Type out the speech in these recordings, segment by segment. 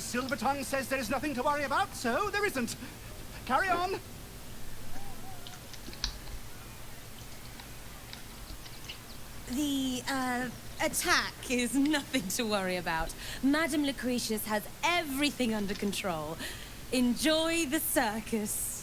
Silvertongue says there is nothing to worry about, so there isn't. Carry on. The, attack is nothing to worry about. Madame Lucretius has everything under control. Enjoy the circus.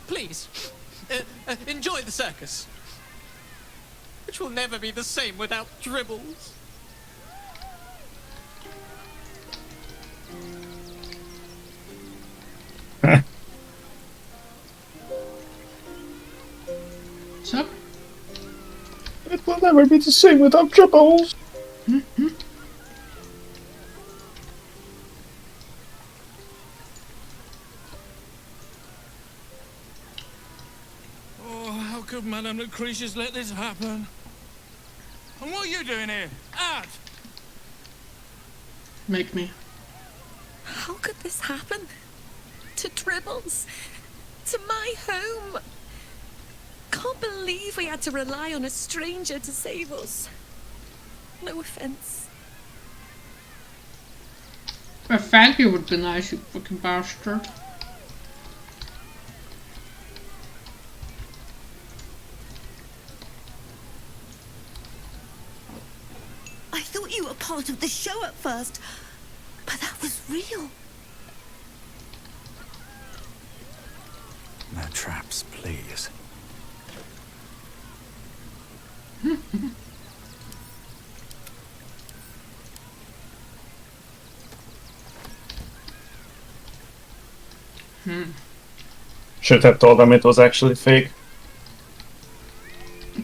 Please, enjoy the circus, which will never be the same without dribbles. So? It will never be the same without dribbles. How could Madame Lucretius let this happen? And what are you doing here? Out! Make me. How could this happen? To Dribbles? To my home? Can't believe we had to rely on a stranger to save us. No offense. A thank you would be nice, you fucking bastard. I thought you were part of the show at first, but that was real. No traps, please. Should have told them it was actually fake.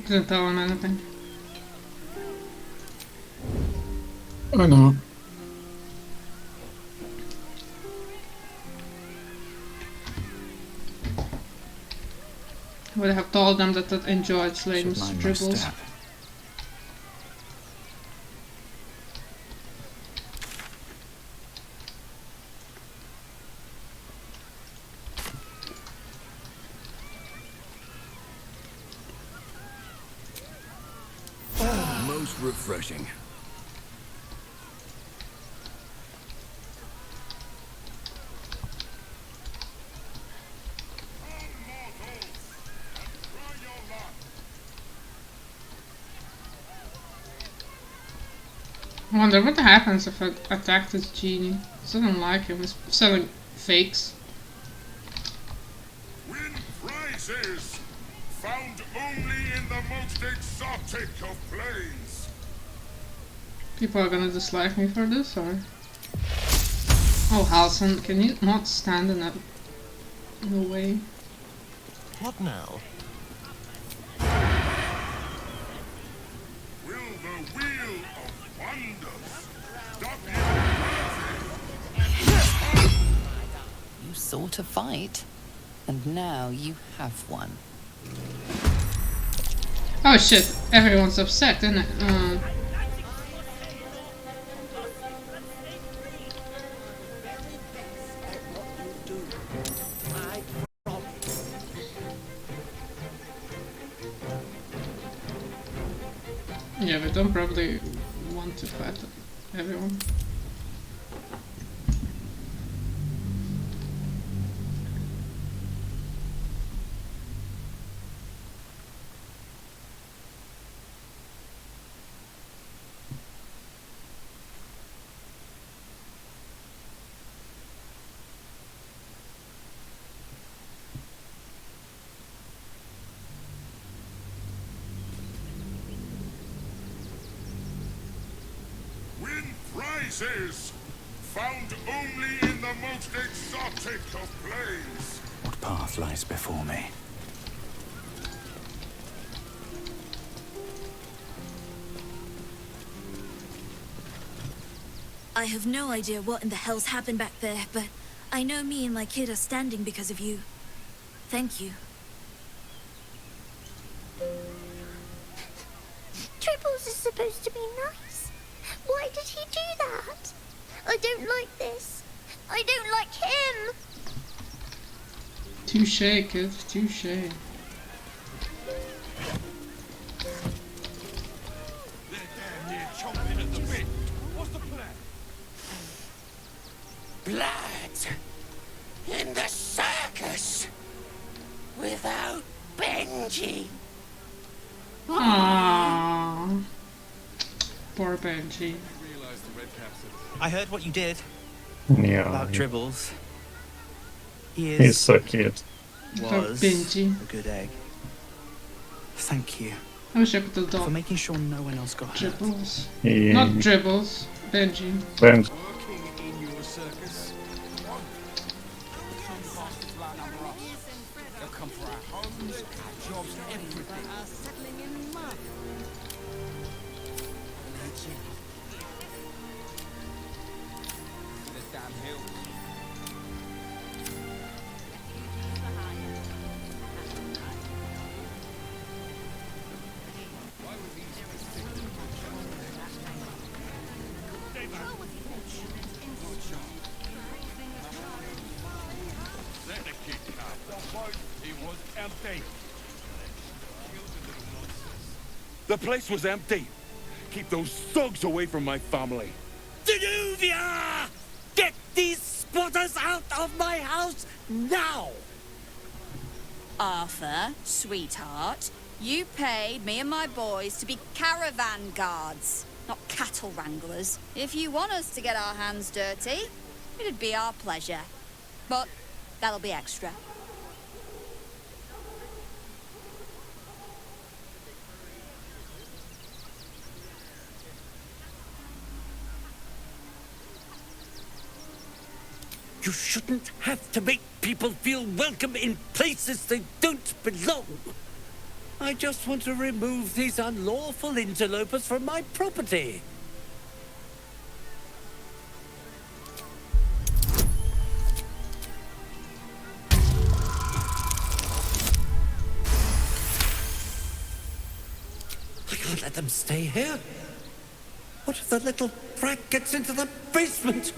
Didn't tell him anything. I know. Would have told them that that enjoyed Slane's dribbles. Most refreshing. I wonder what happens if I attack this genie. It doesn't like him, he's selling fakes. Win prizes found only in the most exotic of planes. People are gonna dislike me for this, or? Oh, Halson, can you not stand in the way? What now? Will the wheel of wonders stop you? You sought a fight, and now you have one. Oh shit, everyone's upset, isn't it? Yeah, we don't probably want to fight everyone. Prizes found only in the most exotic of planes. What path lies before me? I have no idea what in the hell's happened back there, but I know me and my kid are standing because of you. Thank you. Tribbles is supposed to be nice. Why did he do that? I don't like this. I don't like him. Touché, kid. Touché. Blood in the circus without Benji. Aww. Poor Benji. I heard what you did Yeah. about Dribbles. He's so cute. Was Benji. a good egg. Thank you I wish I could have for done making sure no one else got hurt. Dribbles. He, Not Dribbles. Benji. Ben, The place was empty. Keep those thugs away from my family. Danuvia! Get these spotters out of my house now! Arthur, sweetheart, you paid me and my boys to be caravan guards, not cattle wranglers. If you want us to get our hands dirty, it'd be our pleasure. But that'll be extra. You shouldn't have to make people feel welcome in places they don't belong. I just want to remove these unlawful interlopers from my property. I can't let them stay here. What if the little brat gets into the basement?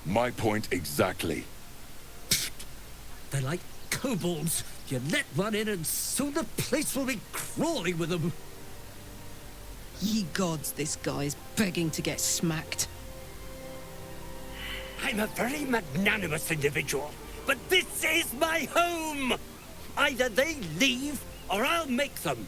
My point exactly. They're like kobolds. You let one in and soon the place will be crawling with them. Ye gods, this guy's begging to get smacked. I'm a very magnanimous individual, but this is my home! Either they leave, or I'll make them.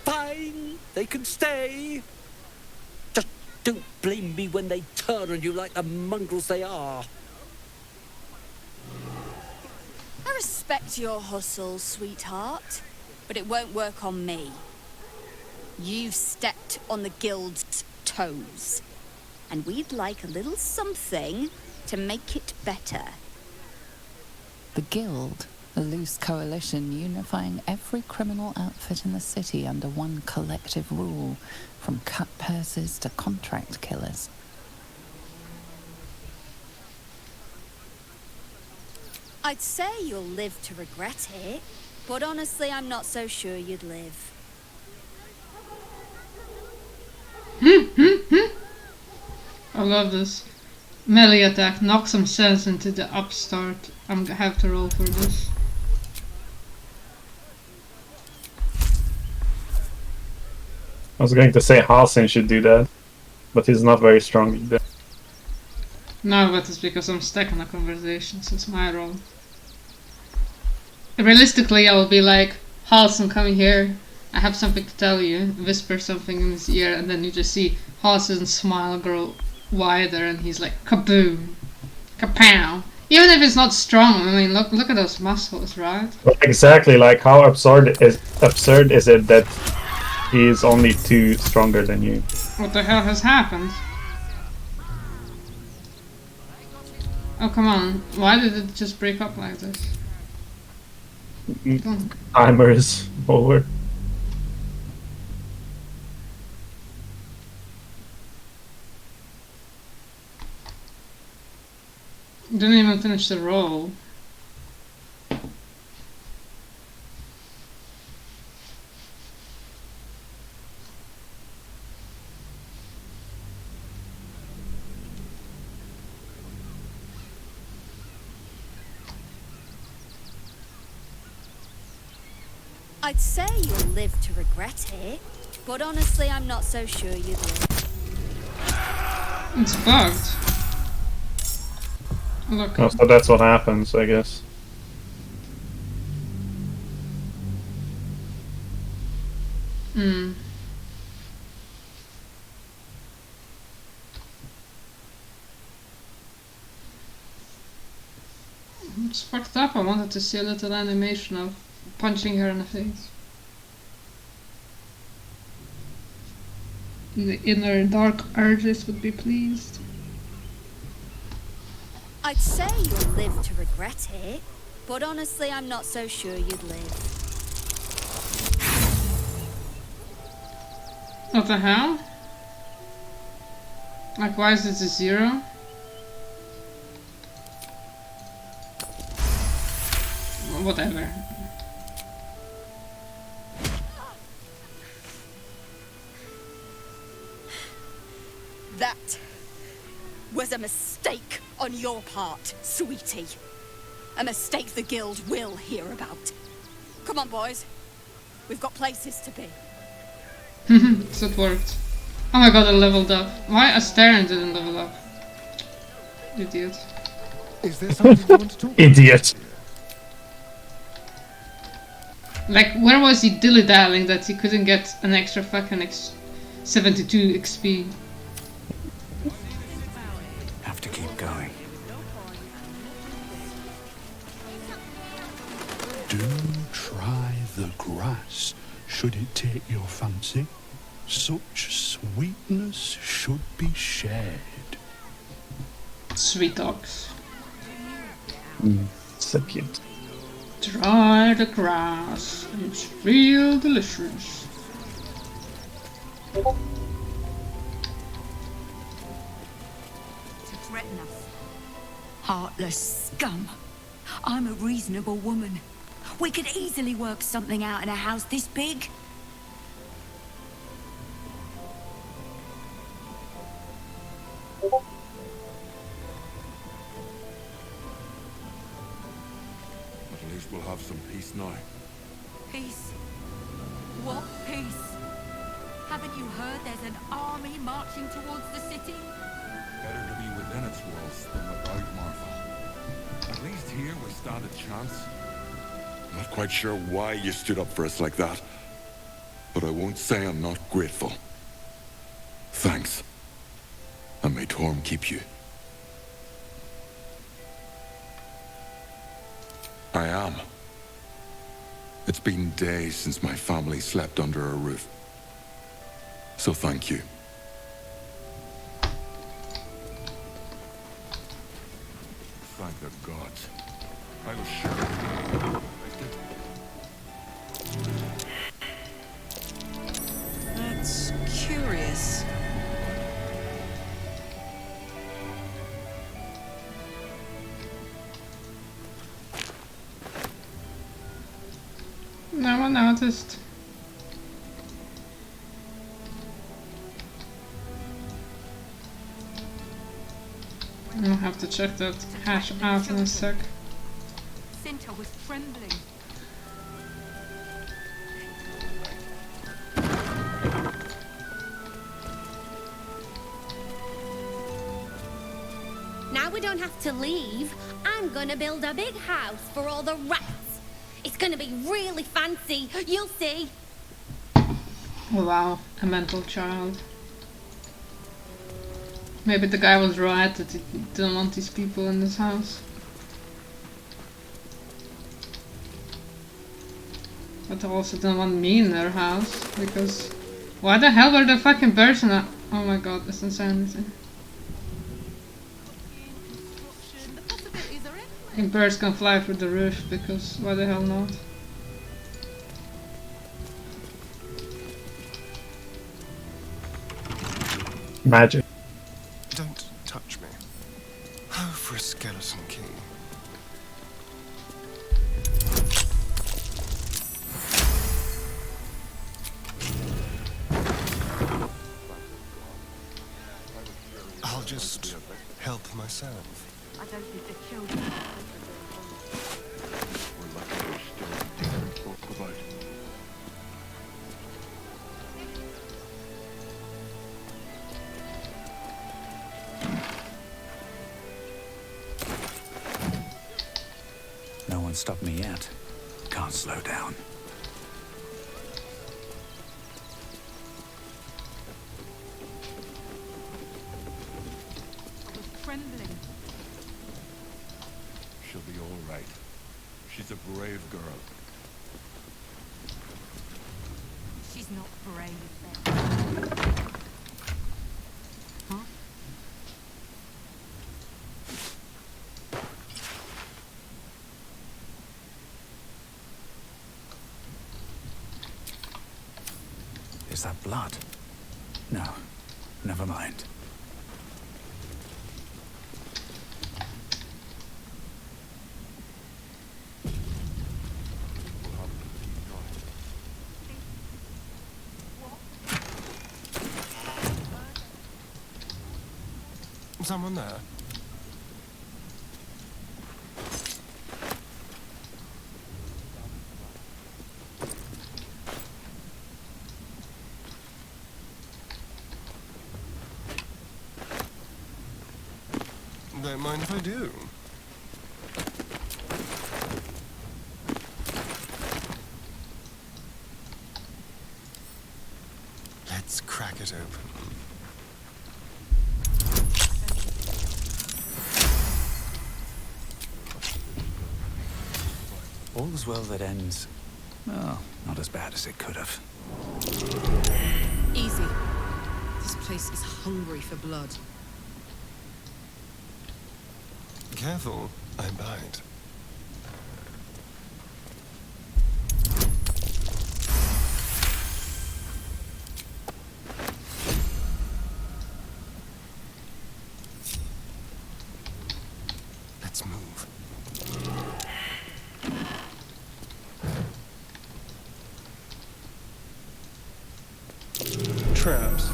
Fine. They can stay. Just don't blame me when they turn on you like the mongrels they are. I respect your hustle, sweetheart, but it won't work on me. You've stepped on the guild's toes, and we'd like a little something to make it better. The Guild, a loose coalition unifying every criminal outfit in the city under one collective rule, from cut purses to contract killers. I'd say you'll live to regret it, but honestly, I'm not so sure you'd live. I love this. Melee attack, knock some sense into the upstart. I'm gonna have to roll for this. I was going to say Halsin should do that, but he's not very strong either. No, but it's because I'm stuck in a conversation, so it's my role. Realistically, I will be like, Halsin, come here. I have something to tell you. Whisper something in his ear, and then you just see Halsin's smile grow wider, and he's like, kaboom, kapow. Even if it's not strong, I mean, look at those muscles, right? Well, exactly, like how absurd is it that he is only 2 stronger than you? What the hell has happened? Oh, come on. Why did it just break up like this? Timer is over. Didn't even finish the roll. I'd say you'll live to regret it, but honestly, I'm not so sure you'd live. It's bugged. Look. Oh, so that's what happens, I guess. Hmm. It's fucked up. I wanted to see a little animation of punching her in the face. The inner dark urges would be pleased. I'd say you'll live to regret it, but honestly, I'm not so sure you'd live. What the hell? Like, why is it a 0? Whatever. That was a mistake on your part, sweetie. A mistake the guild will hear about. Come on, boys. We've got places to be. So it worked. Oh my god, I leveled up. Why Astarion didn't level up? Idiot. Is there something you want to talk about? Idiot. Like, where was he dilly-dallying that he couldn't get an extra fucking 72 XP? Have to keep going. Do try the grass, should it take your fancy. Such sweetness should be shared. Sweet dogs. So cute. Try the grass. It's real delicious. To threaten us. Heartless scum. I'm a reasonable woman. We could easily work something out in a house this big. At least we'll have some peace now. Peace? What peace? Haven't you heard there's an army marching towards the city? Better to be within its walls than without, Martha. At least here we stand a chance. Not quite sure why you stood up for us like that, but I won't say I'm not grateful. Thanks. And may Torm keep you. I am. It's been days since my family slept under a roof. So thank you. Thank the gods. I was sure. That's curious. No one noticed. I'll have to check that hash out in a sec. Cinta was trembling. Now we don't have to leave. I'm gonna build a big house for all the rats. It's gonna be really fancy. You'll see. Wow, a mental child. Maybe the guy was right that he didn't want these people in this house. But I also don't want me in their house, because... Why the hell were the fucking birds in that? Oh my god, that's insanity. I think birds can fly through the roof, because why the hell not? Magic. Don't touch me. Oh, for a skeleton key. I'll just help myself. I don't think the children. We're lucky there's still decent folk about. No one stopped me yet. Can't slow down. Trembling. She'll be all right. She's a brave girl. She's not brave then. Huh? Is that blood? No. Never mind. Someone there? Don't mind if I do. Let's crack it open. All's well that ends... well, not as bad as it could have. Easy. This place is hungry for blood. Careful, I bite. Let's move. Traps.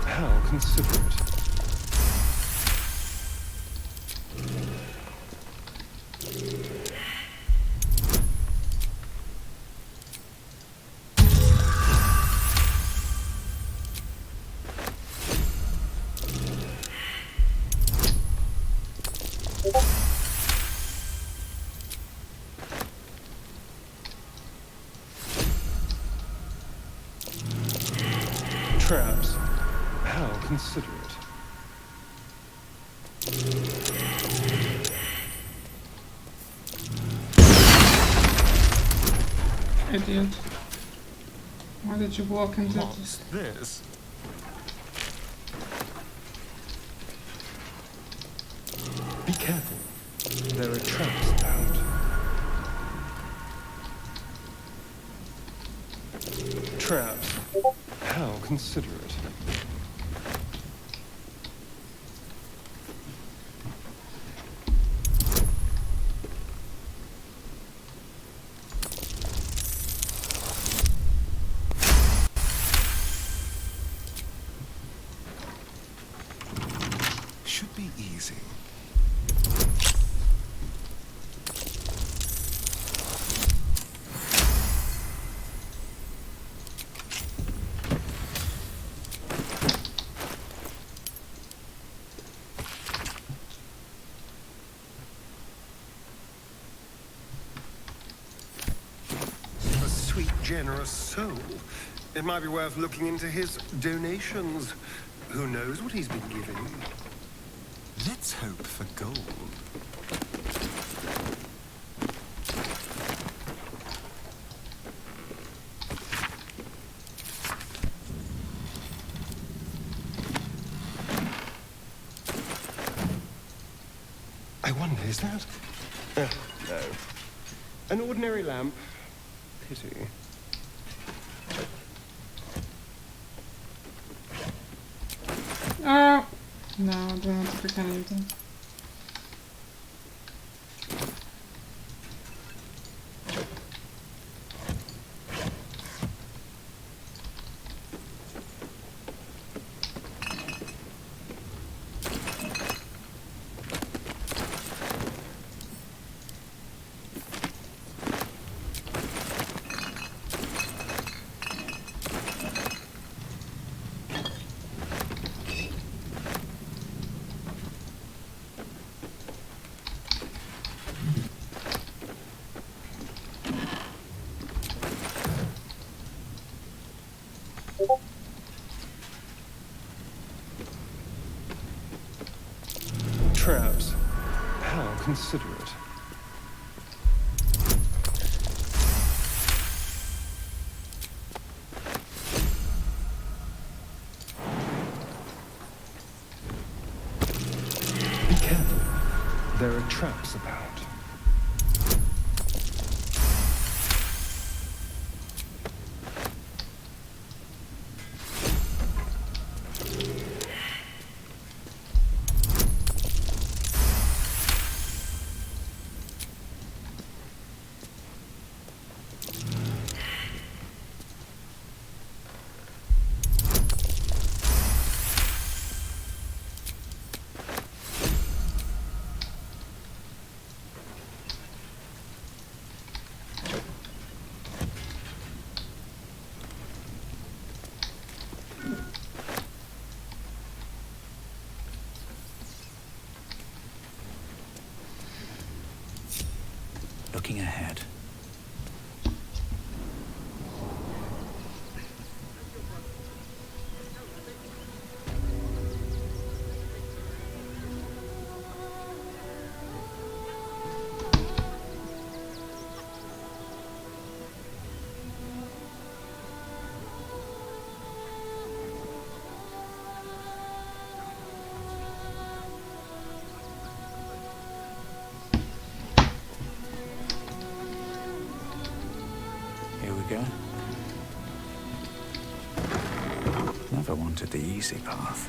How considerate. Traps. How considerate. Idiot. Why did you walk into What's this? Be careful. There are traps about. Traps. How considerate. Should be easy. A sweet, generous soul. It might be worth looking into his donations. Who knows what he's been giving? Let's hope for gold. I wonder, is that? No. An ordinary lamp. Pity. Oh! No, I don't want to pick anything. Traps. How considerate. Be careful. There are traps about. Looking ahead. Here we go. Never wanted the easy path.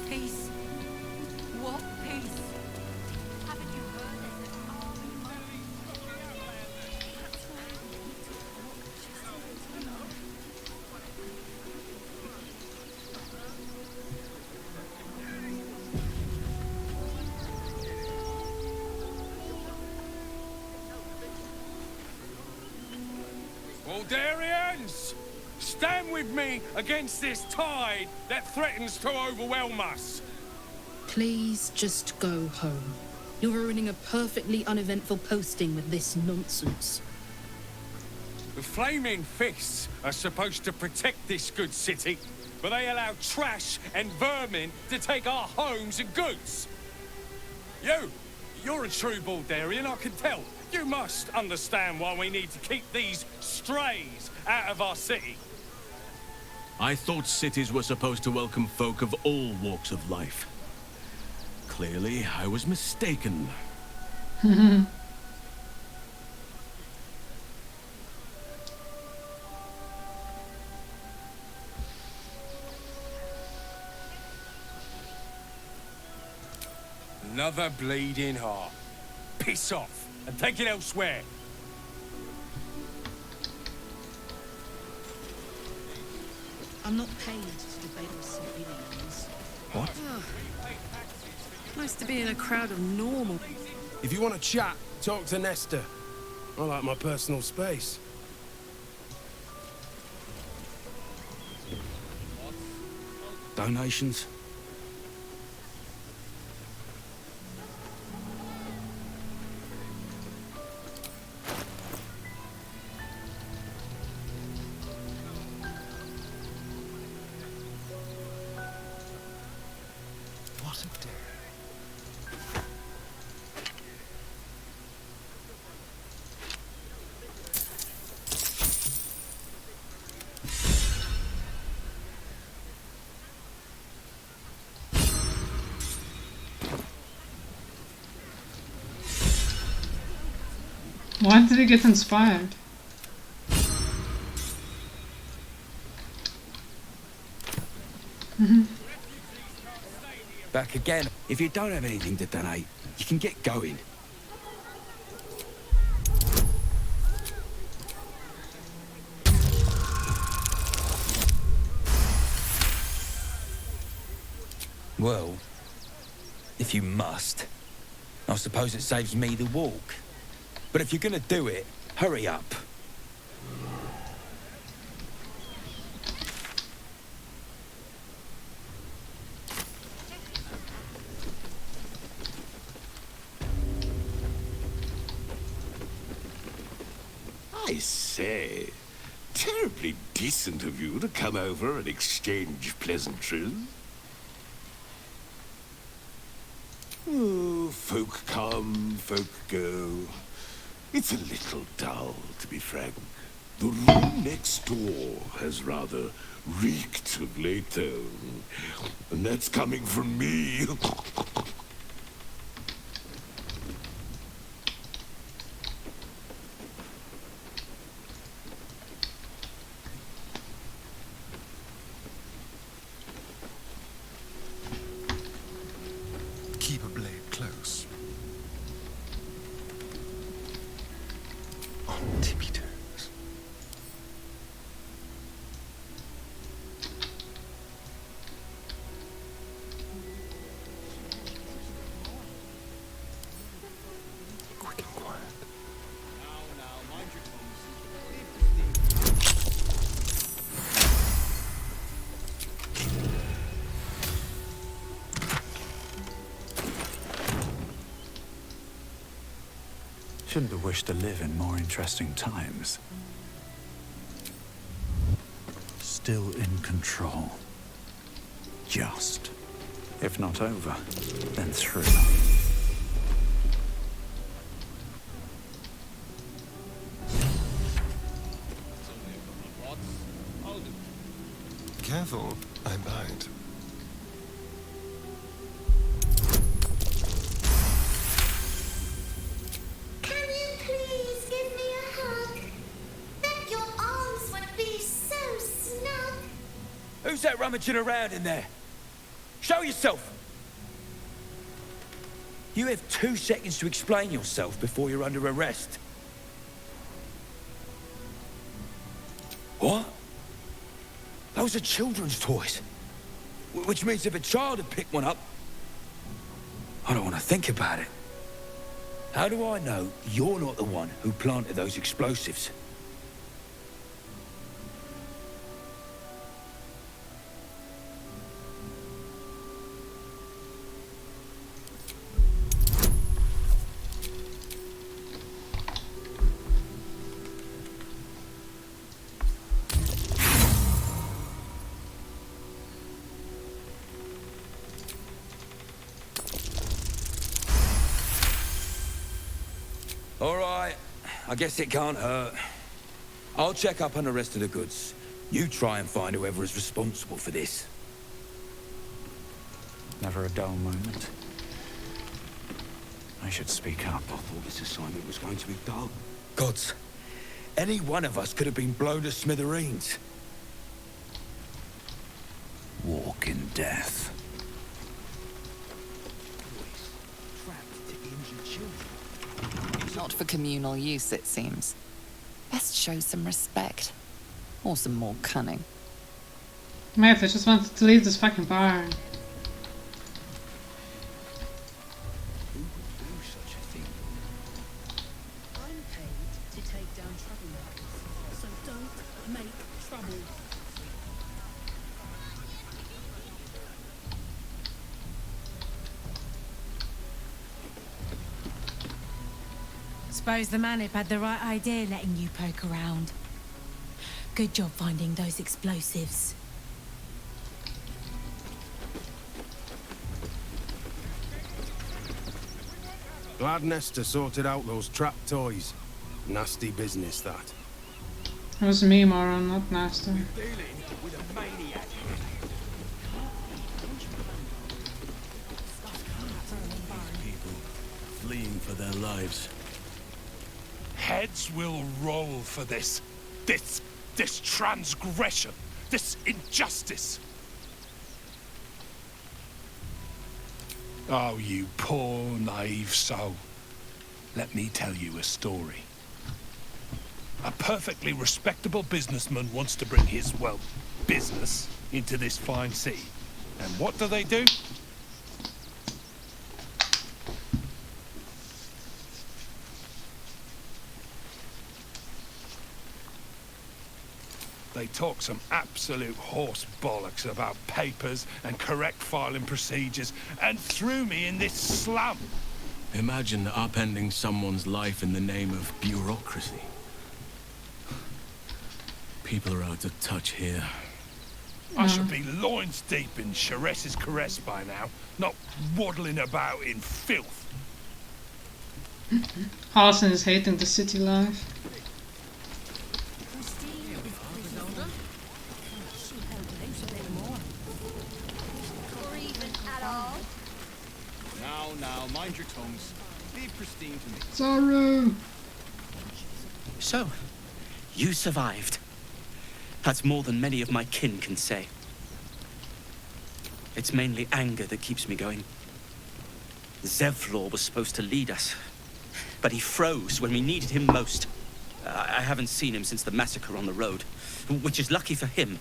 Peace. What peace? Haven't you heard there's an army marching? That's why we need to walk just a little more. Baldurians! Stand with me against this tide that threatens to overwhelm us. Please just go home. You're ruining a perfectly uneventful posting with this nonsense. The Flaming Fists are supposed to protect this good city, but they allow trash and vermin to take our homes and goods. You're a true Baldurian, I can tell. You must understand why we need to keep these strays out of our city. I thought cities were supposed to welcome folk of all walks of life. Clearly, I was mistaken. Another bleeding heart. Piss off and take it elsewhere. I'm not paid to debate with civilians. What? Nice to be in a crowd of normal. If you want to chat, talk to Nestor. I like my personal space. Donations? What a day. Why did he get inspired? Back again. If you don't have anything to donate, you can get going. Well, if you must, I suppose it saves me the walk. But if you're gonna do it, hurry up. I say, terribly decent of you to come over and exchange pleasantries. Oh, folk come, folk go. It's a little dull, to be frank. The room next door has rather reeked of lae'zel, and that's coming from me. Keep a blade close. On tippy toes. Quick and quiet. Shouldn't have wished to live in more interesting times. Still in control. Just. If not over, then through. Careful, I bite. Can you please give me a hug? Bet your arms would be so snug. Who's that rummaging around in there? Show yourself! You have 2 seconds to explain yourself before you're under arrest. What? Those are children's toys. Which means if a child had picked one up, I don't want to think about it. How do I know you're not the one who planted those explosives? All right, I guess it can't hurt. I'll check up on the rest of the goods. You try and find whoever is responsible for this. Never a dull moment. I should speak up. I thought this assignment was going to be dull. Gods, any one of us could have been blown to smithereens. Walk in death. Trapped to injure children. Not for communal use, it seems. Best show some respect. Or some more cunning. Mate, I just wanted to leave this fucking barn. Who would do such a thing? I'm paid to take down troublemakers, so don't make trouble. Suppose the Manip had the right idea letting you poke around. Good job finding those explosives. Glad Nesta sorted out those trap toys. Nasty business, that. It was me, moron, not Nasta. Dealing with a maniac. People fleeing for their lives. Heads will roll for this. This transgression. This injustice. Oh, you poor, naive soul. Let me tell you a story. A perfectly respectable businessman wants to bring his, well, business into this fine city. And what do? They talk some absolute horse bollocks about papers and correct filing procedures and threw me in this slum. Imagine upending someone's life in the name of bureaucracy. People are out of touch here. I should be loins deep in Sharess's caress by now, not waddling about in filth. Halson is hating the city life. Now, mind your tongues. Leave Christine to me. Sorry. So, you survived. That's more than many of my kin can say. It's mainly anger that keeps me going. Zevlor was supposed to lead us, but he froze when we needed him most. I haven't seen him since the massacre on the road, which is lucky for him.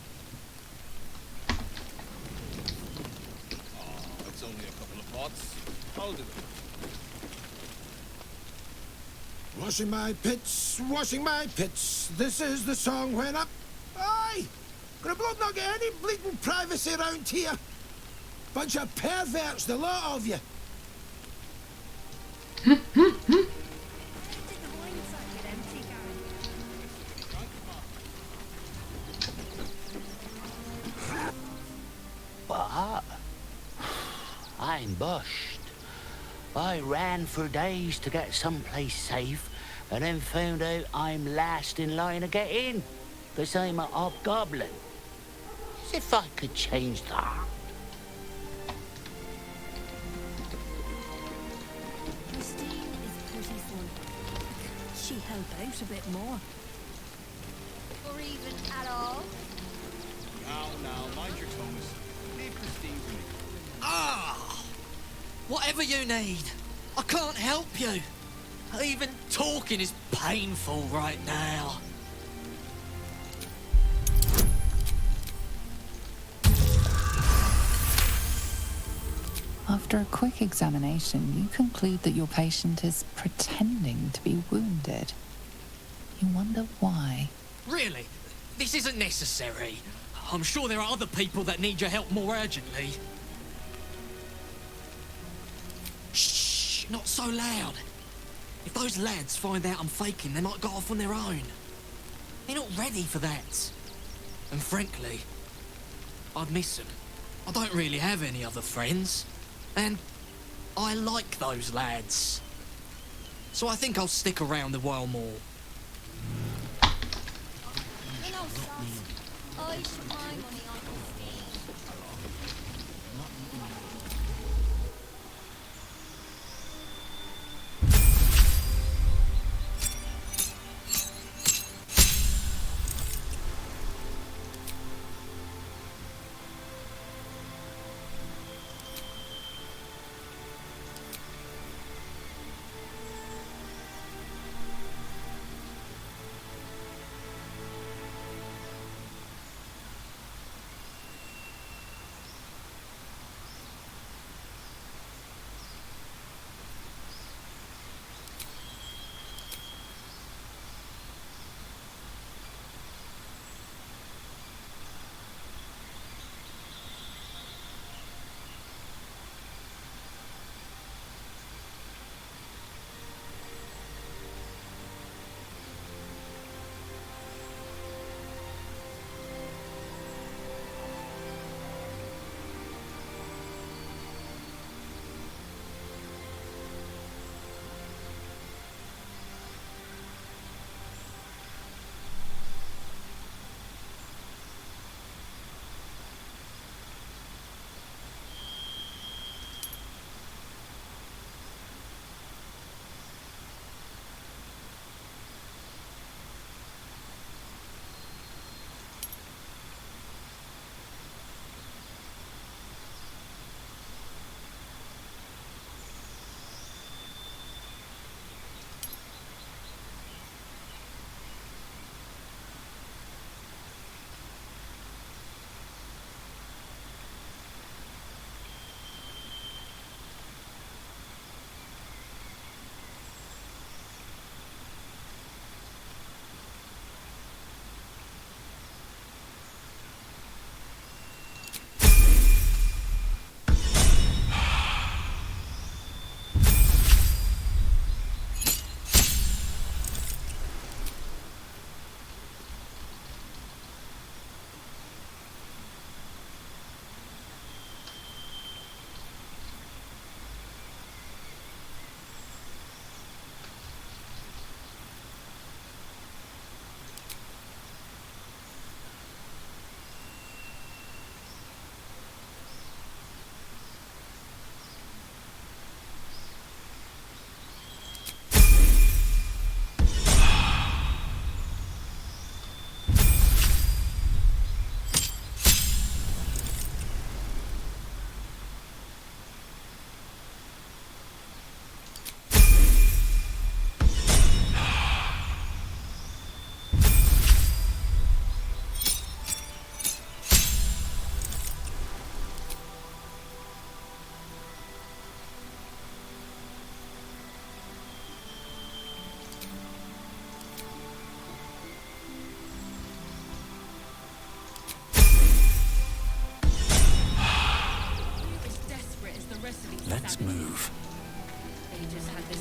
It's only a couple of pots. I'll do it. Washing my pits. This is the song when up. Aye! Gonna blood not get any bleeding privacy around here. Bunch of perverts, the lot of you. But I'm bushed. I ran for days to get someplace safe and then found out I'm last in line to get in. Because I'm a hobgoblin. As if I could change that. Christine is pretty full. She help out a bit more. Or even at all. Now, mind your tongues. Leave Christine to me. Ah! Whatever you need. I can't help you. Even talking is painful right now. After a quick examination, you conclude that your patient is pretending to be wounded. You wonder why. Really? This isn't necessary. I'm sure there are other people that need your help more urgently. Shh! Not so loud. If those lads find out I'm faking, they might go off on their own. They're not ready for that. And frankly, I'd miss them. I don't really have any other friends. And I like those lads. So I think I'll stick around a while more. I spent my money on Christine.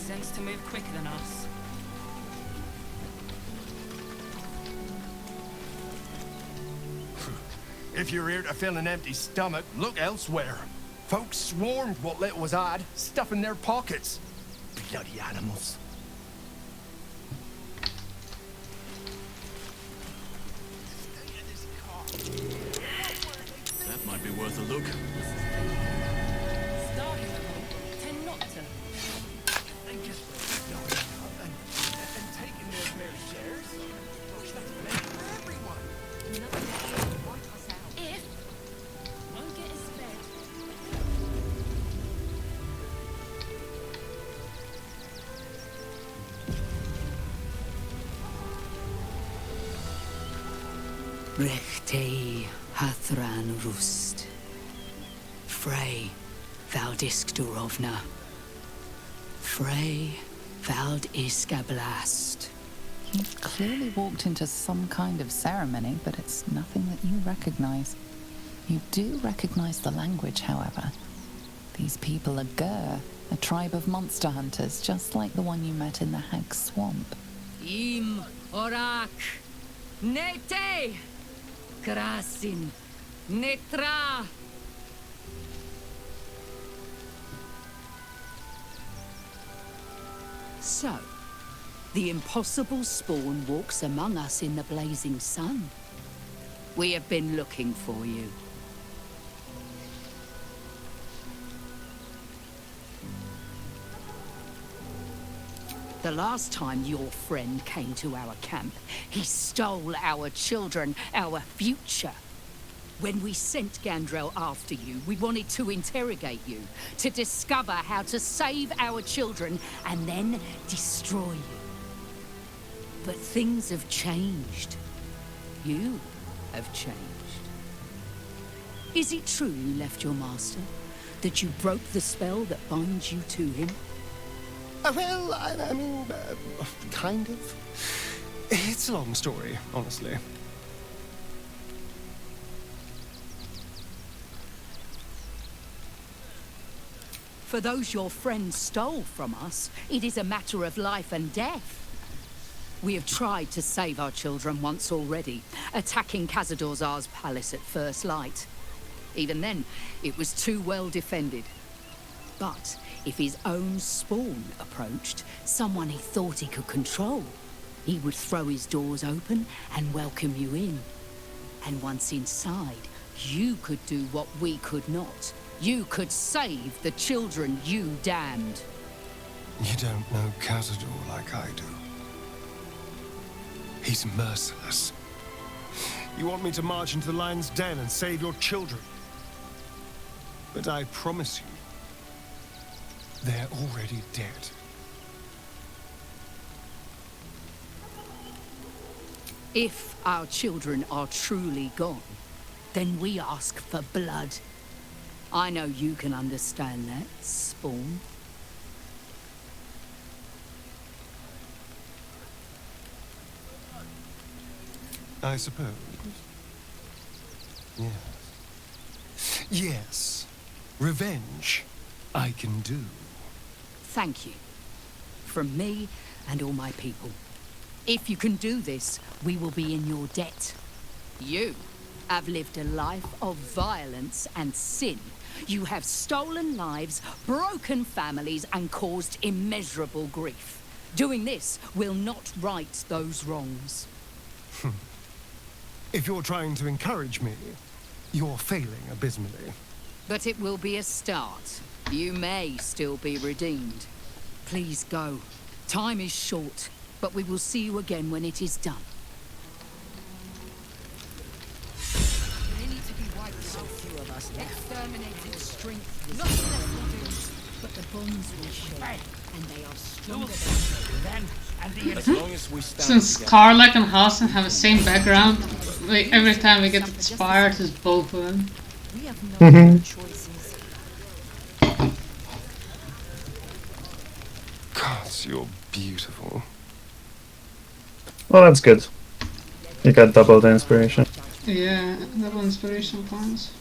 sense to move quicker than us. If you're here to fill an empty stomach, look elsewhere. Folks swarmed what little was odd, stuffing their pockets. Bloody animals. That might be worth a look. Starting them all, tend not to. And just and taking their fair shares. That's plenty for everyone. If won't get us fed. Rechte Hathran Rust. Frey Valdisk Durovna. Frey Vald Iskablast. You've clearly walked into some kind of ceremony, but it's nothing that you recognize. You do recognize the language, however. These people are Gur, a tribe of monster hunters, just like the one you met in the Hag Swamp. Im Orak. Nete. Krasin. Netra. So, the impossible spawn walks among us in the blazing sun. We have been looking for you. The last time your friend came to our camp, he stole our children, our future. When we sent Gandrel after you, we wanted to interrogate you, to discover how to save our children, and then destroy you. But things have changed. You have changed. Is it true you left your master? That you broke the spell that binds you to him? Well, I mean, kind of. It's a long story, honestly. For those your friend stole from us, it is a matter of life and death. We have tried to save our children once already, attacking Khazad-dûr's palace at first light. Even then, it was too well defended. But if his own spawn approached, someone he thought he could control, he would throw his doors open and welcome you in. And once inside, you could do what we could not. You could save the children you damned. You don't know Khazad-dûr like I do. He's merciless. You want me to march into the lion's den and save your children? But I promise you, they're already dead. If our children are truly gone, then we ask for blood. I know you can understand that, Spawn. I suppose. Yes. Yes. Revenge, I can do. Thank you. From me and all my people. If you can do this, we will be in your debt. You have lived a life of violence and sin. You have stolen lives, broken families, and caused immeasurable grief. Doing this will not right those wrongs. If you're trying to encourage me, you're failing abysmally. But it will be a start. You may still be redeemed. Please go. Time is short, but we will see you again when it is done. They need to be wiped out. So few of us now. Exterminating strength is nothing less will do. But the bonds will shake, and they are stronger than As long as we stand Since together. Karlach and Halsin have the same background, every time we get inspired is both of them. we have no other choices. God, you're beautiful. Well, that's good. You got double the inspiration. Yeah, double inspiration points.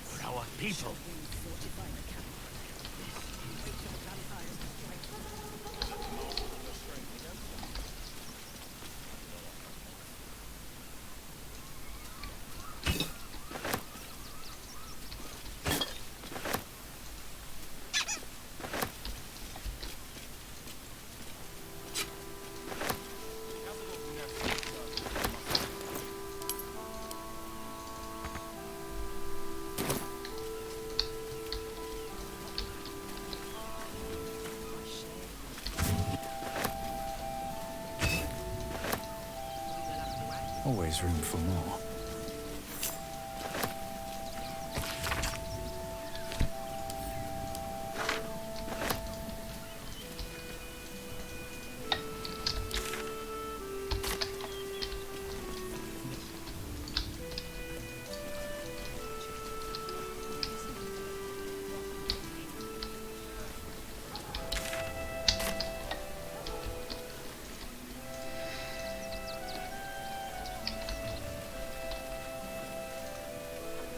For our people. Always room for more.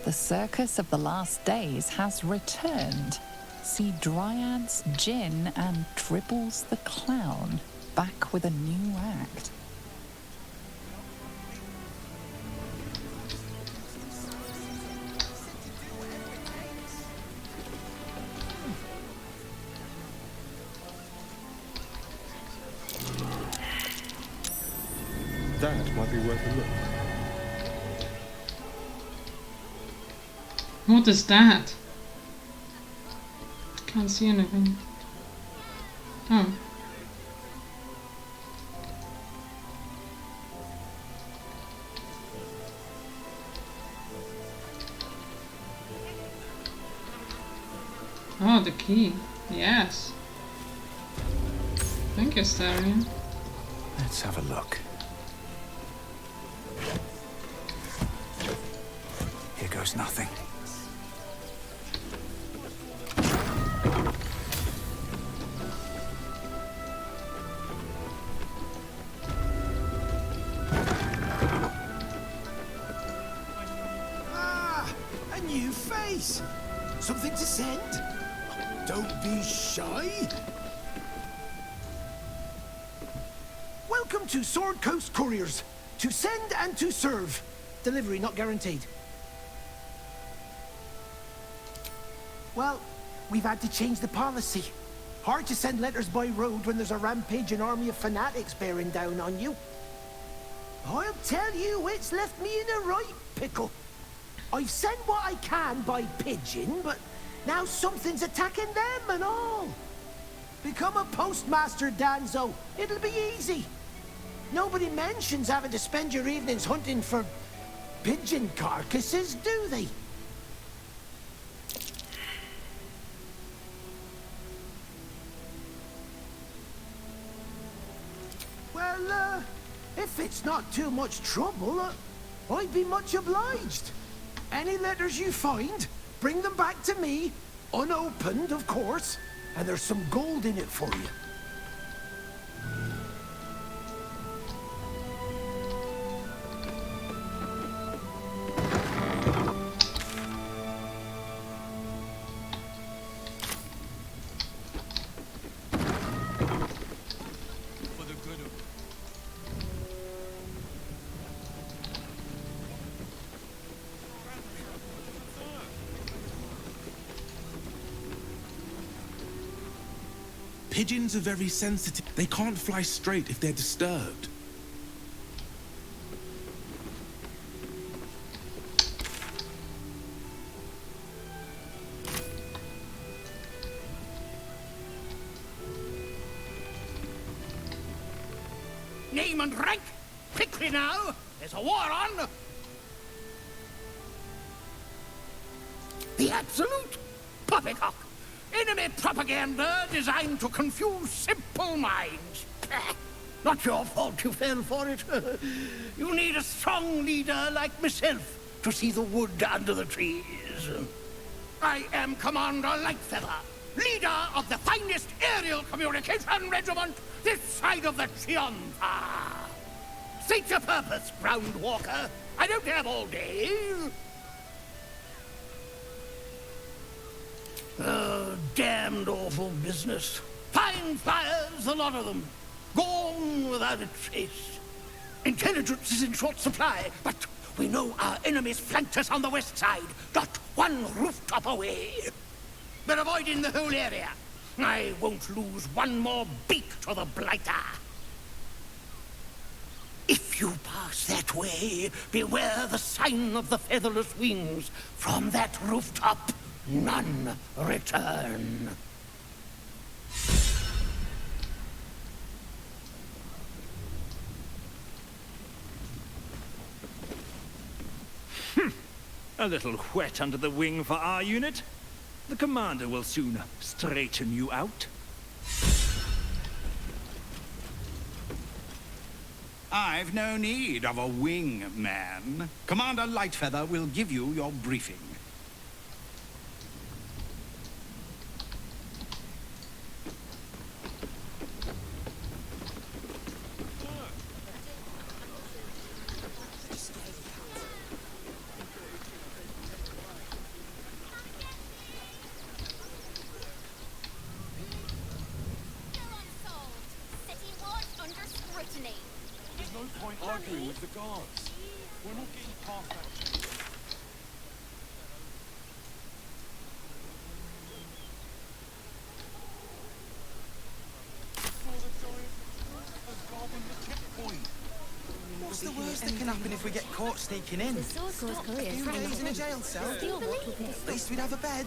The circus of the last days has returned. See Dryads, Jinn, and Dribbles the Clown back with a new act. That might be worth a look. What is that? Can't see anything. Oh. Oh, the key. Yes. Thank you, Starion. Let's have a look. Here goes nothing. Ah, a new face. Something to send? Don't be shy. Welcome to Sword Coast Couriers. To send and to serve. Delivery not guaranteed. Well, we've had to change the policy. Hard to send letters by road when there's a rampaging army of fanatics bearing down on you. I'll tell you, it's left me in a right pickle. I've sent what I can by pigeon, but now something's attacking them and all. Become a postmaster, Danzo. It'll be easy. Nobody mentions having to spend your evenings hunting for pigeon carcasses, do they? Well, if it's not too much trouble, I'd be much obliged. Any letters you find, bring them back to me, unopened, of course, and there's some gold in it for you. Pigeons are very sensitive. They can't fly straight if they're disturbed. Name and rank! Quickly now! There's a war on! The absolute poppycock! Enemy propaganda designed to confuse simple minds. Not your fault you fell for it. You need a strong leader like myself to see the wood under the trees. I am Commander Lightfeather, leader of the finest aerial communication regiment this side of the Chianfa. State your purpose, Groundwalker. I don't have all day. Damned awful business. Fine flyers, a lot of them. Gone without a trace. Intelligence is in short supply, but we know our enemies flanked us on the west side, not one rooftop away. We're avoiding the whole area. I won't lose one more beak to the blighter. If you pass that way, beware the sign of the featherless wings. From that rooftop, none return. A little wet under the wing for our unit. The commander will soon straighten you out. I've no need of a wing man. Commander Lightfeather will give you your briefing. There's no point arguing with the guards. We're not getting past that. What's the worst that can happen if we get caught sneaking in? A few days in a jail cell? At least we'd have a bed.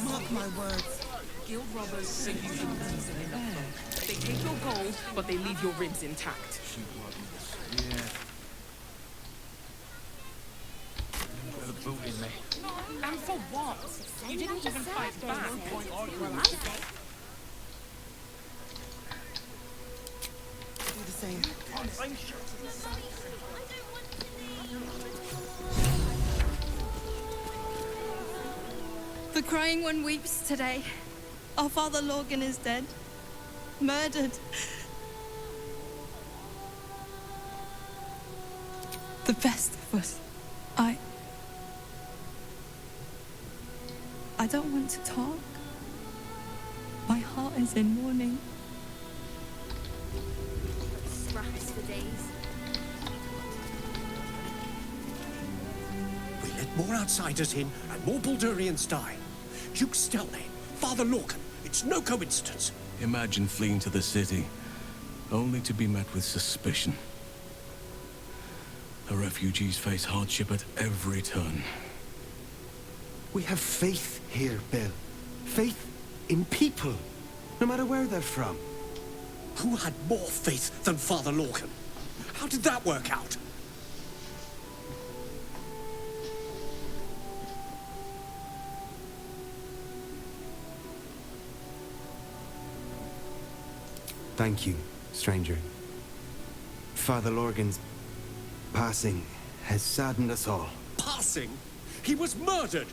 Mark my words. Guild robbers sink you in the air. They take your gold, but they leave your ribs intact. Yeah. Put a boot in me. And for what? You didn't even fight back. No point arguing with you. Do the same. The crying one weeps today. Our father Lorgan is dead. Murdered. The best of us. I don't want to talk. My heart is in mourning. Scraps for days. We let more outsiders in and more Baldurians die. Duke Stelnane, Father Lorcan, it's no coincidence. Imagine fleeing to the city, only to be met with suspicion. The refugees face hardship at every turn. We have faith here, Bill. Faith in people, no matter where they're from. Who had more faith than Father Lorcan? How did that work out? Thank you, stranger. Father Lorgan's passing has saddened us all. Passing? He was murdered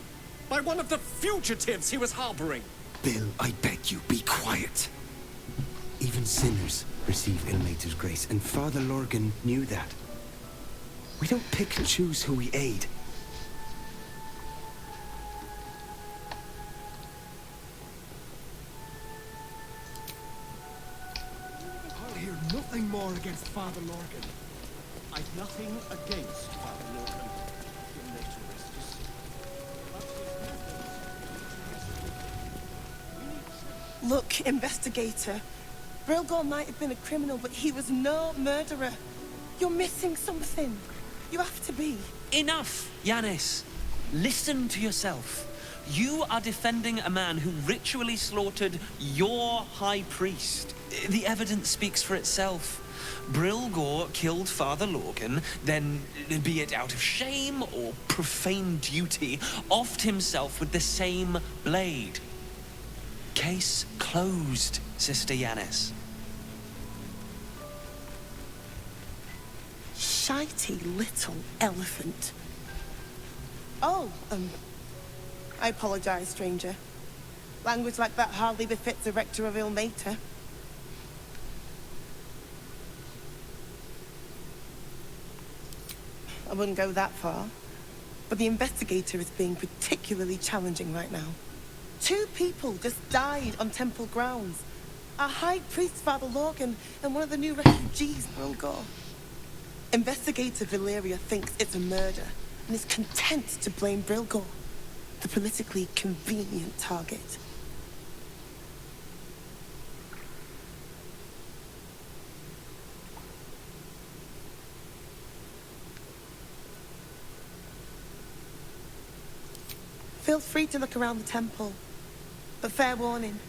by one of the fugitives he was harboring. Bill, I beg you, be quiet. Even sinners receive Ilmater's grace, and Father Lorgan knew that. We don't pick and choose who we aid. I'll hear nothing more against Father Lorgan. I've nothing against Father Lorgan. Look, investigator. Brilgor might have been a criminal, but he was no murderer. You're missing something. You have to be. Enough, Yanis. Listen to yourself. You are defending a man who ritually slaughtered your high priest. The evidence speaks for itself. Brilgor killed Father Lorgan, then, be it out of shame or profane duty, offed himself with the same blade. Case closed, Sister Yanis. Shitey little elephant. Oh, I apologize, stranger. Language like that hardly befits a rector of Ilmater. I wouldn't go that far, but the investigator is being particularly challenging right now. 2 people just died on temple grounds. Our high priest, Father Lorgan, and one of the new refugees, Brilgor. Investigator Valeria thinks it's a murder and is content to blame Brilgor, the politically convenient target. Feel free to look around the temple, but fair warning,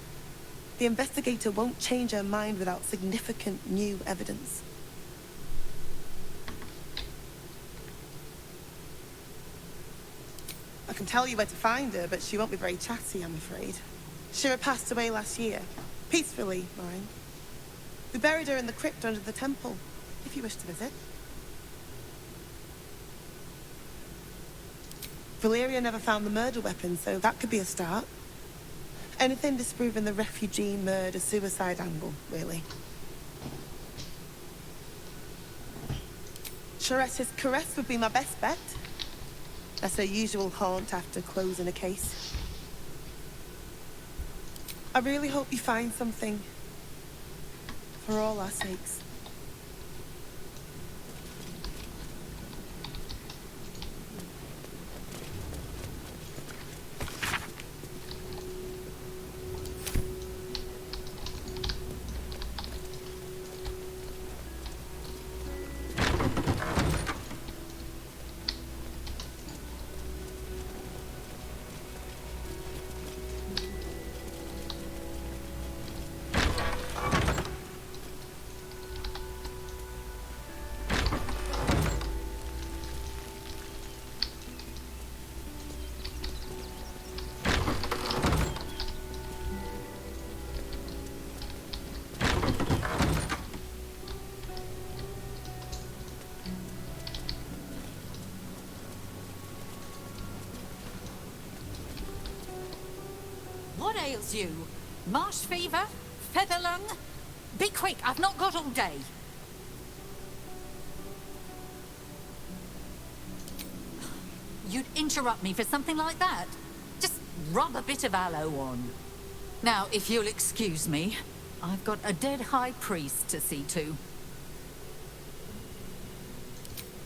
The investigator won't change her mind without significant new evidence. I can tell you where to find her, but she won't be very chatty, I'm afraid. Shira passed away last year. Peacefully, mind. We buried her in the crypt under the temple, if you wish to visit. Valeria never found the murder weapon, so that could be a start. Anything disproving the refugee murder-suicide angle, really. Charetta's caress would be my best bet. That's her usual haunt after closing a case. I really hope you find something. For all our sakes. What ails you? Marsh fever? Feather lung? Be quick, I've not got all day. You'd interrupt me for something like that? Just rub a bit of aloe on. Now, if you'll excuse me, I've got a dead high priest to see to.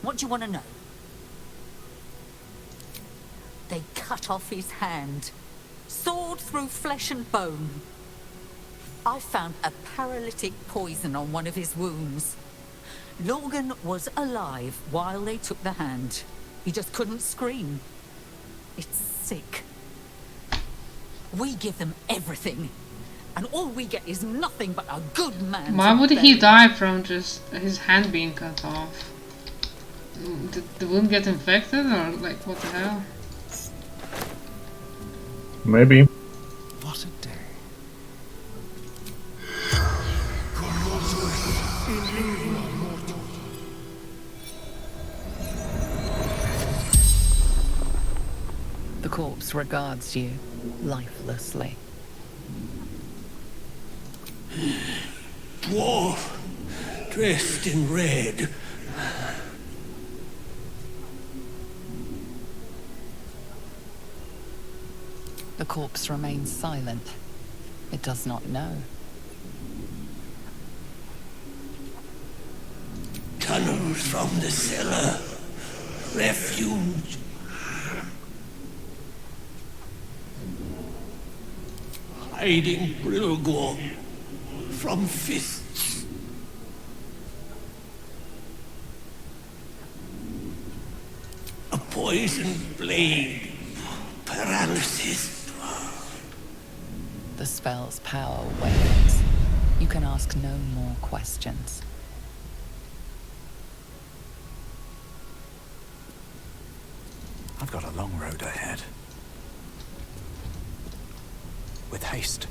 What do you want to know? They cut off his hand. Sword through flesh and bone. I found a paralytic poison on one of his wounds. Logan was alive while they took the hand. He just couldn't scream. It's sick. We give them everything, and all we get is nothing but a good man. Why would he die from just his hand being cut off? Did the wound get infected, or like what the hell? Maybe. What a day. The corpse regards you lifelessly. Dwarf, dressed in red. The corpse remains silent. It does not know. Tunnels from the cellar. Refuge. Hiding Brilgor from fists. A poisoned blade. Paralysis. The spell's power wanes. You can ask no more questions. I've got a long road ahead. With haste.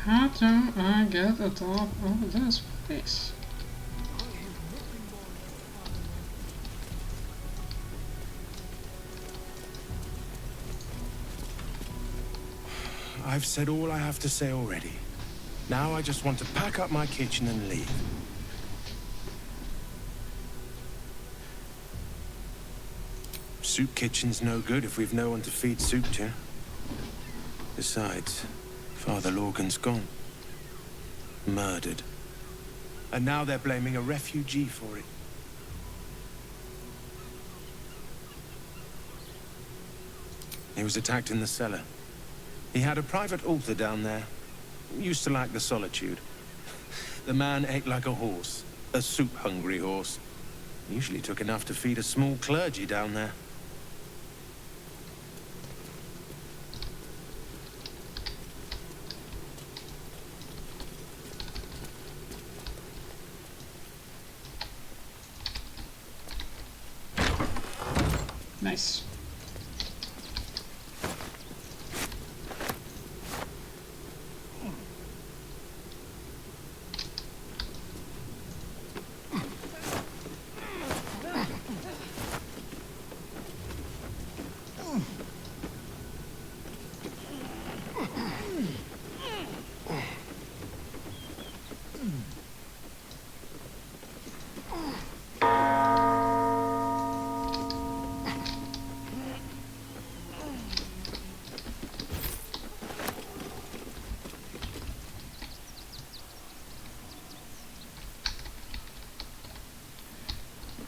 How do I get atop of this place? I've said all I have to say already. Now I just want to pack up my kitchen and leave. Soup kitchen's no good if we've no one to feed soup to. Besides, Father Logan's gone. Murdered. And now they're blaming a refugee for it. He was attacked in the cellar. He had a private altar down there. Used to like the solitude. The man ate like a horse. A soup-hungry horse. Usually took enough to feed a small clergy down there. Nice.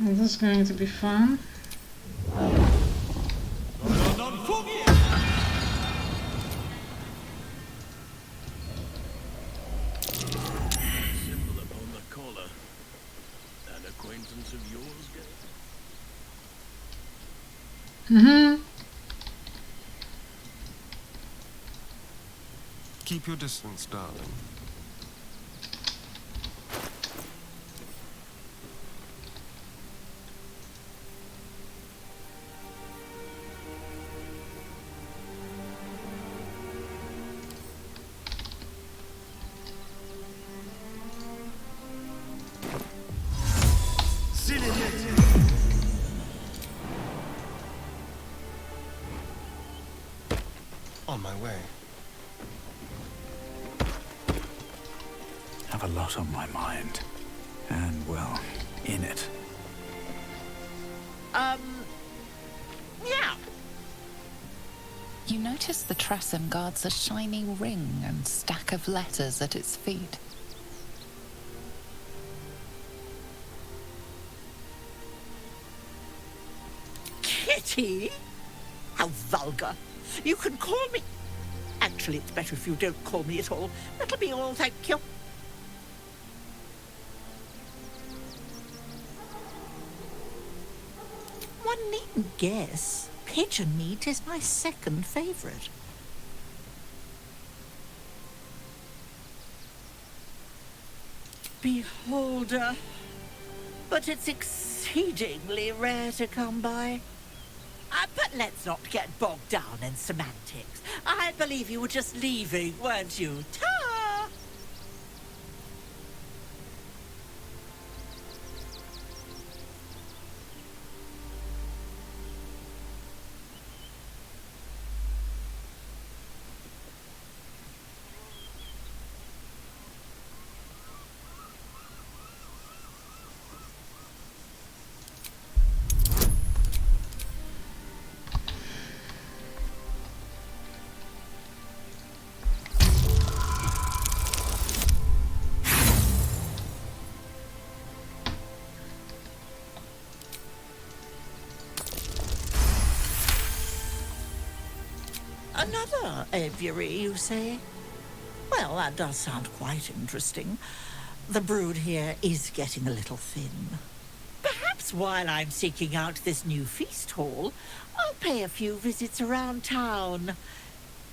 This is going to be fun. Symbol upon the collar. An acquaintance of yours, Mm-hmm. Keep your distance, darling. On my way. Have a lot on my mind. And, well, in it. Yeah. You notice the Tressym guards a shiny ring and stack of letters at its feet. Kitty? How vulgar. You can call me... Actually, it's better if you don't call me at all. That'll be all, thank you. One needn't guess. Pigeon meat is my second favourite. Beholder. But it's exceedingly rare to come by. But let's not get bogged down in semantics. I believe you were just leaving, weren't you? Ta! Another aviary, you say? Well, that does sound quite interesting. The brood here is getting a little thin. Perhaps while I'm seeking out this new feast hall, I'll pay a few visits around town.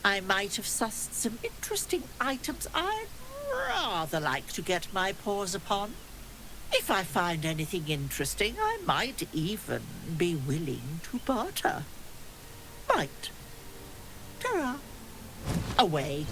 I might have sussed some interesting items I'd rather like to get my paws upon. If I find anything interesting, I might even be willing to barter. Might. Ta-ra. Away.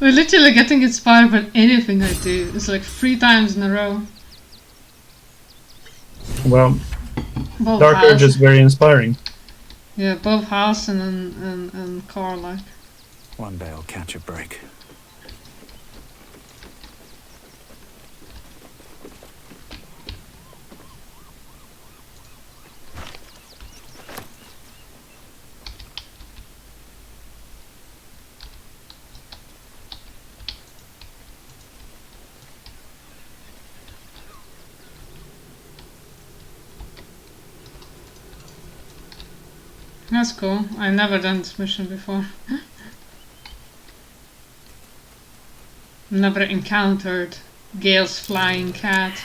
We're literally getting inspired by anything I do. It's like 3 times in a row. Well, Both Dark House. Urge is very inspiring. Yeah, both House and Car like. One day I'll catch a break. That's cool. I've never done this mission before. Never encountered Gale's flying cat.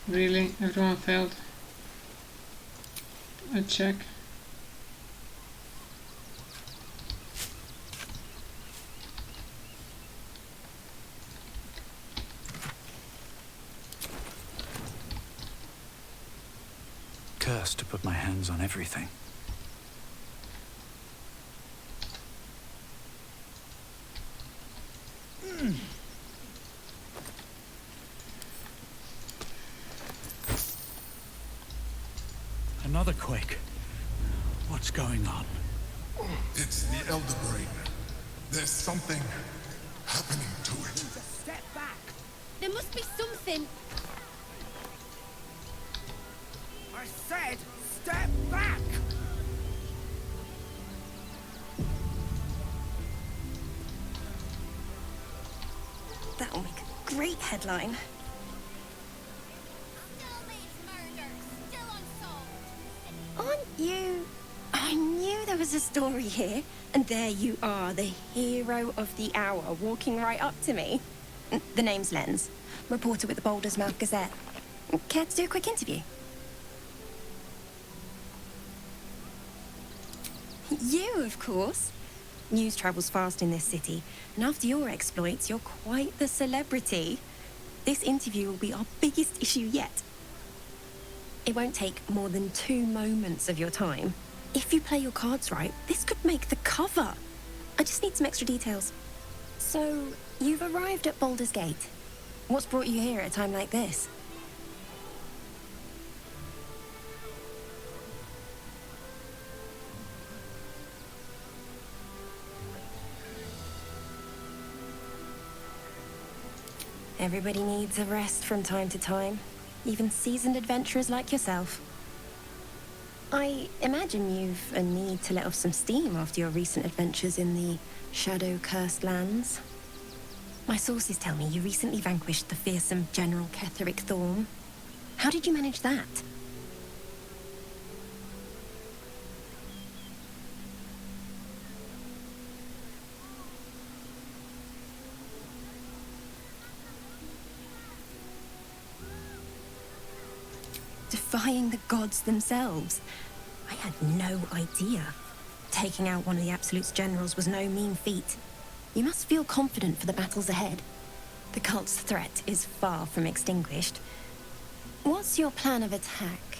Really? Everyone failed? A check. Cursed to put my hands on everything. Another quake. What's going on? It's the Elder Brain. There's something happening to it. Step back. There must be something. I said, step back. That'll make a great headline. Aren't you? I knew there was a story here. And there you are, the hero of the hour, walking right up to me. The name's Lens, reporter with the Baldur's Mouth Gazette. Care to do a quick interview? You, of course. News travels fast in this city, and after your exploits, you're quite the celebrity. This interview will be our biggest issue yet. It won't take more than 2 moments of your time. If you play your cards right, this could make the cover. I just need some extra details. So, you've arrived at Baldur's Gate. What's brought you here at a time like this? Everybody needs a rest from time to time, even seasoned adventurers like yourself. I imagine you've a need to let off some steam after your recent adventures in the shadow-cursed lands. My sources tell me you recently vanquished the fearsome General Ketheric Thorm. How did you manage that? Defying the gods themselves. I had no idea. Taking out one of the Absolute's generals was no mean feat. You must feel confident for the battles ahead. The cult's threat is far from extinguished. What's your plan of attack?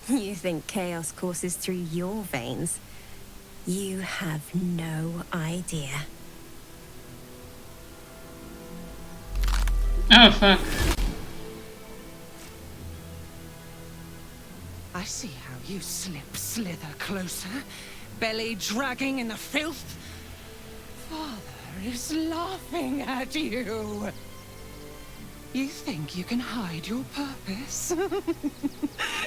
You think chaos courses through your veins? You have no idea. Oh, fuck. I see how you slither closer, belly dragging in the filth. Father is laughing at you. You think you can hide your purpose?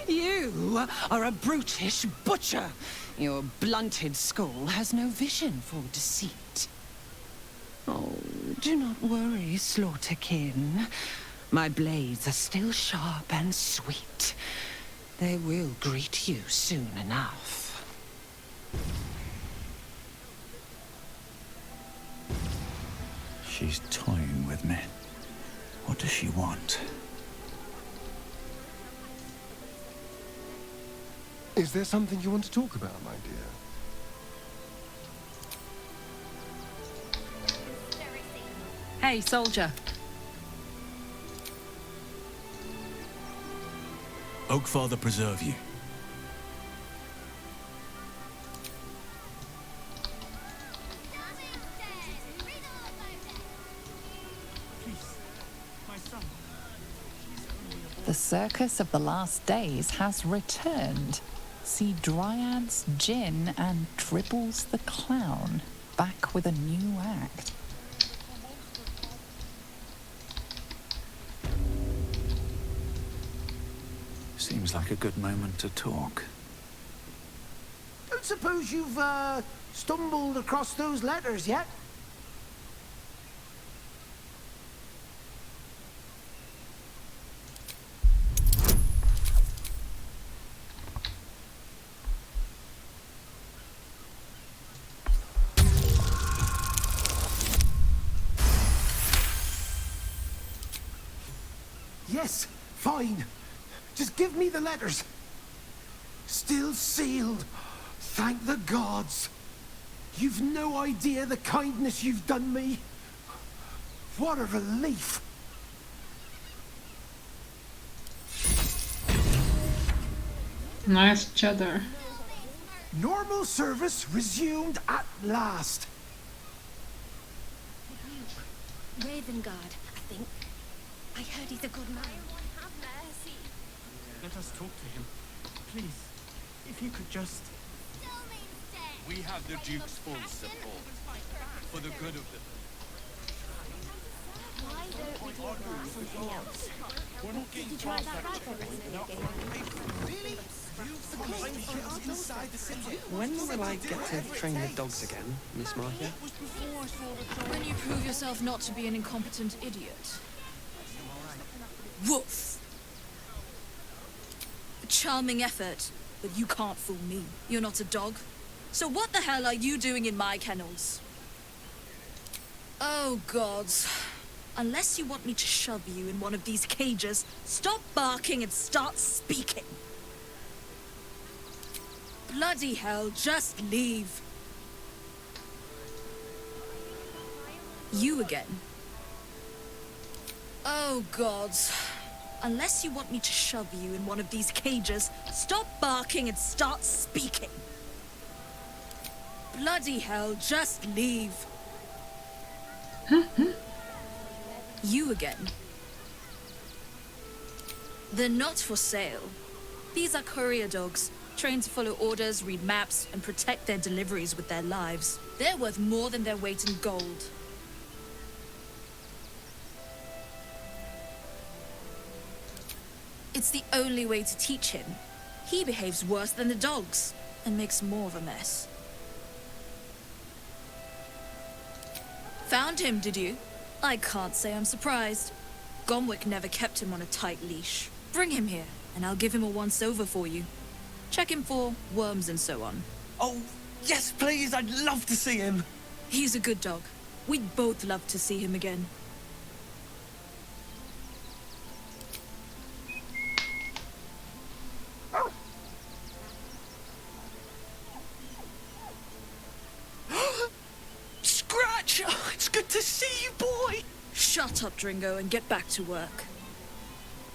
You are a brutish butcher. Your blunted skull has no vision for deceit. Oh, do not worry, Slaughterkin. My blades are still sharp and sweet. They will greet you soon enough. She's toying with me. What does she want? Is there something you want to talk about, my dear? Hey, soldier. Oakfather preserve you. The circus of the last days has returned. See Dryads, Jinn, and Dribbles the Clown back with a new act. Seems like a good moment to talk. Don't suppose you've, stumbled across those letters yet? Yes, fine. Just give me the letters. Still sealed. Thank the gods. You've no idea the kindness you've done me. What a relief. Nice cheddar. Normal service resumed at last. Ravengard, I think. I heard he's a good man. Let us talk to him. Please, if you could just... We have the Duke's full support. For the good of the... Why don't we talk about something else? Did you try that rifle Really? Inside the city. When will I get to train the dogs again, Miss Martha? When you prove yourself not to be an incompetent idiot. Woof! A charming effort, but you can't fool me. You're not a dog. So what the hell are you doing in my kennels? Oh, gods. Unless you want me to shove you in one of these cages, stop barking and start speaking. Bloody hell, just leave. You again. Oh, gods. Unless you want me to shove you in one of these cages, stop barking and start speaking. Bloody hell, just leave. You again. They're not for sale. These are courier dogs, trained to follow orders, read maps, and protect their deliveries with their lives. They're worth more than their weight in gold. It's the only way to teach him. He behaves worse than the dogs, and makes more of a mess. Found him, did you? I can't say I'm surprised. Gomwick never kept him on a tight leash. Bring him here, and I'll give him a once-over for you. Check him for worms and so on. Oh, yes, please, I'd love to see him. He's a good dog. We'd both love to see him again. Scratch! Oh, it's good to see you, boy! Shut up, Dringo, and get back to work.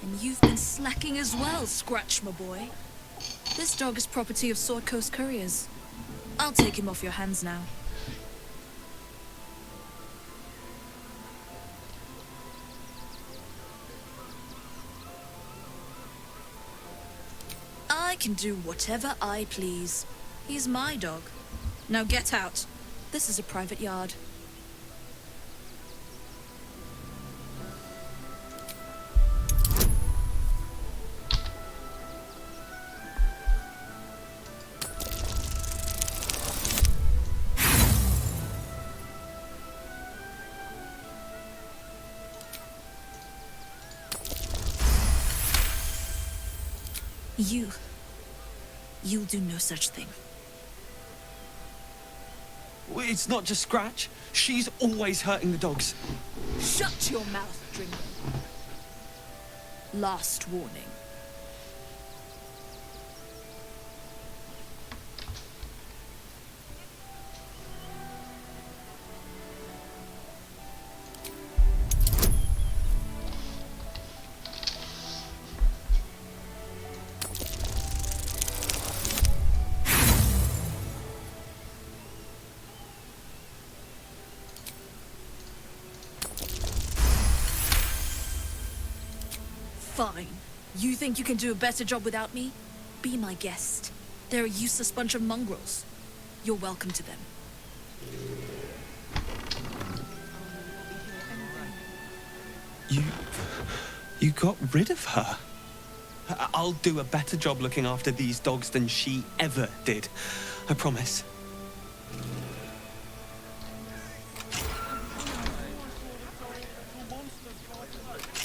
And you've been slacking as well, Scratch, my boy. This dog is property of Sword Coast Couriers. I'll take him off your hands now. I can do whatever I please. He's my dog. Now get out. This is a private yard. You'll do no such thing. It's not just Scratch. She's always hurting the dogs. Shut your mouth, Dringo. Last warning. Fine. You think you can do a better job without me? Be my guest. They're a useless bunch of mongrels. You're welcome to them. You got rid of her? I'll do a better job looking after these dogs than she ever did. I promise.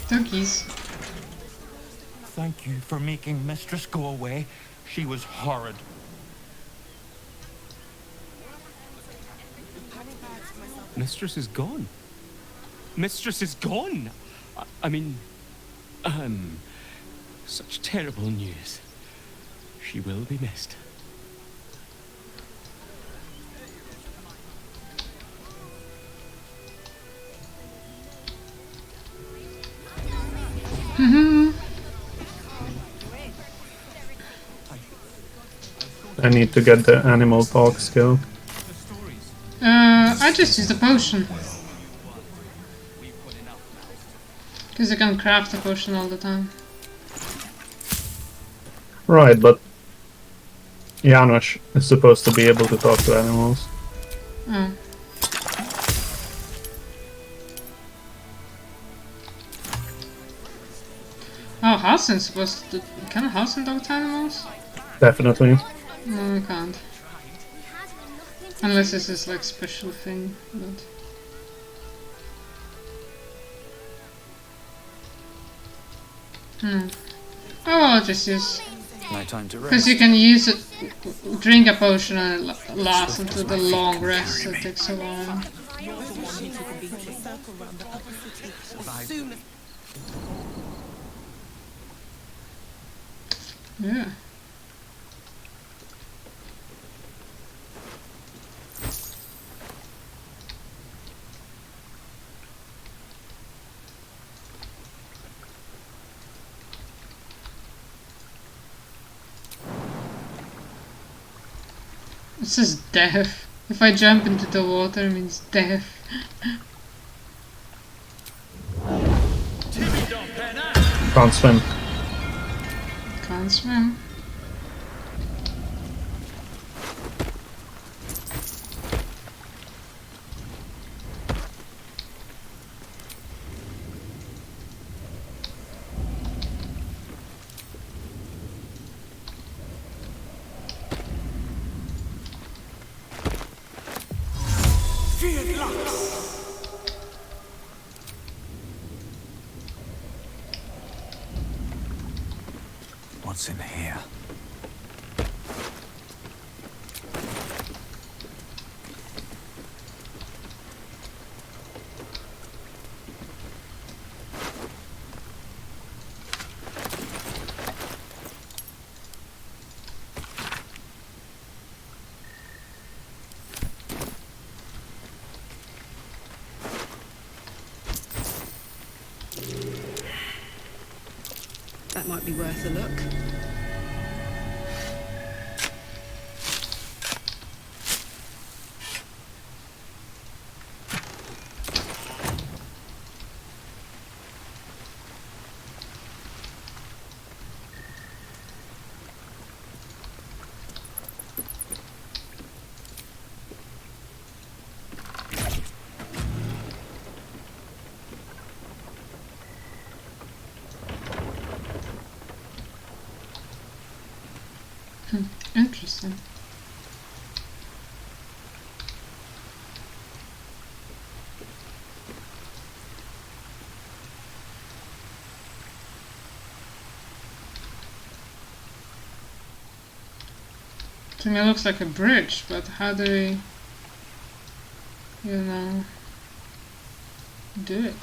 Doggies. Thank you for making Mistress go away. She was horrid. Mistress is gone. Mistress is gone! I mean... such terrible news. She will be missed. I need to get the animal talk skill. I just used a potion. Because you can craft a potion all the time. Right, but Janos is supposed to be able to talk to animals. Oh. Oh, Halsin's supposed to... Can Halsin talk to animals? Definitely. No, I can't. Unless this is like special thing, but... Oh, I'll just use... No time to rest. Because you can use it, drink a potion and it lasts until the long rest, so it takes a while. Yeah. It says death. If I jump into the water, it means death. Can't swim. Can't swim. What's in here? That might be worth a look. Interesting. To me it looks like a bridge, but how do we, you know, do it?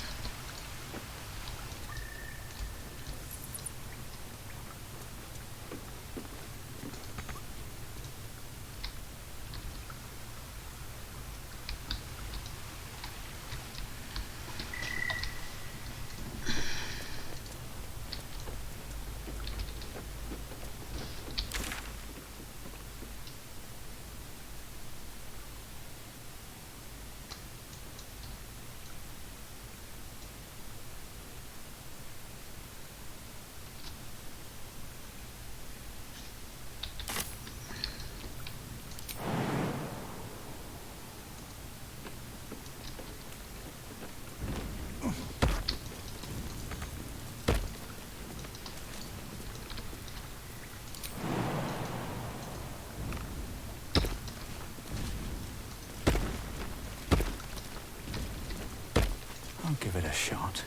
I'll give it a shot.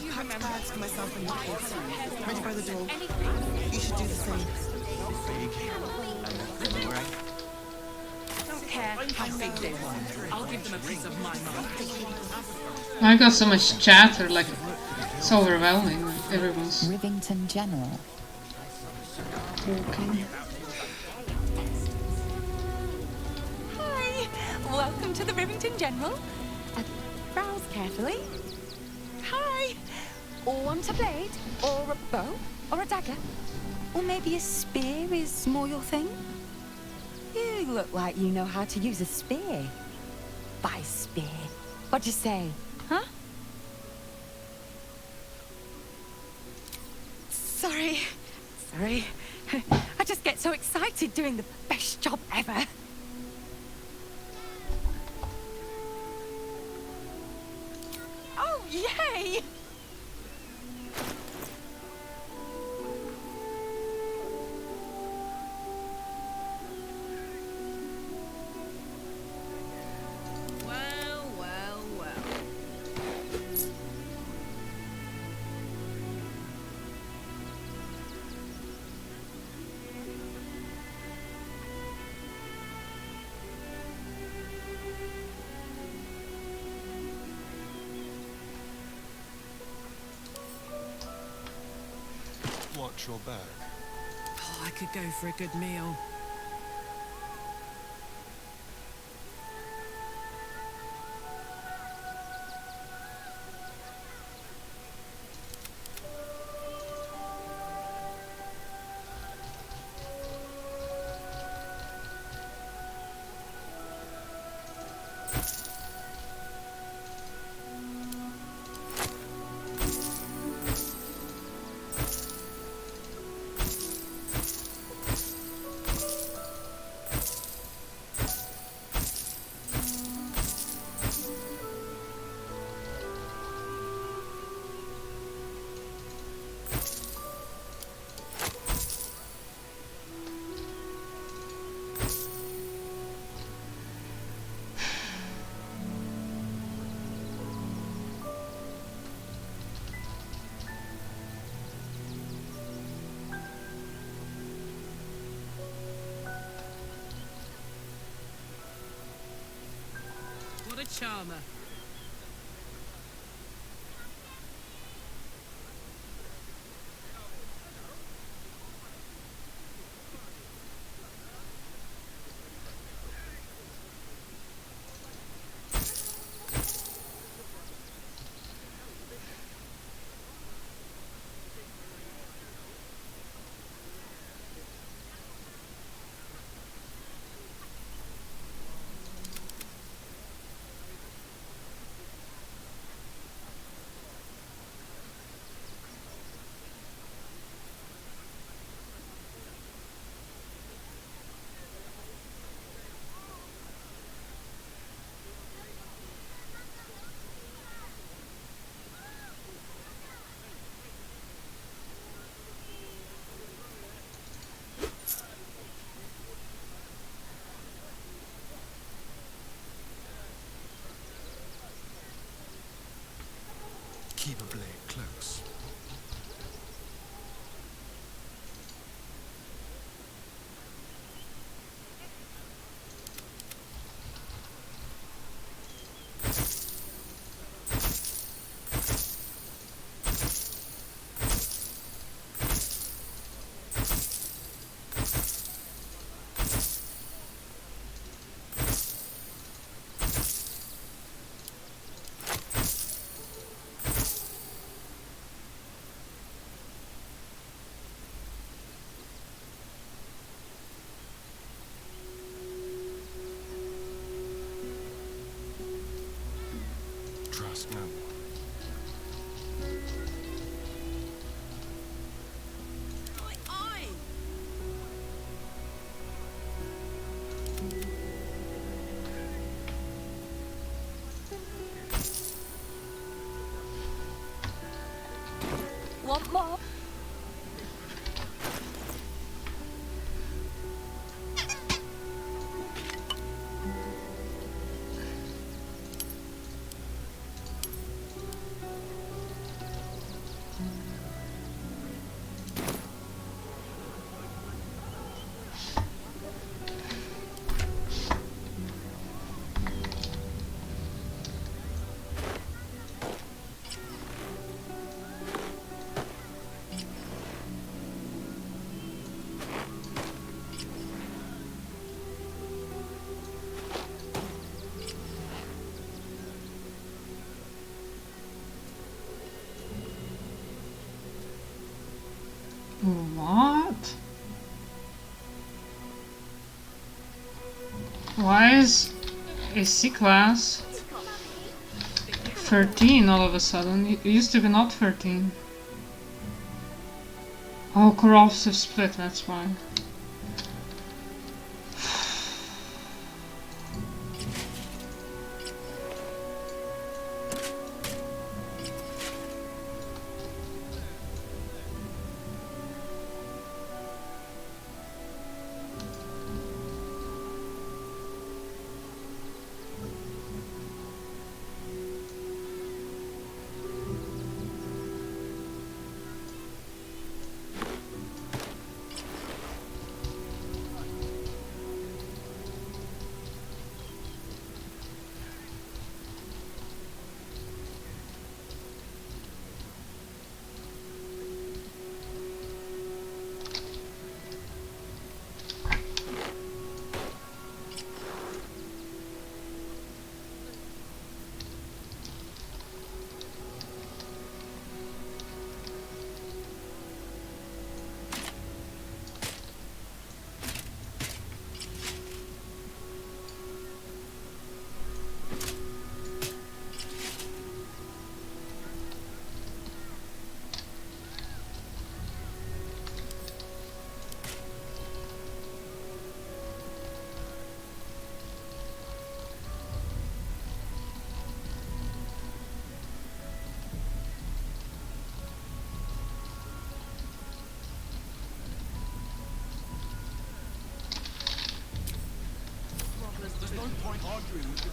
You have bags for myself and your kids. Ready by the door. You should do the same. Don't care how big they want. I'll give them a piece of my mind. I got so much chatter, like it's overwhelming. Like, everyone's Rivington General. talking. Hi, welcome to the Rivington General. Browse carefully. Hi. Want a blade, or a bow, or a dagger? Or maybe a spear is more your thing? You look like you know how to use a spear. By spear. What'd you say, huh? Sorry. I just get so excited doing the best job ever. Oh, yay! Well. Watch your back. Oh, I could go for a good meal. What a charmer. Keep a blade close. Trust no one. Want more? Why is a C class 13 all of a sudden? It used to be not 13. Oh, corrosive split, that's why. There's no point arguing with you.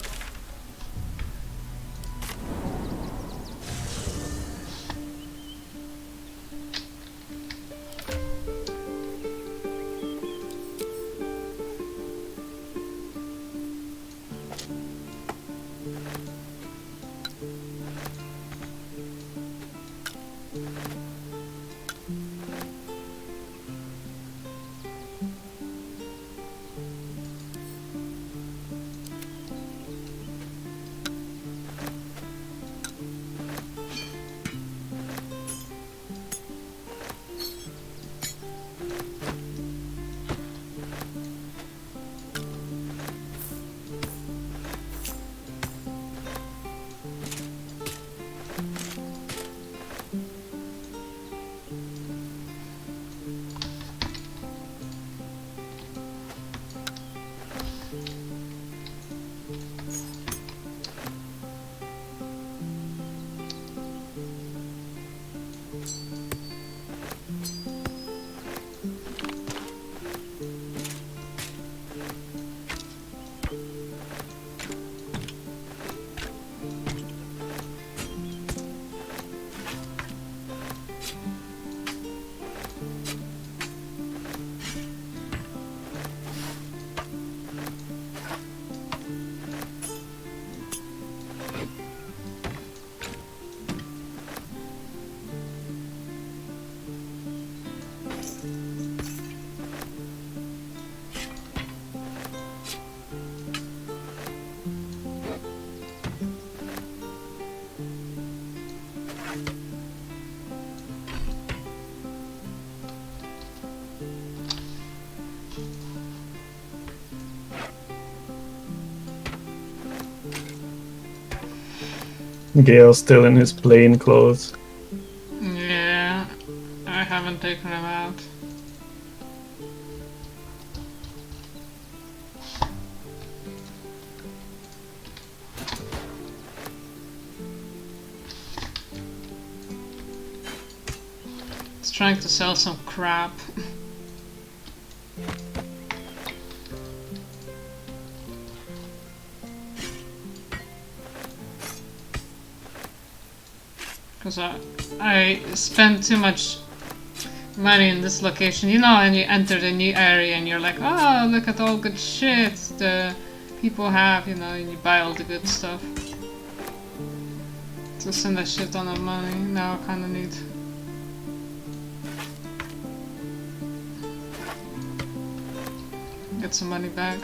Gale's still in his plain clothes. Yeah, I haven't taken him out. He's trying to sell some crap. Because I spent too much money in this location. You know, and you enter the new area and you're like, oh, look at all good shit the people have, you know, and you buy all the good stuff. To spend a shit ton of money, now I kinda need. Get some money back.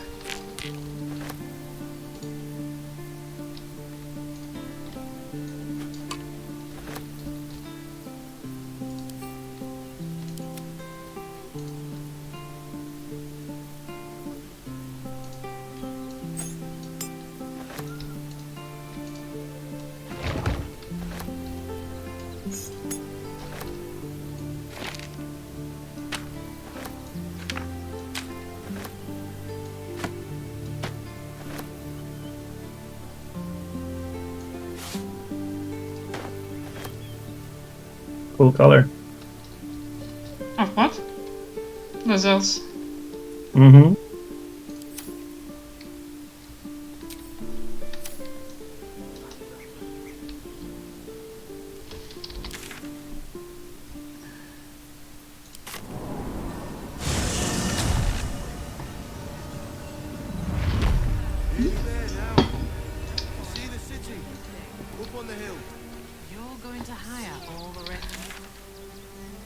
full color. Of what? Lae'zels. Mm-hmm. You're going to hire all the rest.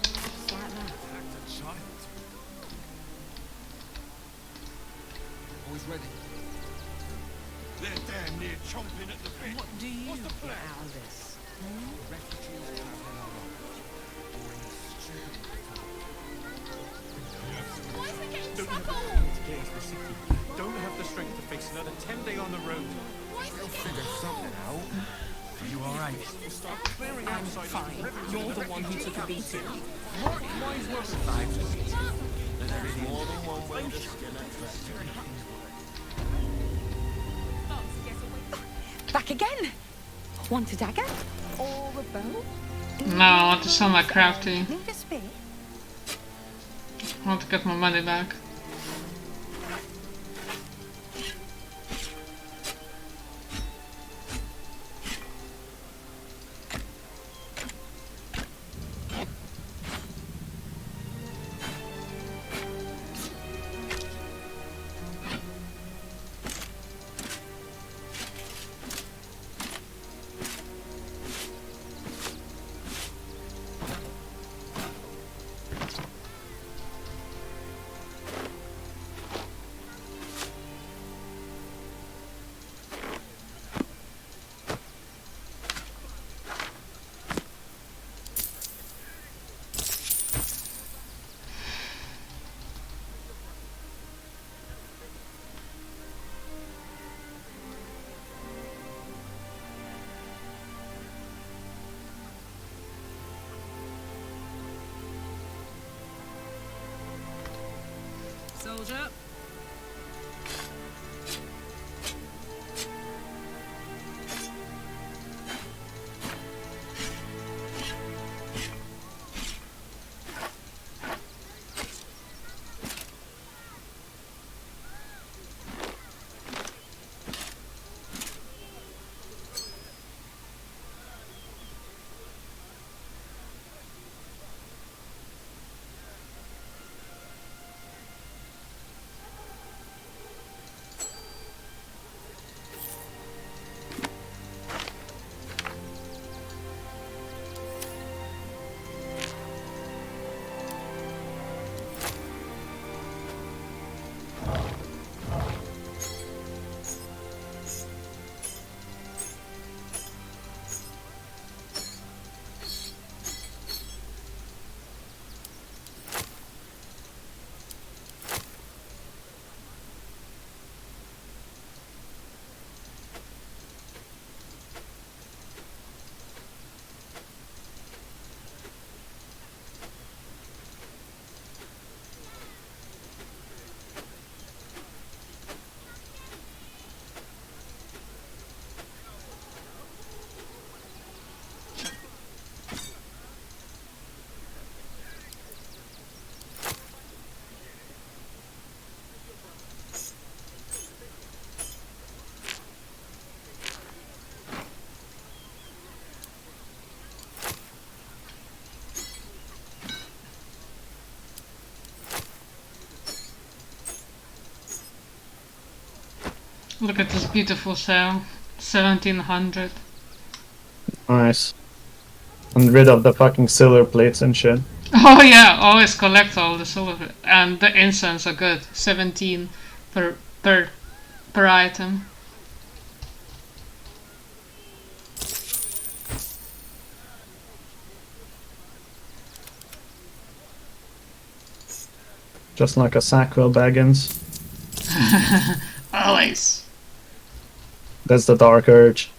Just like that. Act a child. Always ready. They're damn near chomping at the bit. What do you get out of this? Refugees traveling along. Or in a stupid Why is it getting so Don't cold? have to get into the city. Don't have the strength to face another 10-day on the road. Why is it getting figure something out. Are you alright? Start clearing I'm outside. fine. You're the one who took a beating. Wise words. There is more than one way to skin a cat. Back again. Want a dagger? Or a bow? No, I want to sell my crafty. Need a spear? I want to get my money back. Soldier. Look at this beautiful sail. 1700. Nice. And rid of the fucking silver plates and shit. Oh yeah, always collect all the silver. And the incense are good. 17 per item. Just like a Sackville Baggins. Always. That's the Dark Urge.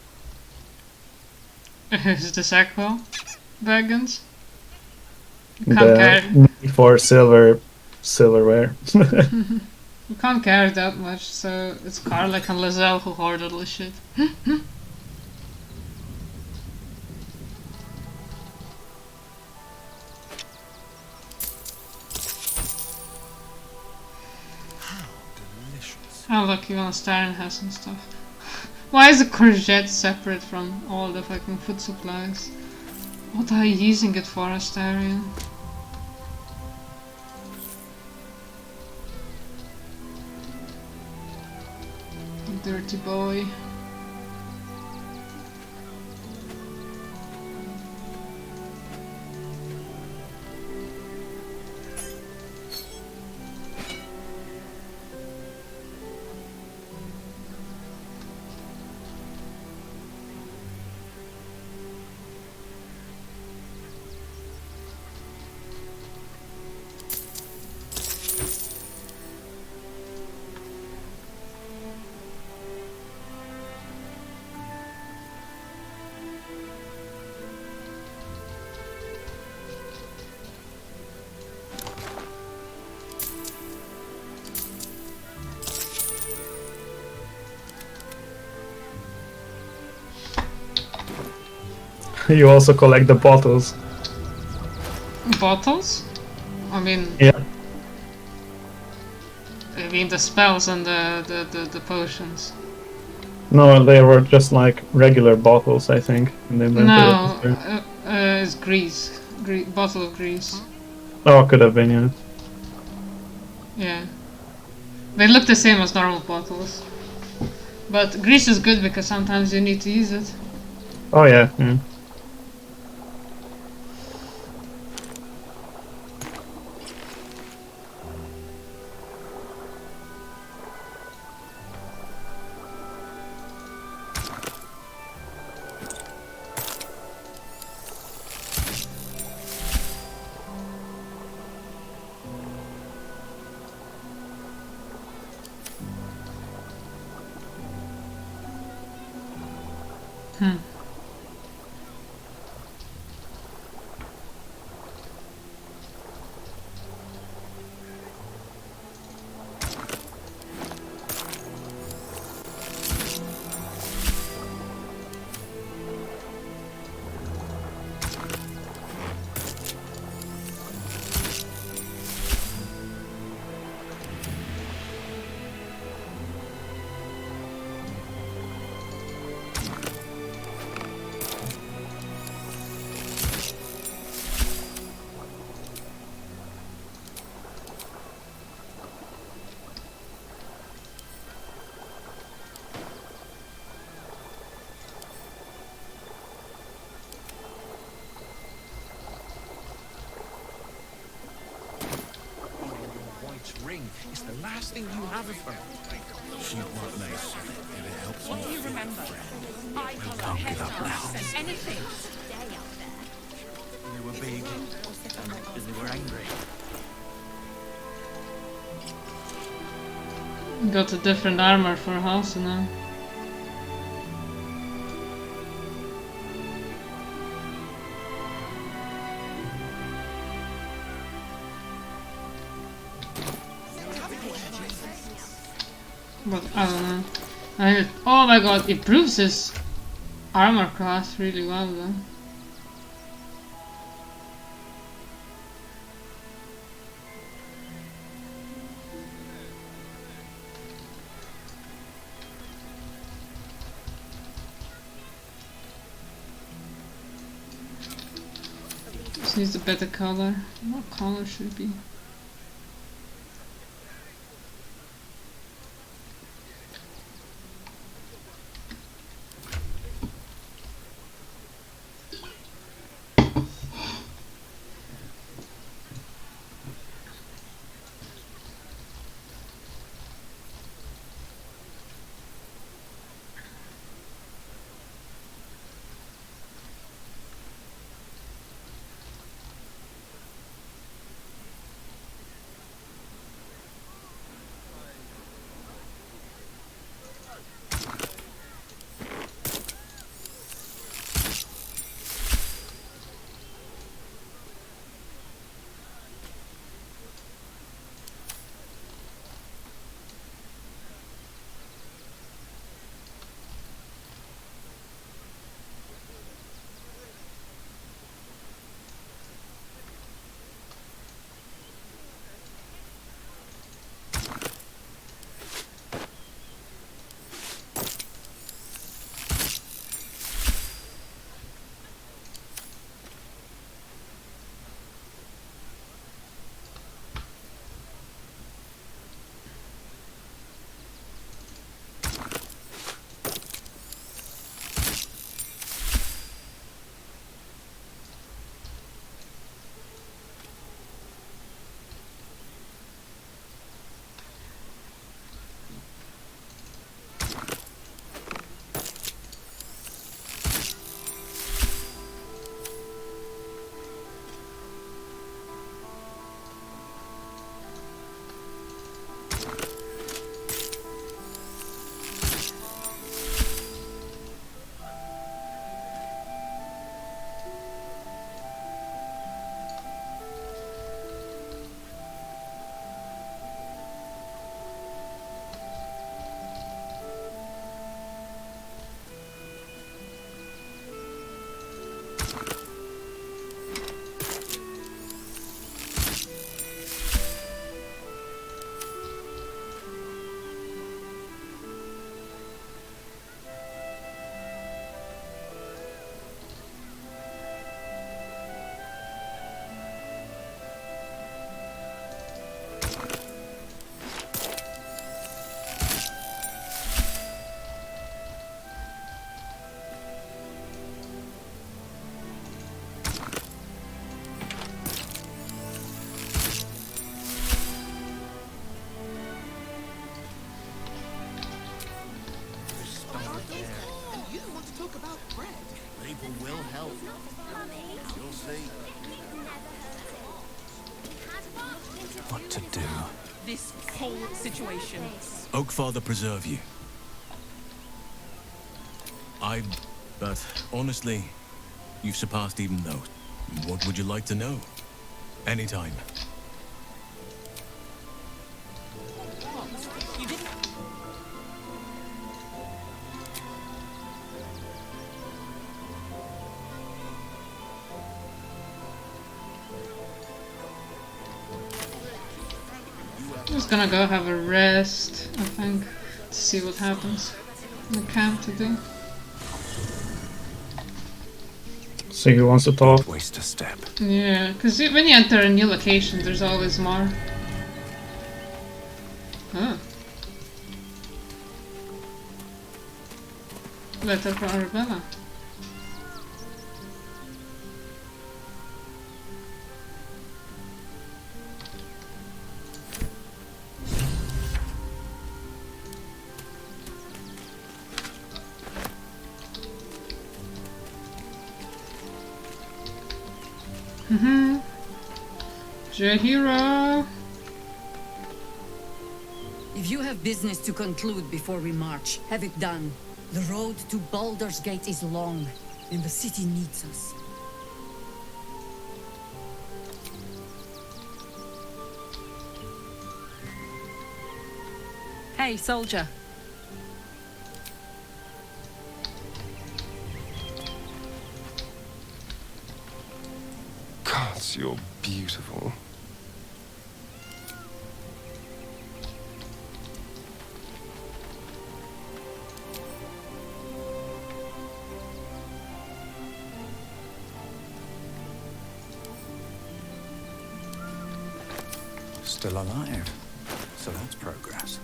Is the Sackville Baggins? The need for silverware. You can't carry that much, so it's Karlach and lae'zel who hoard all the shit. Oh look, even Astarion has some stuff. Why is the courgette separate from all the fucking food supplies? What are you using it for, Astarion? Dirty boy. You also collect the bottles. Bottles? I mean... Yeah. I mean the spells and the potions. No, they were just like regular bottles, I think. In the inventory. No, it's grease. Bottle of grease. Oh, could have been, yeah. Yeah. They look the same as normal bottles. But grease is good because sometimes you need to use it. Oh yeah, yeah. Ring is the last thing you have of her. She won't nice, and it helps What me do you feel remember? I We can't give up now. Anything. They were big, and they were angry. Got a different armor for house now. But I don't know. Oh my god, it proves his armor class really well though. This needs a better color. What color should it be? people will help. You'll see. What to do? This whole situation. Oakfather preserve you. But honestly, you've surpassed even those. What would you like to know? Anytime. You didn't. I'm just gonna go have a rest, I think, to see what happens in the camp today. So he wants to talk. Waste a step. Yeah, because when you enter a new location, there's always more. Huh. Letter from Arabella. J-Hero! If you have business to conclude before we march, have it done. The road to Baldur's Gate is long, and the city needs us. Hey, soldier. Gods, you're beautiful. Still alive. So that's progress.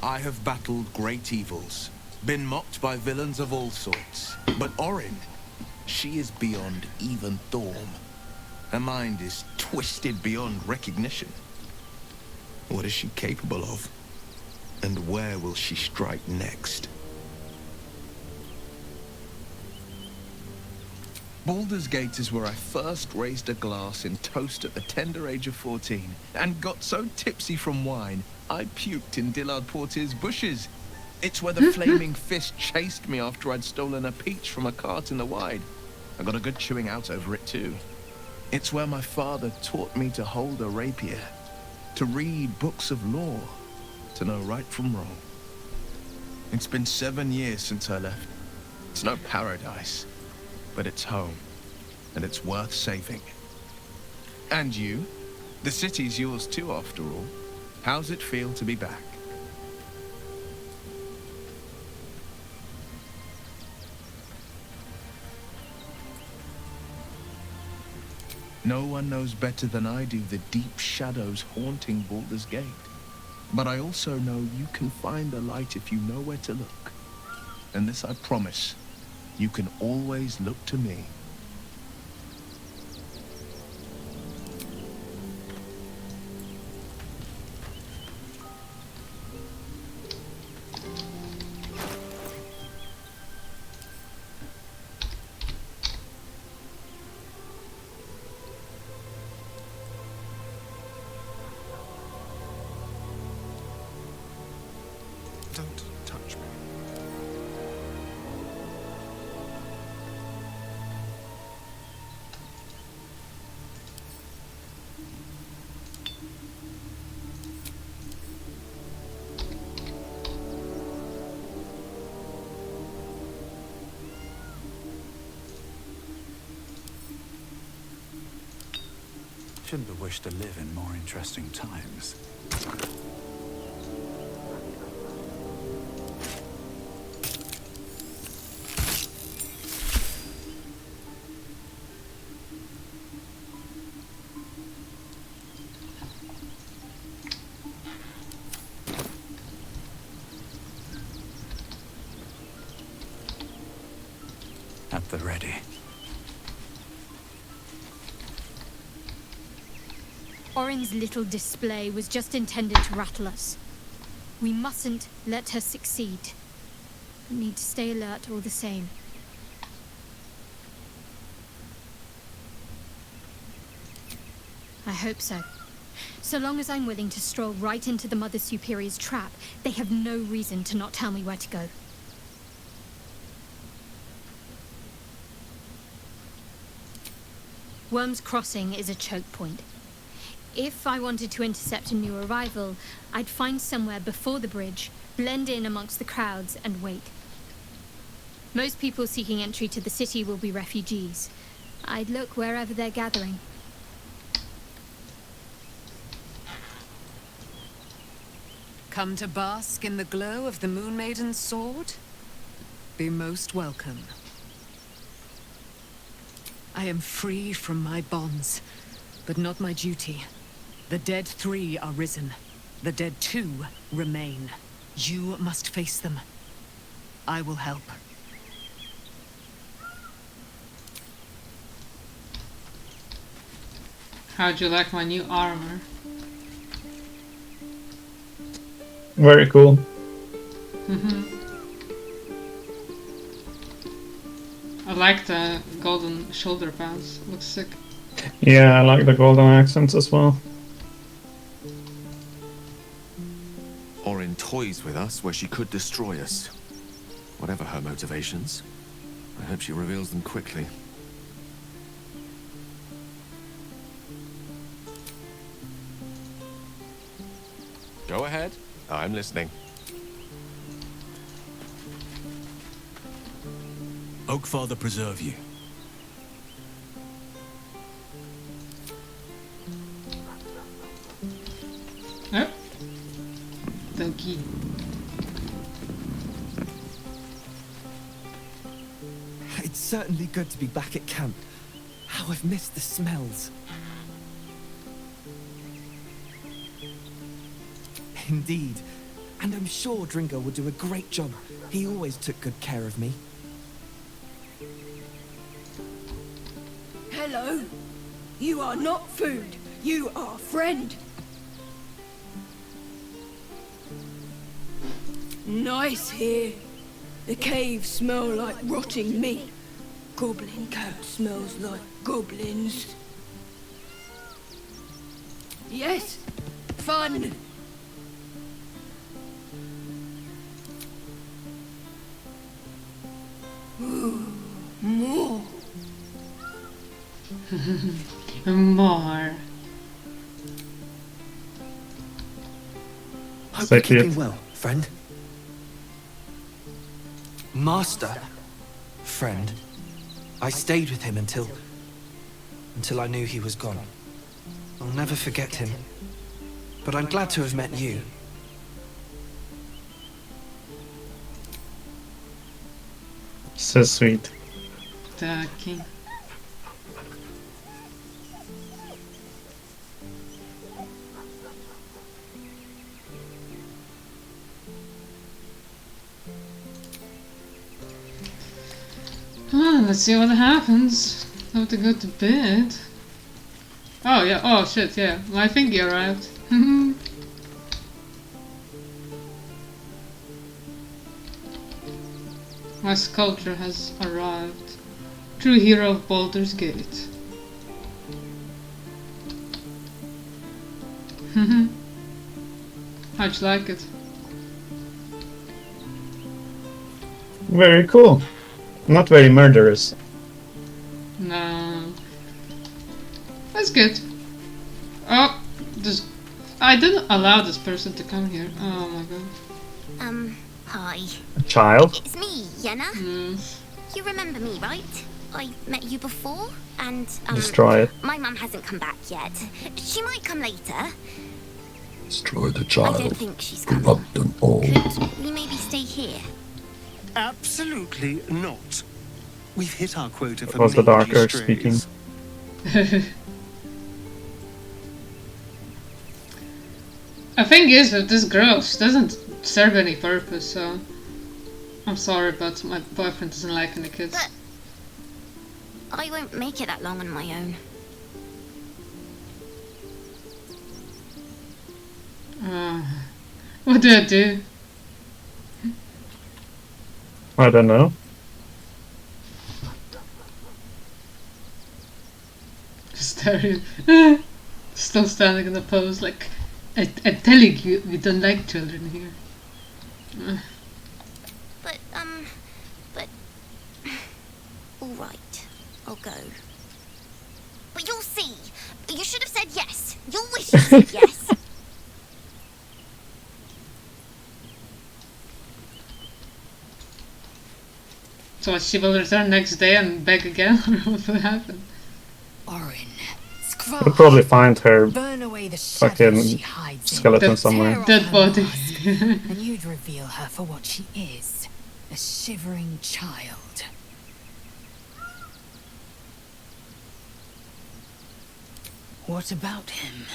I have battled great evils, been mocked by villains of all sorts. But Orin, she is beyond even Thorm. Her mind is twisted beyond recognition. What is she capable of? And where will she strike next? Baldur's Gate is where I first raised a glass in toast at the tender age of 14, and got so tipsy from wine, I puked in Dillard Portier's bushes. It's where the flaming fist chased me after I'd stolen a peach from a cart in the Wide. I got a good chewing out over it too. It's where my father taught me to hold a rapier, to read books of lore, to know right from wrong. It's been 7 years since I left. It's no paradise, but it's home, and it's worth saving. And you? The city's yours too, after all. How's it feel to be back? No one knows better than I do the deep shadows haunting Baldur's Gate. But I also know you can find the light if you know where to look. And this I promise, you can always look to me. Shouldn't have wished to live in more interesting times. At the ready. Orin's little display was just intended to rattle us. We mustn't let her succeed. We need to stay alert all the same. I hope so. So long as I'm willing to stroll right into the Mother Superior's trap, they have no reason to not tell me where to go. Worm's Crossing is a choke point. If I wanted to intercept a new arrival, I'd find somewhere before the bridge, blend in amongst the crowds, and wait. Most people seeking entry to the city will be refugees. I'd look wherever they're gathering. Come to bask in the glow of the Moon Maiden's sword? Be most welcome. I am free from my bonds, but not my duty. The dead 3 are risen. The dead 2 remain. You must face them. I will help. How'd you like my new armor? Very cool. I like the golden shoulder pads. Looks sick. Yeah, I like the golden accents as well. Orin toys with us where she could destroy us. Whatever her motivations, I hope she reveals them quickly. Go ahead. I'm listening. Oakfather preserve you. Yep. Thank you. It's certainly good to be back at camp. How I've missed the smells. Indeed. And I'm sure Dringo will do a great job. He always took good care of me. Hello. You are not food. You are friend. Nice here. The caves smell like rotting meat. Goblin camp smells like goblins. Yes, fun. Ooh, more. More. Hope you're keeping well, friend. Master. Friend. I stayed with him until I knew he was gone. I'll never forget him. But I'm glad to have met you. So sweet. Tacky. Let's see what happens. Have to go to bed. Oh yeah, oh shit, yeah. My thingy arrived. My sculpture has arrived. True hero of Baldur's Gate. How'd you like it? Very cool. Not very murderous. No. That's good. Oh, this... I didn't allow this person to come here. Oh my god. Hi. A child? It's me, Yenna. You remember me, right? I met you before, and Destroy it. my mum hasn't come back yet. She might come later. Destroy the I child. don't think she's coming. Corrupt them all. Could we maybe stay here? Absolutely not. We've hit our quota for That was the Dark mangy Urge strays. speaking. The thing is with this girl, she doesn't serve any purpose, so I'm sorry, but my boyfriend doesn't like any kids. But I won't make it that long on my own. What do I do? I don't know. Staring. Still standing in the pose like, I'm telling you, we don't like children here. But, alright, I'll go. But you'll see. You should have said yes. You'll wish you said yes. So she will return next day and beg again, or what will happen? Orin, We'll probably find her burn away the fucking shadows she hides in. skeleton somewhere. Tear off Dead her body. mask, and you'd reveal her for what she is, a shivering child. What about him?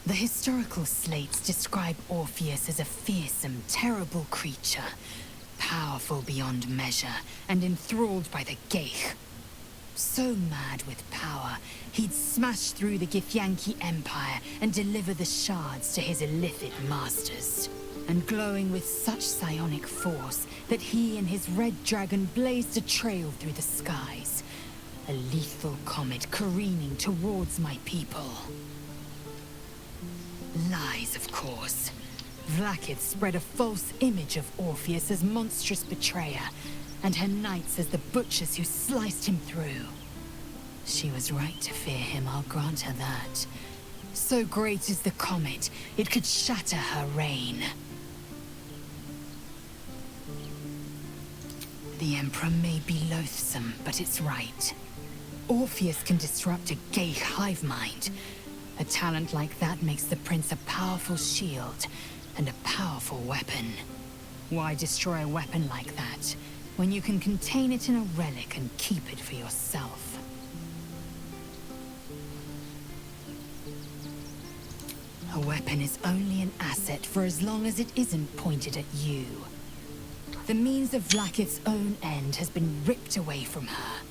The historical slates describe Orpheus as a fearsome, terrible creature, powerful beyond measure, and enthralled by the Geich. So mad with power, he'd smash through the Githyanki Empire and deliver the shards to his illithid masters. And glowing with such psionic force that he and his red dragon blazed a trail through the skies. A lethal comet careening towards my people. Lies, of course. Vlaakith spread a false image of Orpheus as monstrous betrayer, and her knights as the butchers who sliced him through. She was right to fear him, I'll grant her that. So great is the comet, it could shatter her reign. The Emperor may be loathsome, but it's right. Orpheus can disrupt a Geich hive mind. A talent like that makes the prince a powerful shield and a powerful weapon. Why destroy a weapon like that, when you can contain it in a relic and keep it for yourself? A weapon is only an asset for as long as it isn't pointed at you. The means of Vlaakith's own end has been ripped away from her.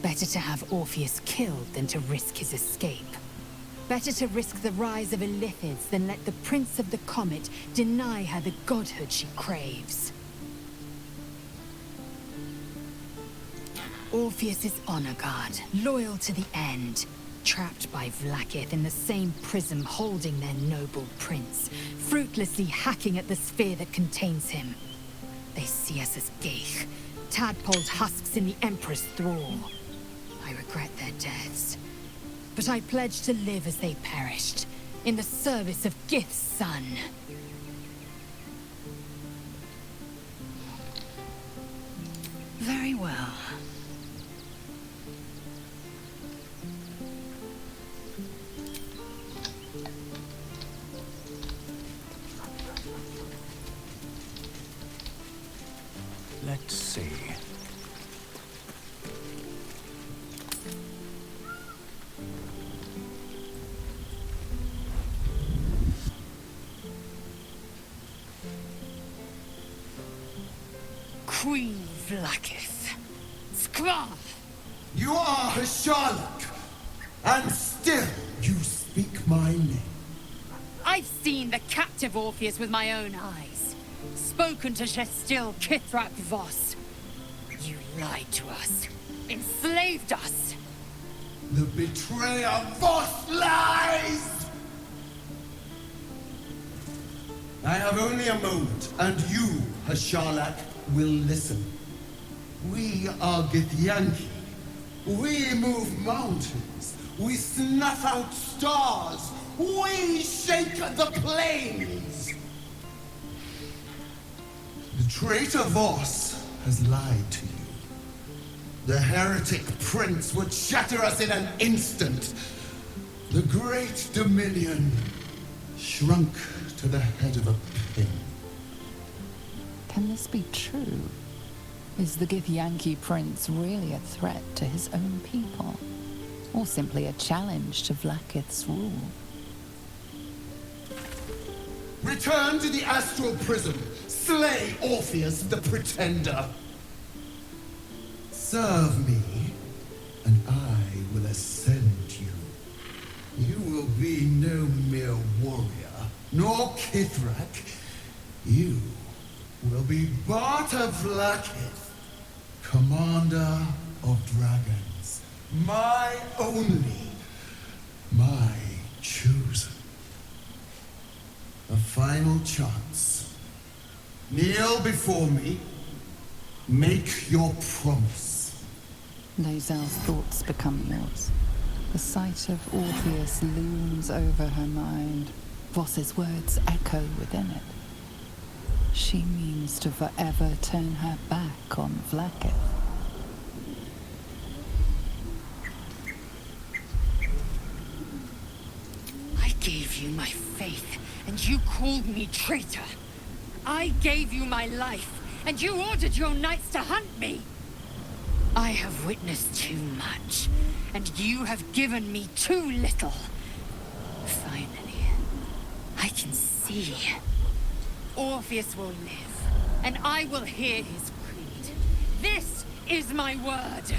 Better to have Orpheus killed than to risk his escape. Better to risk the rise of illithids than let the Prince of the Comet deny her the godhood she craves. Orpheus is honor guard, loyal to the end, trapped by Vlaakith in the same prism holding their noble prince, fruitlessly hacking at the sphere that contains him. They see us as Geich, tadpoled husks in the Emperor's thrall. I regret their deaths, but I pledge to live as they perished, in the service of Gith's son. Very well. Let's see. Queen Vlaakith. Skra! You are a Sherlock, and still you speak my name. I've seen the captive Orpheus with my own eyes. Spoken to Gestil Kithrak Voss. You lied to us. Enslaved us. The betrayer Voss lies! I have only a moment, and you, Hasharlak, will listen. We are Githyanki. We move mountains. We snuff out stars. We shake the plains. The traitor Voss has lied to you. The heretic prince would shatter us in an instant. The great Dominion shrunk to the head of a pin. Can this be true? Is the Githyanki prince really a threat to his own people? Or simply a challenge to Vlaakith's rule? Return to the astral prison. Slay Orpheus the Pretender. Serve me, and I will ascend you. You will be no mere warrior, nor Kithrak. You will be Barta Vlaakith, commander of dragons. My only, my chosen. A final chance. Kneel before me. Make your promise. Lae'zel's thoughts become yours. The sight of Orpheus looms over her mind. Voss's words echo within it. She means to forever turn her back on Vlaakith. I gave you my faith, and you called me traitor. I gave you my life, and you ordered your knights to hunt me. I have witnessed too much, and you have given me too little. Finally, I can see. Orpheus will live, and I will hear his creed. This is my word.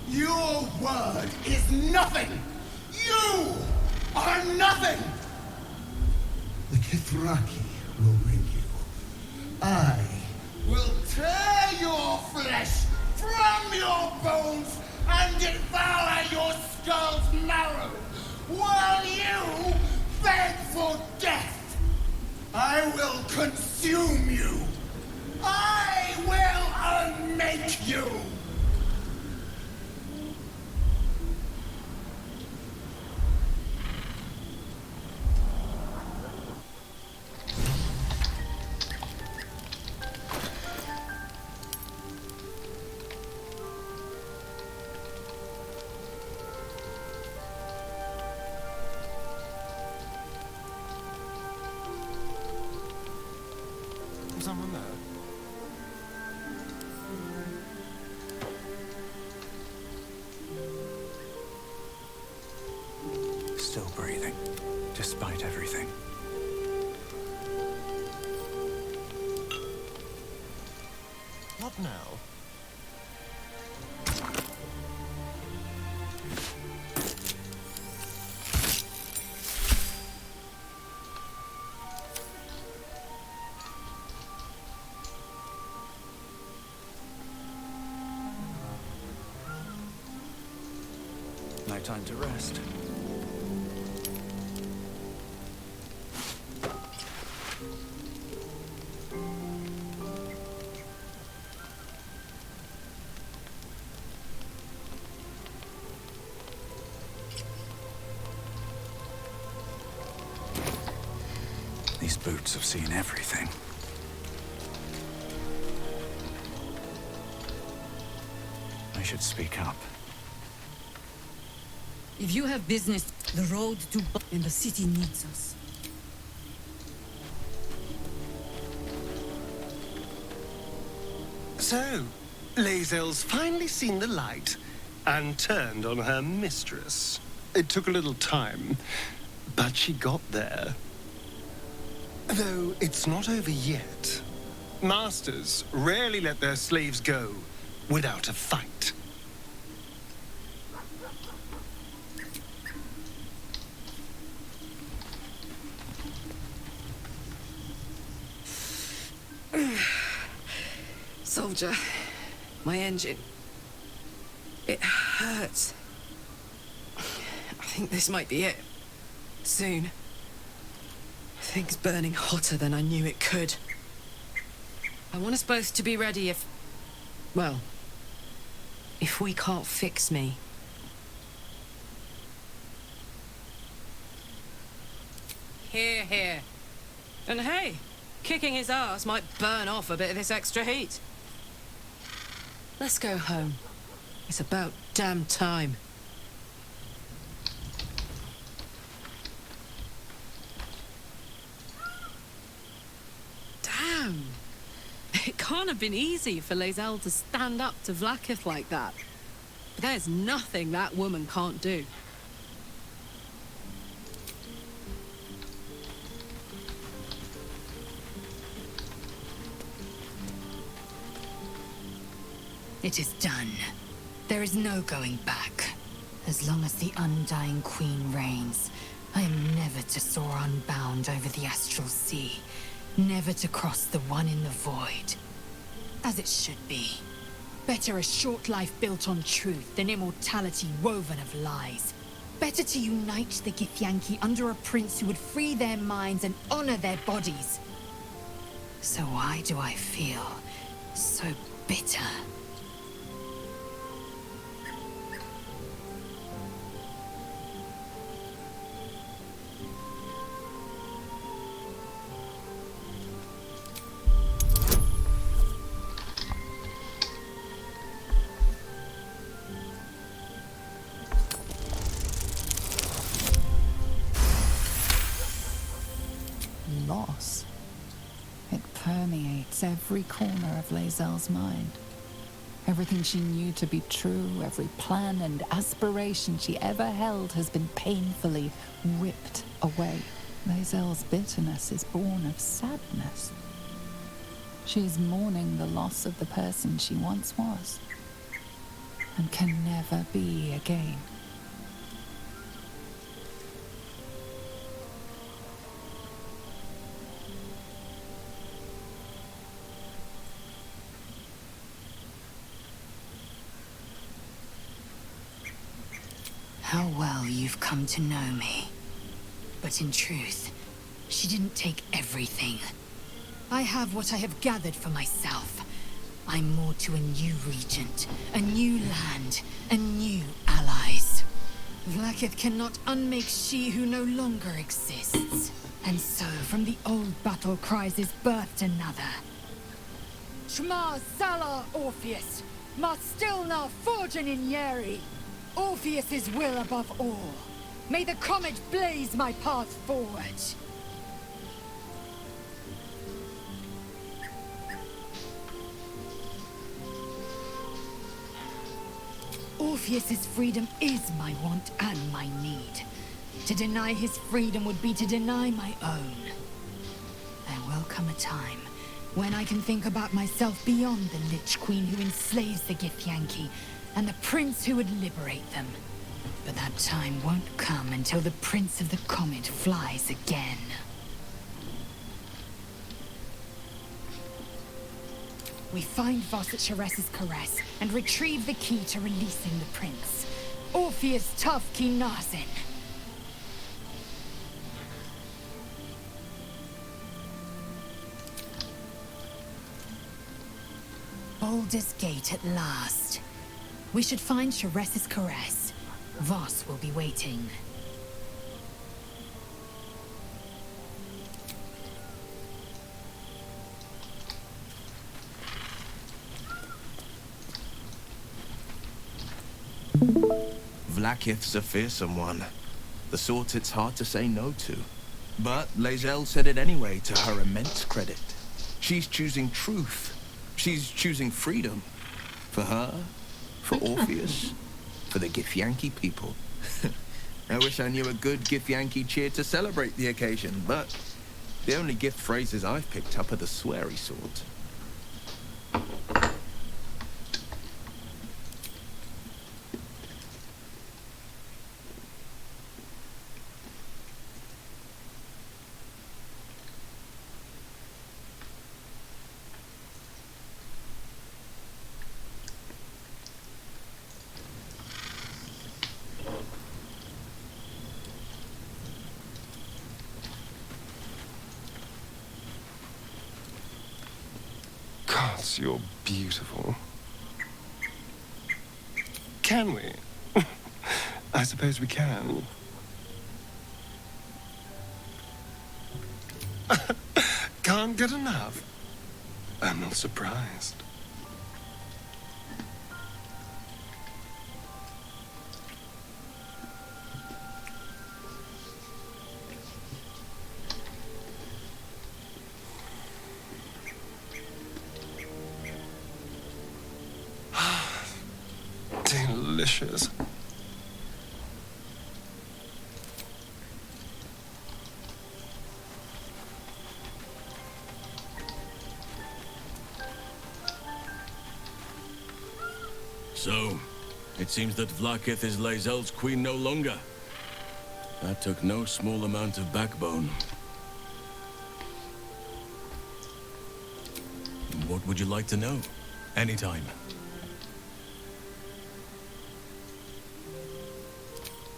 Your word is nothing! You are nothing! The Kithraki will bring you. I will tear your flesh from your bones and devour your skull's marrow, while you beg for death. I will consume you. I will unmake you. Someone there? Still breathing, despite everything. What now? No time to rest. These boots have seen everything. I should speak up. If you have business, the road to and the city needs us. So, lae'zel's finally seen the light and turned on her mistress. It took a little time, but she got there. Though it's not over yet. Masters rarely let their slaves go without a fight. Soldier, my engine. It hurts. I think this might be it. Soon. Things burning hotter than I knew it could. I want us both to be ready if... well, if we can't fix me. Here, here. And hey, kicking his ass might burn off a bit of this extra heat. Let's go home. It's about damn time. Damn! It can't have been easy for lae'zel to stand up to Vlaakith like that. But there's nothing that woman can't do. It is done. There is no going back. As long as the Undying Queen reigns, I am never to soar unbound over the astral sea, never to cross the one in the void. As it should be. Better a short life built on truth than immortality woven of lies. Better to unite the Githyanki under a prince who would free their minds and honor their bodies. So why do I feel so bitter? Loss. It permeates every corner of lae'zel's mind. Everything she knew to be true, every plan and aspiration she ever held has been painfully ripped away. Lae'zel's bitterness is born of sadness. She is mourning the loss of the person she once was, and can never be again. How well you've come to know me. But in truth, she didn't take everything. I have what I have gathered for myself. I'm more to a new regent, a new land, and new allies. Vlaakith cannot unmake she who no longer exists. And so, from the old battle cries is birthed another. Shma Zala Orpheus, Ma Stilna Forgin in Yeri. Orpheus's will above all. May the comet blaze my path forward. Orpheus's freedom is my want and my need. To deny his freedom would be to deny my own. There will come a time when I can think about myself beyond the Lich Queen who enslaves the Githyanki and the prince who would liberate them. But that time won't come until the Prince of the Comet flies again. We find Voss at Sheres's caress and retrieve the key to releasing the prince. Orpheus Tough Kinazin. Baldur's Gate at last. We should find Sheres's caress. Voss will be waiting. Vlaakith's a fearsome one. The sort it's hard to say no to. But lae'zel said it anyway, to her immense credit. She's choosing truth. She's choosing freedom. For her, for Orpheus, for the Githyanki people. I wish I knew a good Githyanki cheer to celebrate the occasion, but the only gift phrases I've picked up are the sweary sort. Gods, you're beautiful. Can we? I suppose we can. Can't get enough. I'm not surprised. delicious. So, it seems that Vlaakith is lae'zel's queen no longer. That took no small amount of backbone. What would you like to know? Anytime.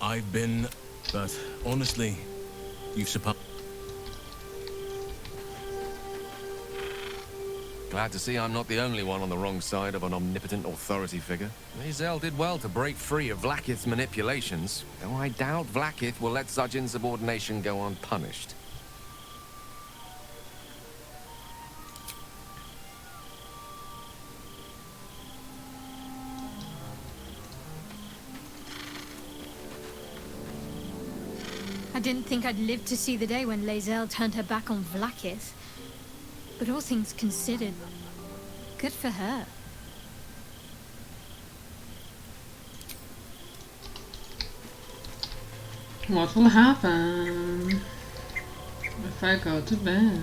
I've been... but honestly, you've surpassed... Glad to see I'm not the only one on the wrong side of an omnipotent authority figure. lae'zel did well to break free of Vlaakith's manipulations, though I doubt Vlaakith will let such insubordination go unpunished. I didn't think I'd live to see the day when lae'zel turned her back on Vlaakith. But all things considered, good for her. What will happen if I go to bed?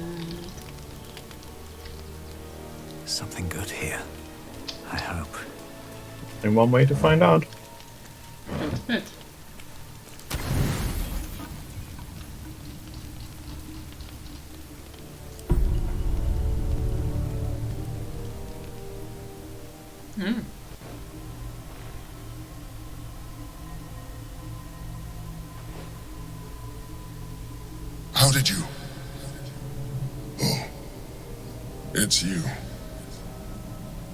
Something good here. I hope. And one way to find out. Go to bed. How did you? Oh, it's you.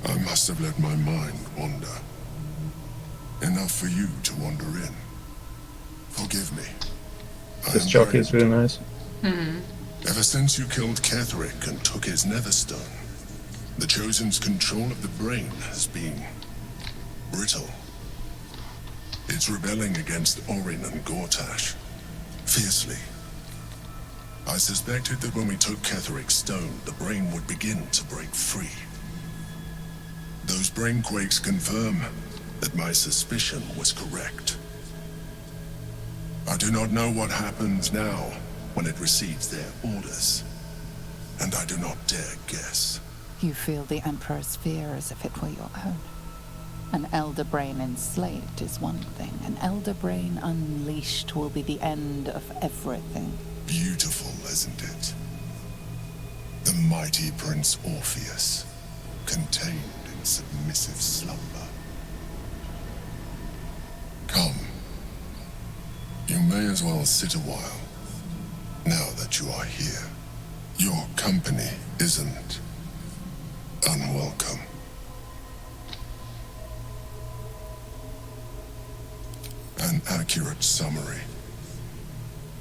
I must have let my mind wander. Enough for you to wander in. Forgive me. This jockey is really nice. Ever since you killed Ketheric and took his netherstone, the Chosen's control of the brain has been brittle. It's rebelling against Orin and Gortash fiercely. I suspected that when we took Ketheric's stone, the brain would begin to break free. Those brain quakes confirm that my suspicion was correct. I do not know what happens now when it receives their orders, and I do not dare guess. You feel the Emperor's fear as if it were your own. An elder brain enslaved is one thing. An elder brain unleashed will be the end of everything. Beautiful, isn't it? The mighty Prince Orpheus, contained in submissive slumber. Come. You may as well sit a while, now that you are here. Your company isn't unwelcome. An accurate summary.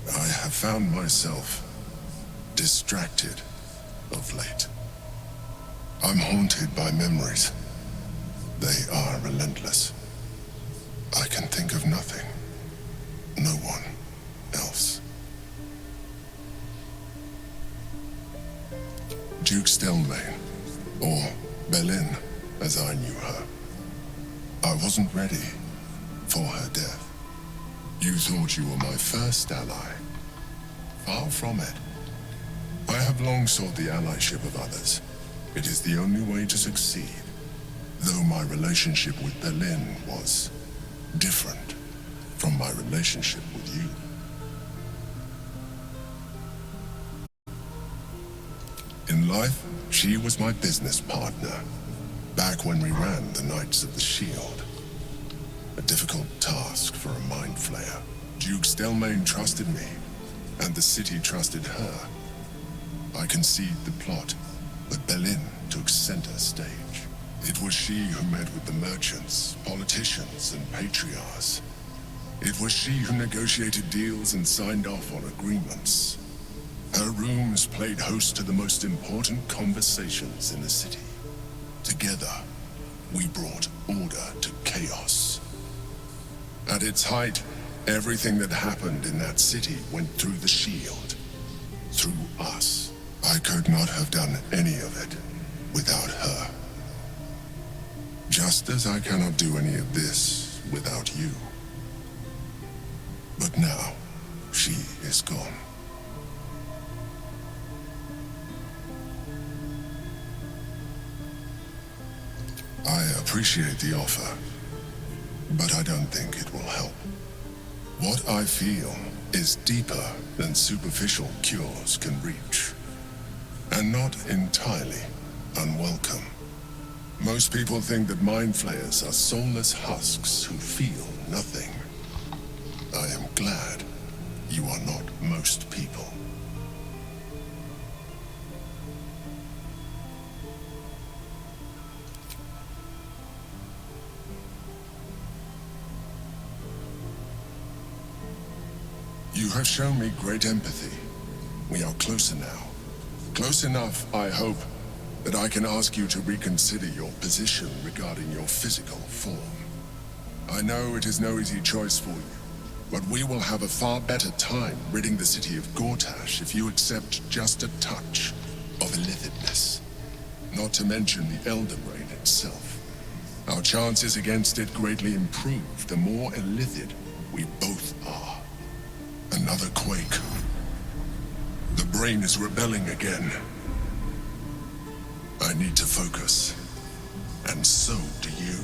I have found myself distracted of late. I'm haunted by memories. They are relentless. I can think of nothing. No one else. Duke Stelmane, or Belin, as I knew her. I wasn't ready for her death. You thought you were my first ally. Far from it. I have long sought the allyship of others. It is the only way to succeed. Though my relationship with Belin was different from my relationship with you. In life, she was my business partner, back when we ran the Knights of the Shield. A difficult task for a mind flayer. Duke Stelmane trusted me, and the city trusted her. I conceived the plot, but Belin took center stage. It was she who met with the merchants, politicians, and patriarchs. It was she who negotiated deals and signed off on agreements. Her rooms played host to the most important conversations in the city. Together, we brought order to chaos. At its height, everything that happened in that city went through the shield. Through us. I could not have done any of it without her. Just as I cannot do any of this without you. But now, she is gone. I appreciate the offer, but I don't think it will help. What I feel is deeper than superficial cures can reach, and not entirely unwelcome. Most people think that mind flayers are soulless husks who feel nothing. I am glad you are not most people. You have shown me great empathy. We are closer now. Close enough, I hope, that I can ask you to reconsider your position regarding your physical form. I know it is no easy choice for you, but we will have a far better time ridding the city of Gortash if you accept just a touch of illithidness. Not to mention the Elder Brain itself. Our chances against it greatly improve the more illithid we both are. Another quake. The brain is rebelling again. I need to focus, and so do you.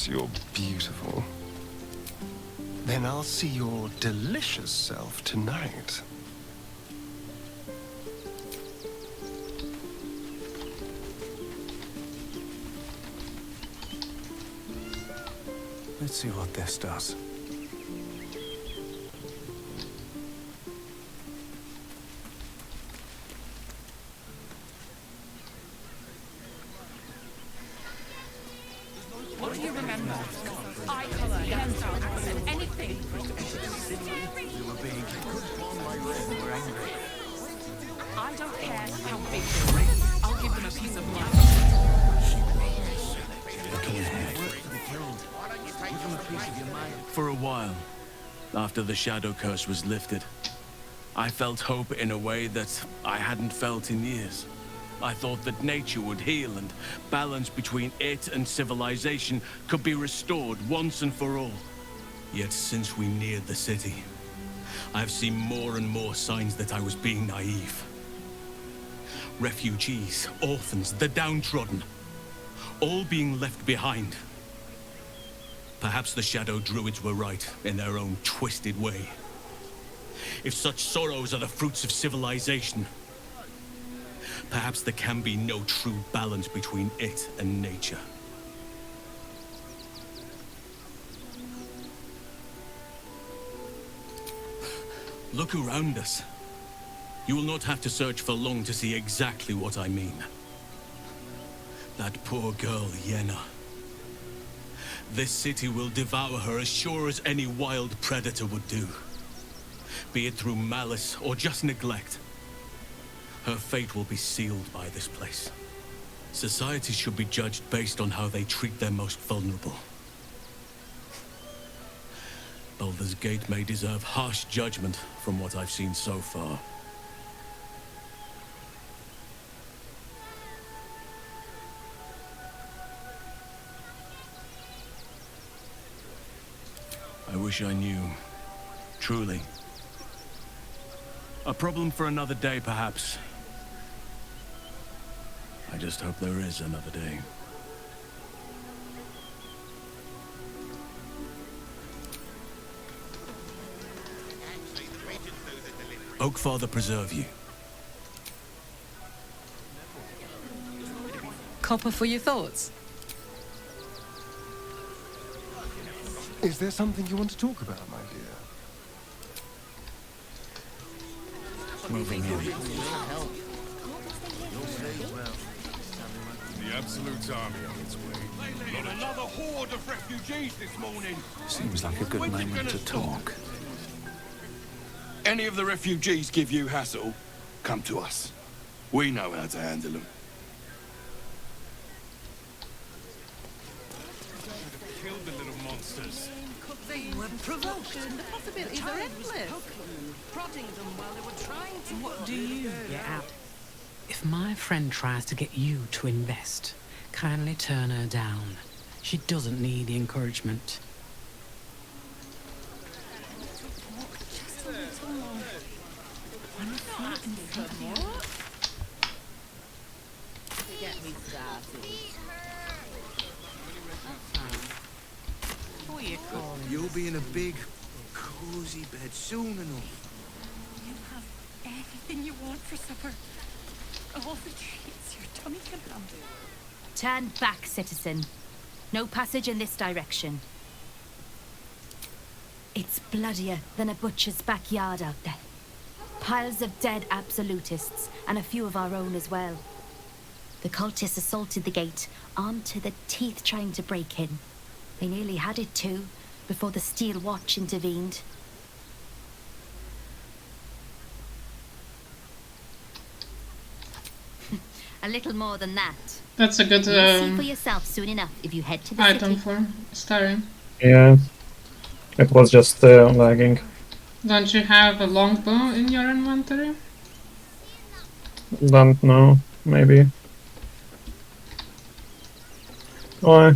You're beautiful. Then I'll see your delicious self tonight. Let's see what this does. What do you remember? I remember anything. I don't care how big they are. I'll give them a piece of mind. For a while, after the Shadow Curse was lifted, I felt hope in a way that I hadn't felt in years. I thought that nature would heal and balance between it and civilization could be restored once and for all. Yet since we neared the city, I've seen more and more signs that I was being naive. Refugees, orphans, the downtrodden, all being left behind. Perhaps the Shadow Druids were right in their own twisted way. If such sorrows are the fruits of civilization, perhaps there can be no true balance between it and nature. Look around us. You will not have to search for long to see exactly what I mean. That poor girl, Yenna. This city will devour her as sure as any wild predator would do. Be it through malice or just neglect. Her fate will be sealed by this place. Society should be judged based on how they treat their most vulnerable. Baldur's Gate may deserve harsh judgment from what I've seen so far. I wish I knew. Truly. A problem for another day, perhaps. I just hope there is another day. Oakfather preserve you. Copper for your thoughts. Is there something you want to talk about, my dear? Moving in. The Absolute's army on its way. Not another horde of refugees this morning. Seems like a good moment to talk. Any of the refugees give you hassle, come to us. We know how to handle them. Killed the little monsters. They were provoked. The possibilities are endless. Prodding them while they were trying to. What do you get out? If my friend tries to get you to invest, kindly turn her down. She doesn't need the encouragement. Get me started. What are you calling? You'll be in a big, cozy bed soon enough. You have everything you want for supper. All the treats your tummy can handle. Turn back, citizen. No passage in this direction. It's bloodier than a butcher's backyard out there. Piles of dead absolutists, and a few of our own as well. The cultists assaulted the gate, armed to the teeth trying to break in. They nearly had it too, before the Steel Watch intervened. A little more than that. That's a good You'll see for yourself soon enough if you head to the item city. for starring. Yeah. It was just lagging. Don't you have a longbow in your inventory? Don't know. Maybe. Why?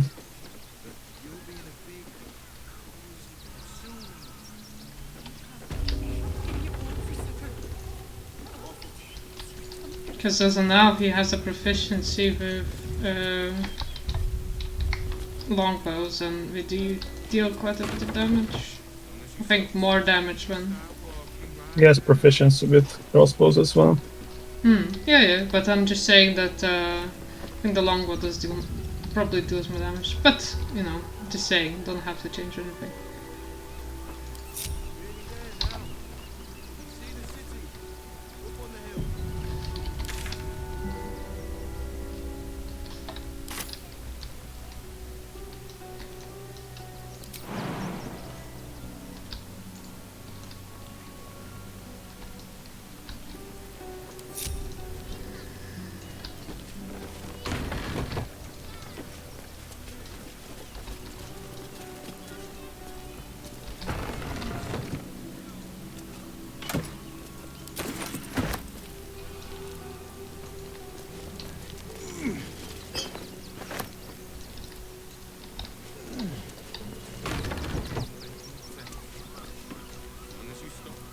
Because as an elf, he has a proficiency with longbows, and we do deal quite a bit of damage. I think more damage when. He has proficiency with crossbows as well. Yeah, but I'm just saying that I think the longbow does probably deals more damage. But you know, just saying, don't have to change anything.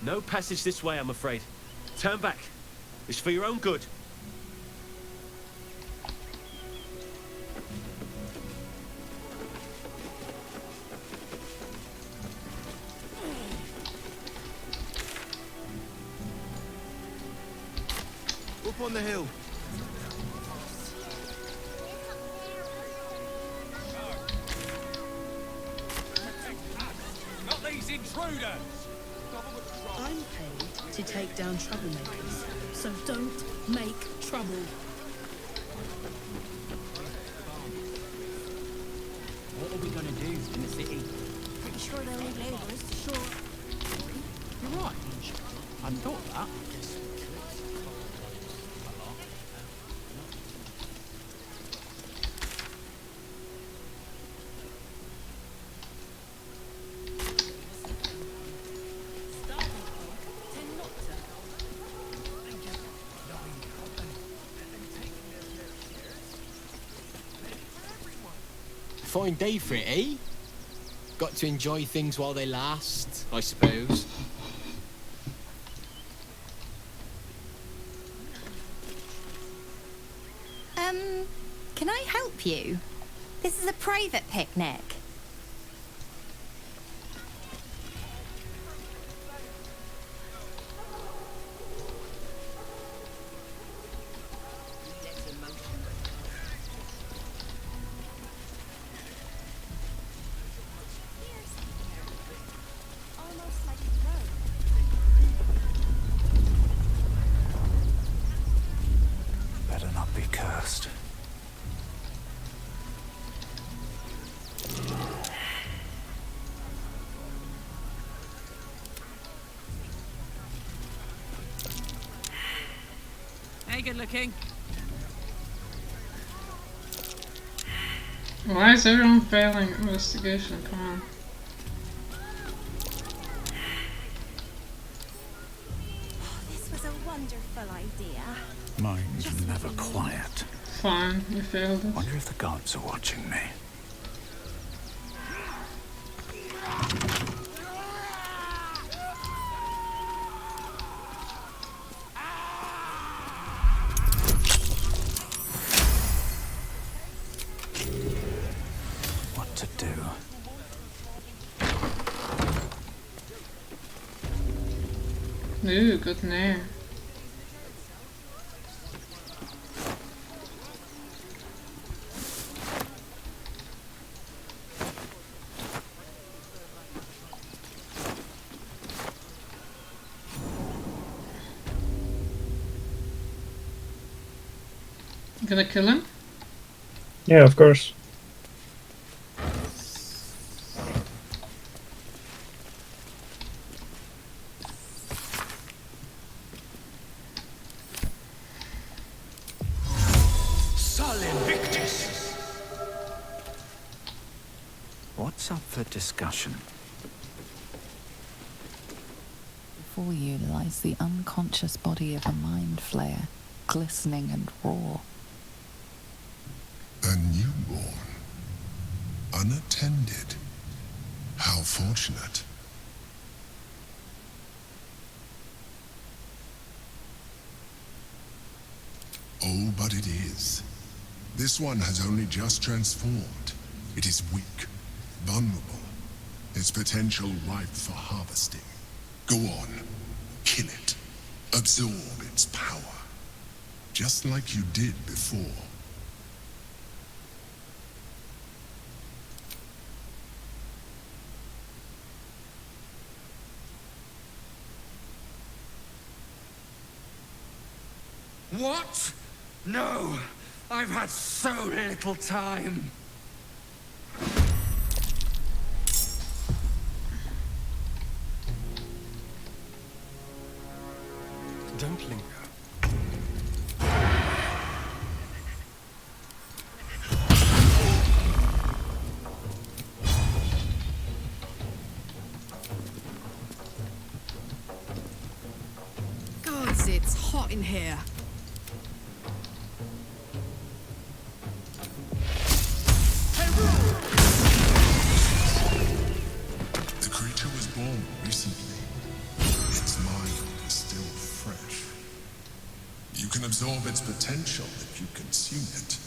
No passage this way, I'm afraid. Turn back. It's for your own good. Up on the hill. Not these intruders! I'm paid to take down troublemakers, so don't make trouble. What are we gonna do in the city? Pretty sure they'll leave laborers to shore. You're right. I thought that. Fine day for it, eh? Got to enjoy things while they last, I suppose. Can I help you? This is a private picnic. Better not be cursed. looking. Why is everyone failing investigation? Come on. This was a wonderful idea. Mine's never quiet. Fine, you failed it. Wonder if the gods are watching me. What to do? Ooh, good name. Gonna kill him? Yeah, of course. What's up for discussion? Before you lies the unconscious body of a mind flayer, glistening and raw. A newborn. Unattended. How fortunate. Oh, but it is. This one has only just transformed. It is weak, vulnerable. Its potential ripe for harvesting. Go on. Kill it. Absorb its power. Just like you did before. What? No! I've had so little time! Don't linger. Gods, it's hot in here. The creature was born recently. Its mind is still fresh. You can absorb its potential if you consume it.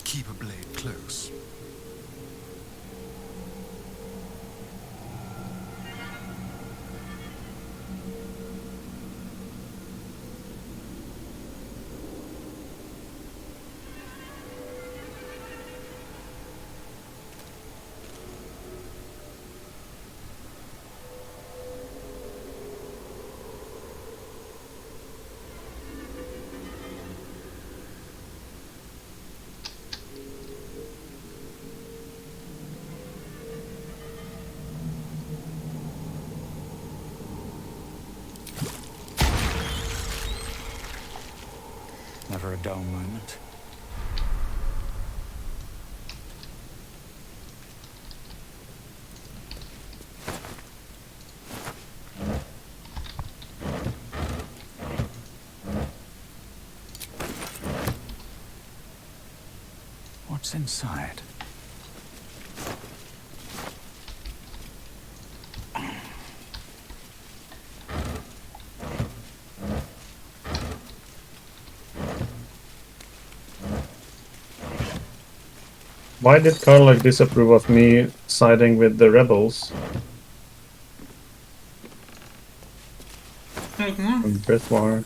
Keep a blade close. Never a dull moment. What's inside? Why did Karlach disapprove of me siding with the rebels? From Brithwar.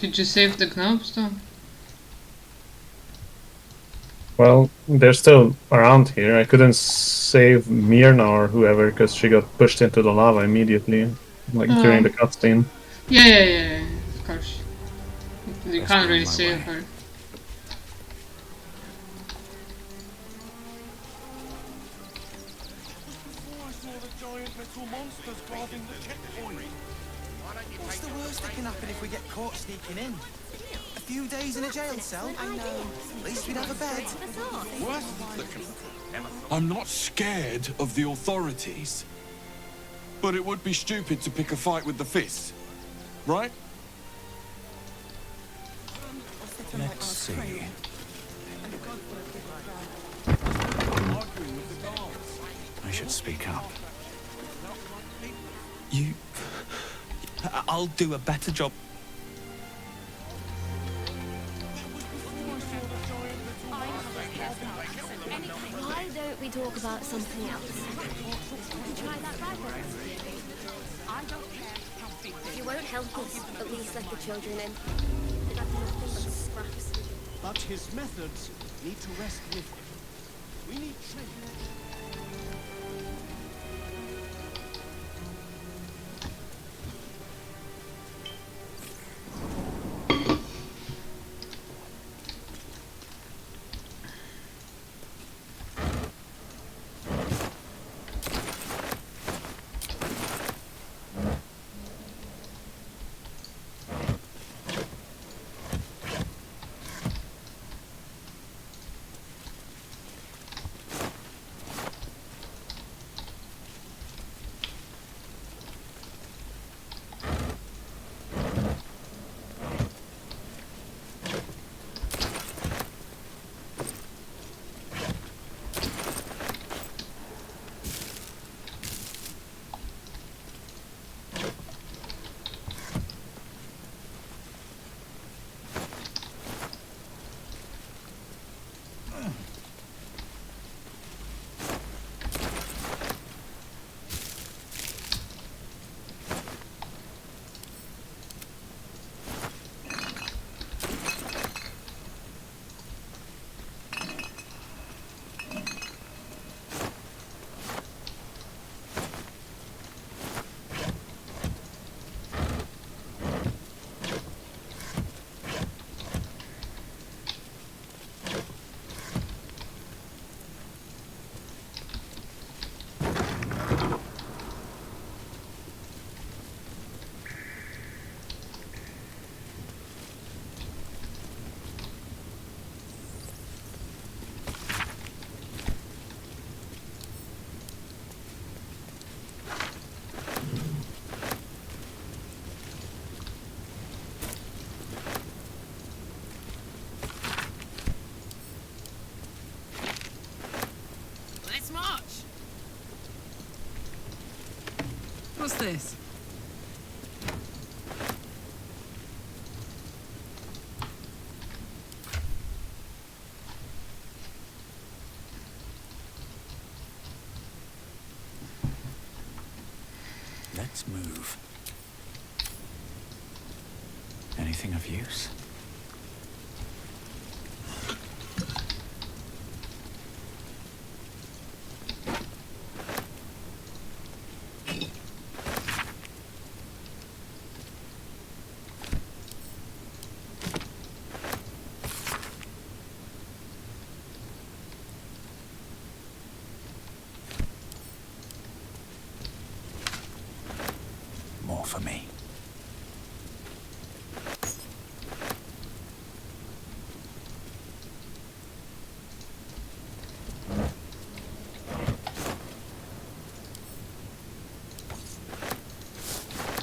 Did you save the gnomes though? Well, they're still around here. I couldn't save Myrna or whoever because she got pushed into the lava immediately, like during the cutscene. Yeah, of course. You can't really save her. What's the worst that can happen if we get caught sneaking in? A few days in a jail cell? I know. At least we'd have a bed. I'm not scared of the authorities. But it would be stupid to pick a fight with the fists. Right? Let's see. I should speak up. I'll do a better job. Why don't we talk about something else? Try that rifle. You won't help us, at least let the children in. They got nothing but scraps. But his methods need to rest with him. We need treasure. What's this? Let's move. Anything of use? More for me.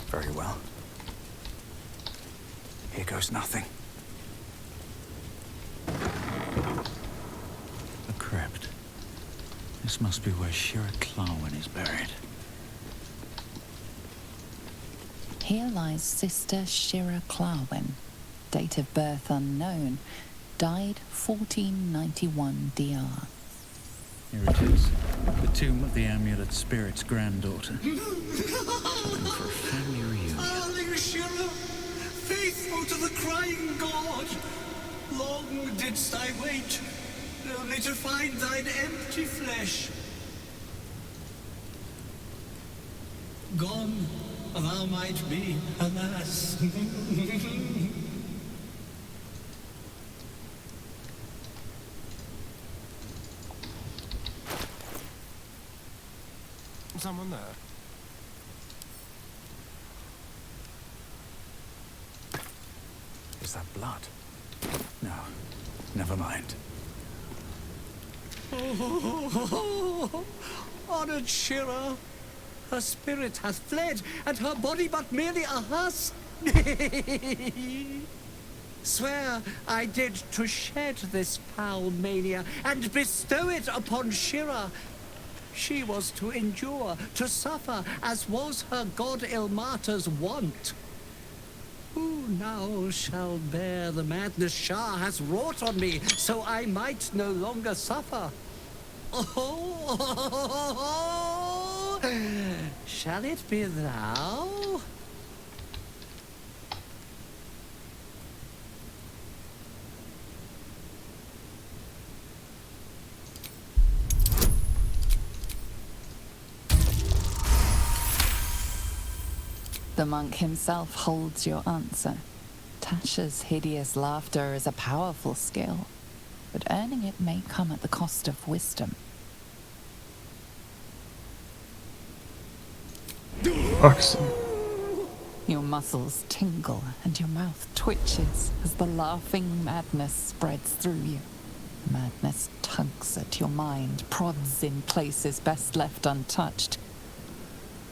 Very well. Here goes nothing. This must be where Shira Clarwin is buried. Here lies Sister Shira Clarwin, date of birth unknown, died 1491 DR. Here it is, the tomb of the amulet spirit's granddaughter. Time for a family reunion. Darling Shira, faithful to the crying god, long didst I wait, only to find thine empty flesh. Gone thou might be, alas. Someone there? Is that blood? No, never mind. Honored Shira, her spirit hath fled, and her body but merely a husk. Swear I did to shed this foul mania and bestow it upon Shira. She was to endure, to suffer, as was her god Ilmata's wont. Who now shall bear the madness Shah has wrought on me, so I might no longer suffer? Oh, shall it be thou? The monk himself holds your answer. Tasha's hideous laughter is a powerful skill, but earning it may come at the cost of wisdom. Your muscles tingle and your mouth twitches as the laughing madness spreads through you. Madness tugs at your mind, prods in places best left untouched.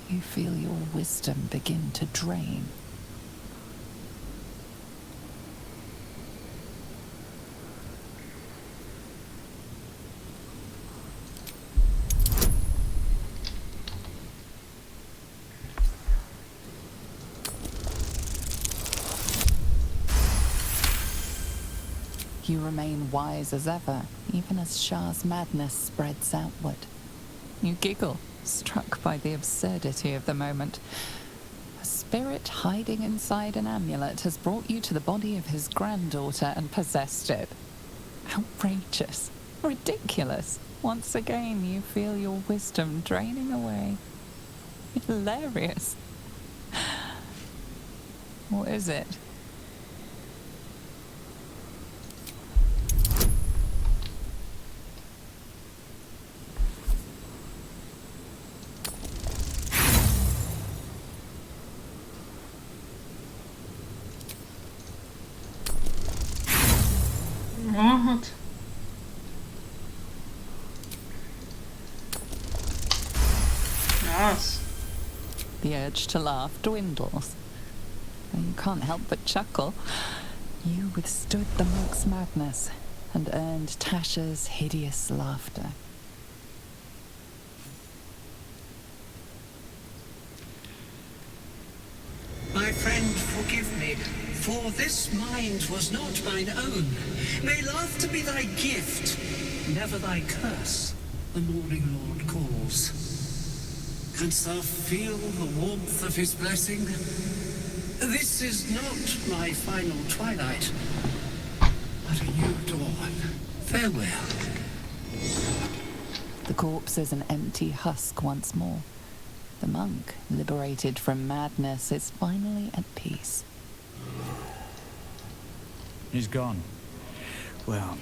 You feel your wisdom begin to drain. You remain wise as ever, even as Shah's madness spreads outward. You giggle, struck by the absurdity of the moment. A spirit hiding inside an amulet has brought you to the body of his granddaughter and possessed it. Outrageous. Ridiculous. Once again, you feel your wisdom draining away. Hilarious. What is it? What? Yes. The urge to laugh dwindles. And you can't help but chuckle. You withstood the monk's madness and earned Tasha's hideous laughter. My friend, forgive me, for this mind was not mine own. May laughter be thy gift, never thy curse. The morning Lord calls. Canst thou feel the warmth of his blessing? This is not my final twilight, but a new dawn. Farewell. The corpse is an empty husk once more. The monk, liberated from madness, is finally at peace. He's gone. Well,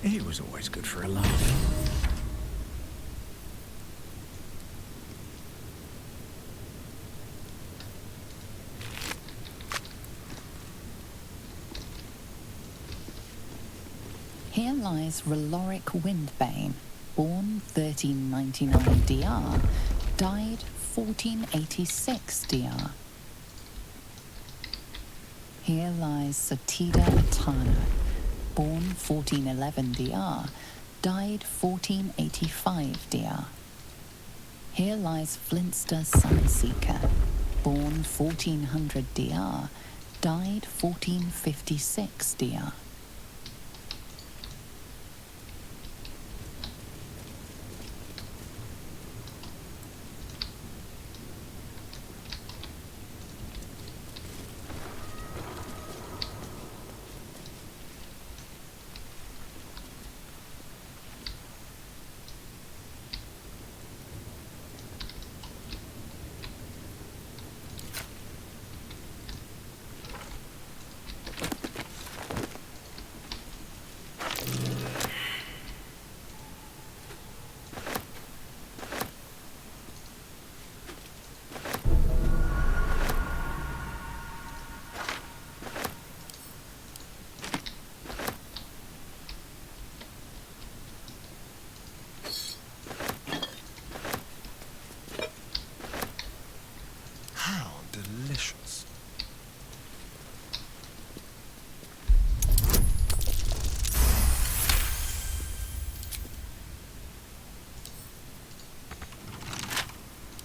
he was always good for a laugh. Here lies Reloric Windbane, born 1399 DR, died 1486 DR. Here lies Satida Atana, born 1411 DR, died 1485 DR. Here lies Flintster Sunseeker, born 1400 DR, died 1456 DR. How delicious.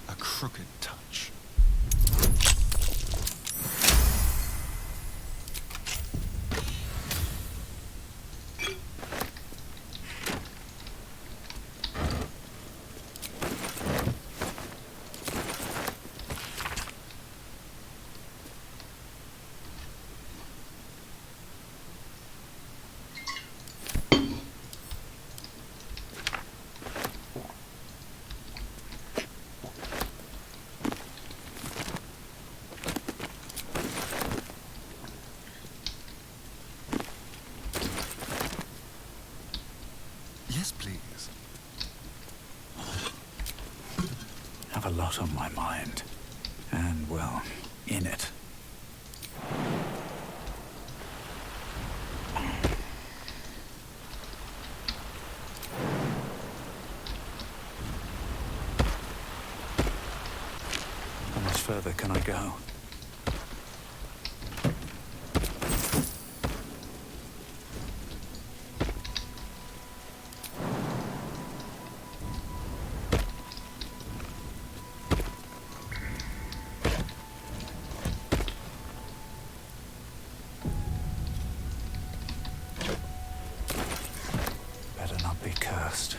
A crooked touch. Yes, please. Have a lot on my mind. And, well, in it. How much further can I go? Better not be cursed.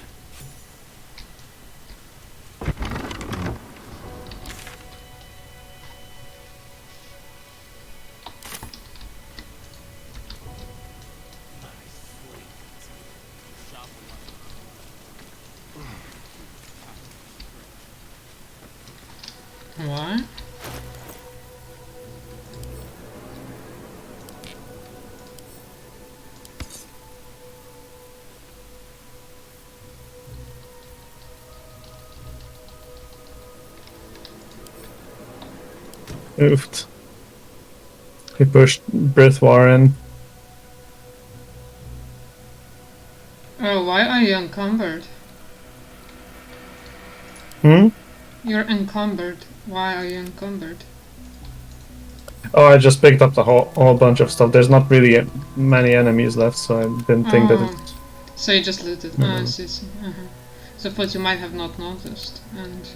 What? Oofed. He pushed Brithwar in. Oh, why are you encumbered? Hmm? You're encumbered. Why are you encumbered? Oh, I just picked up the whole bunch of stuff. There's not really many enemies left, so I didn't think that it's... So you just looted. I see. So I thought you might have not noticed. And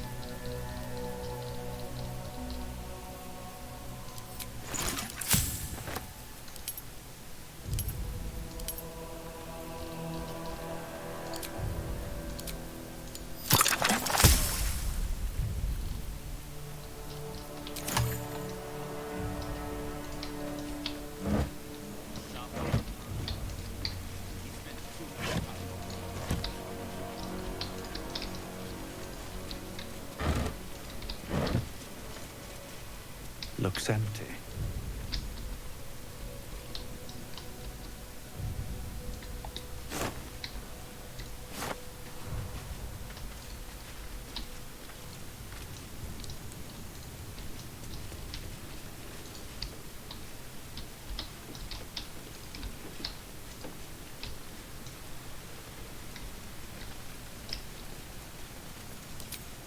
Looks empty.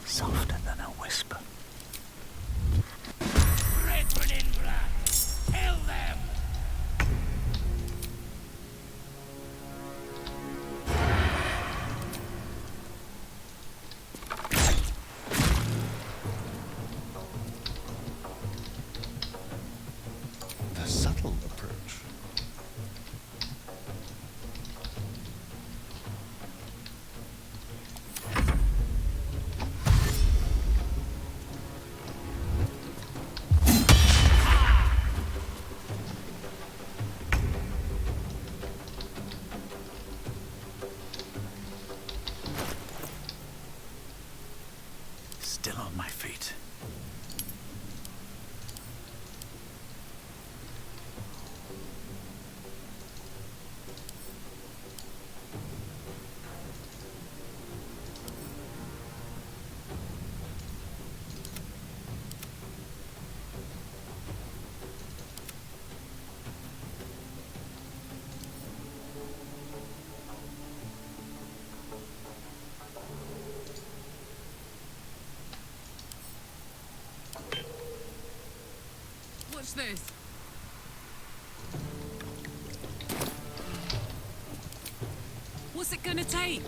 Softer than a whisper. Kill them! still on my feet. What's this? What's it gonna take?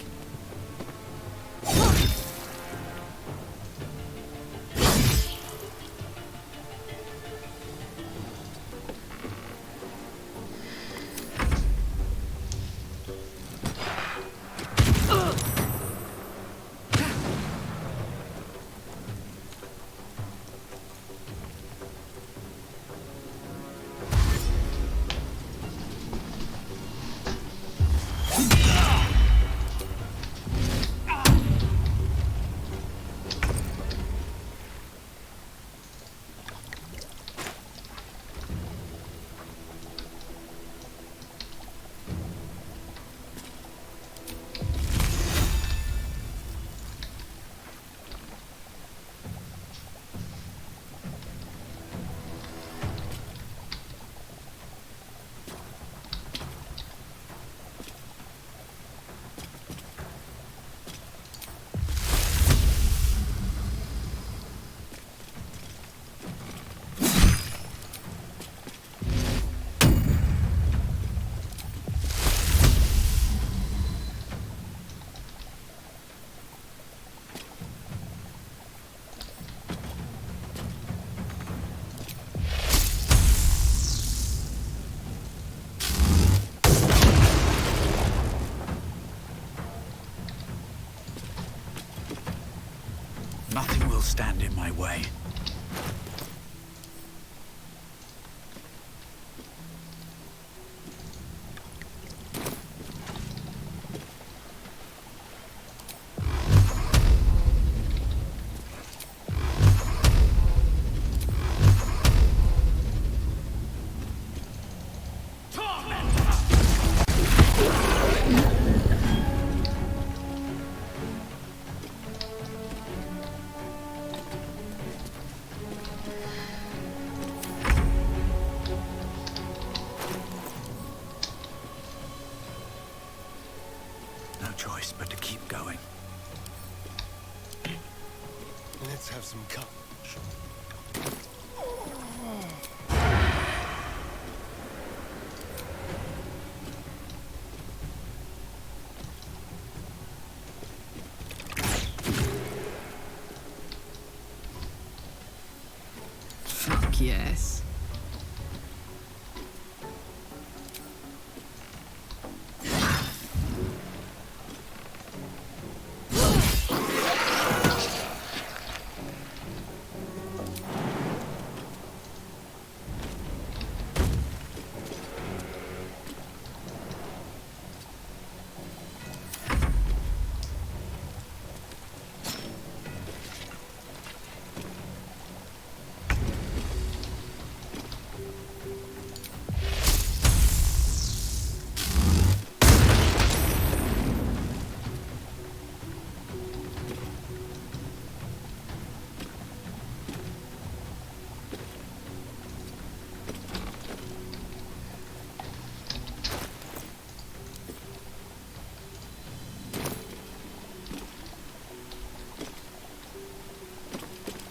Nothing will stand in my way. Choice but to keep going. Let's have some courage. Fuck yes.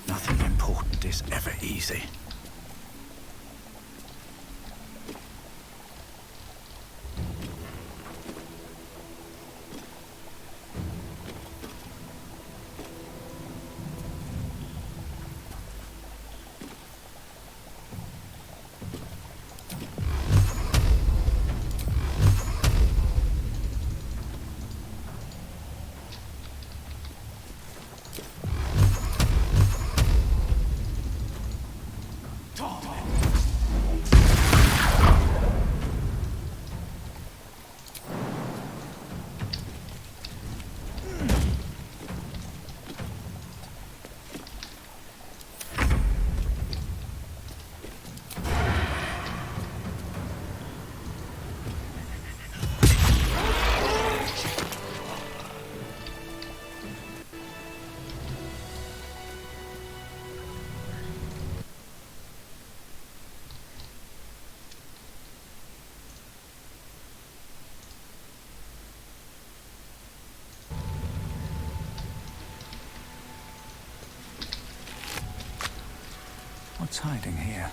Nothing important is ever easy. What's hiding here?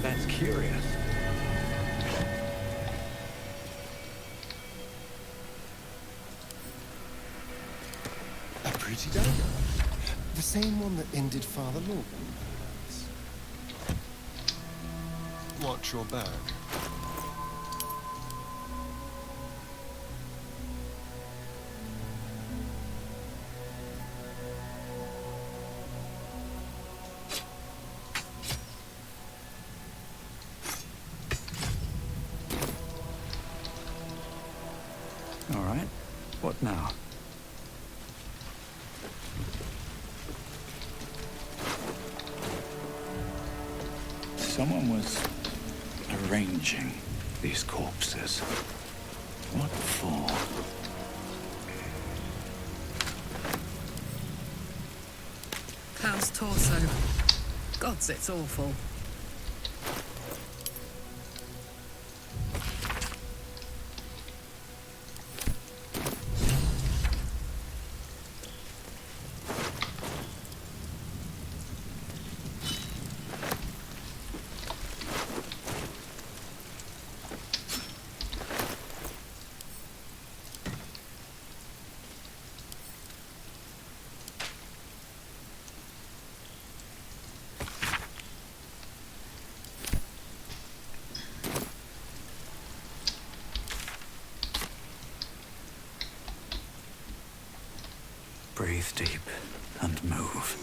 That's curious. A pretty dagger. The same one that ended Father Lawton. Watch your back. All right. What now? Someone was arranging these corpses. What for? How's torso? Gods, it's awful. Breathe deep and move.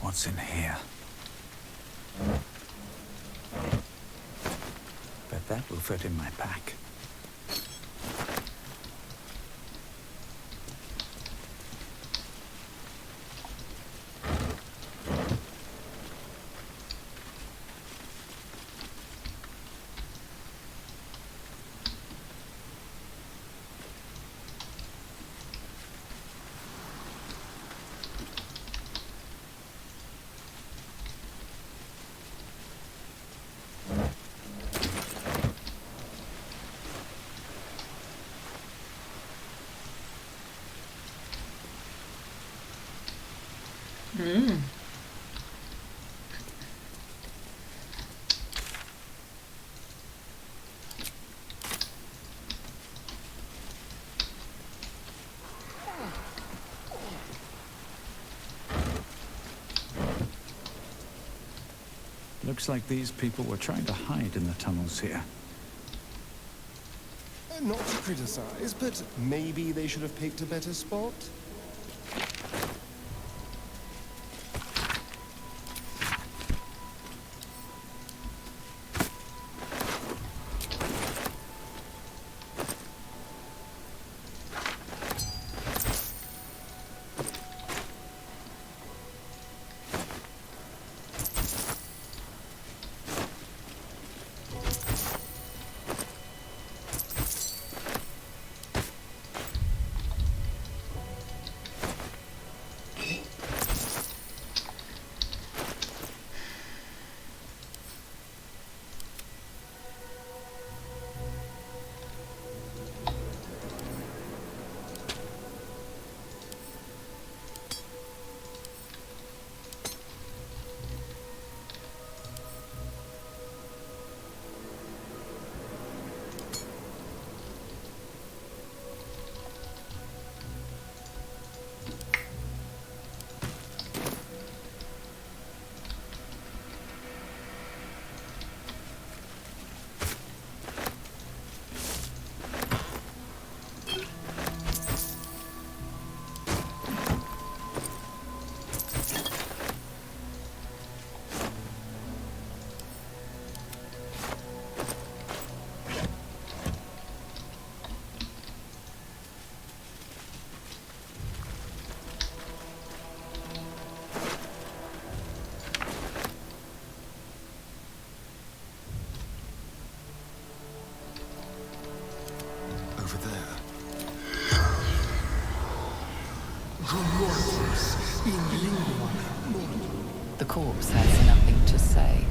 What's in here? Bet that will fit in my pack. Looks like these people were trying to hide in the tunnels here. Not to criticize, but maybe they should have picked a better spot. The corpse has nothing to say.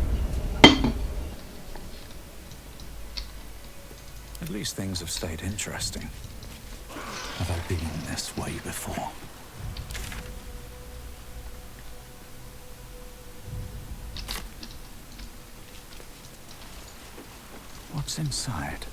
At least things have stayed interesting. Have I been this way before? What's inside?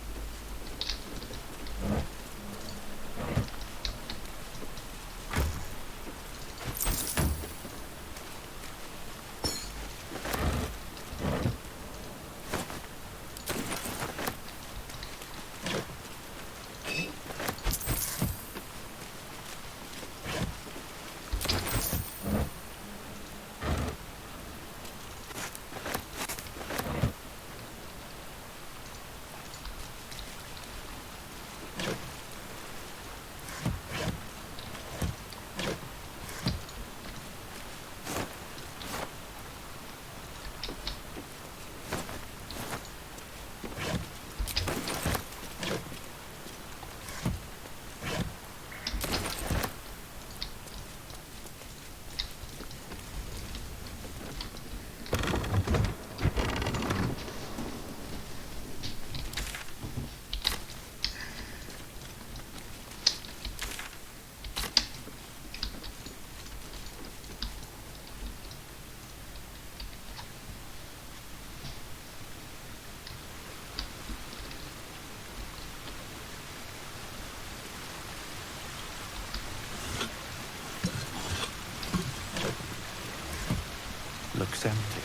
Looks empty.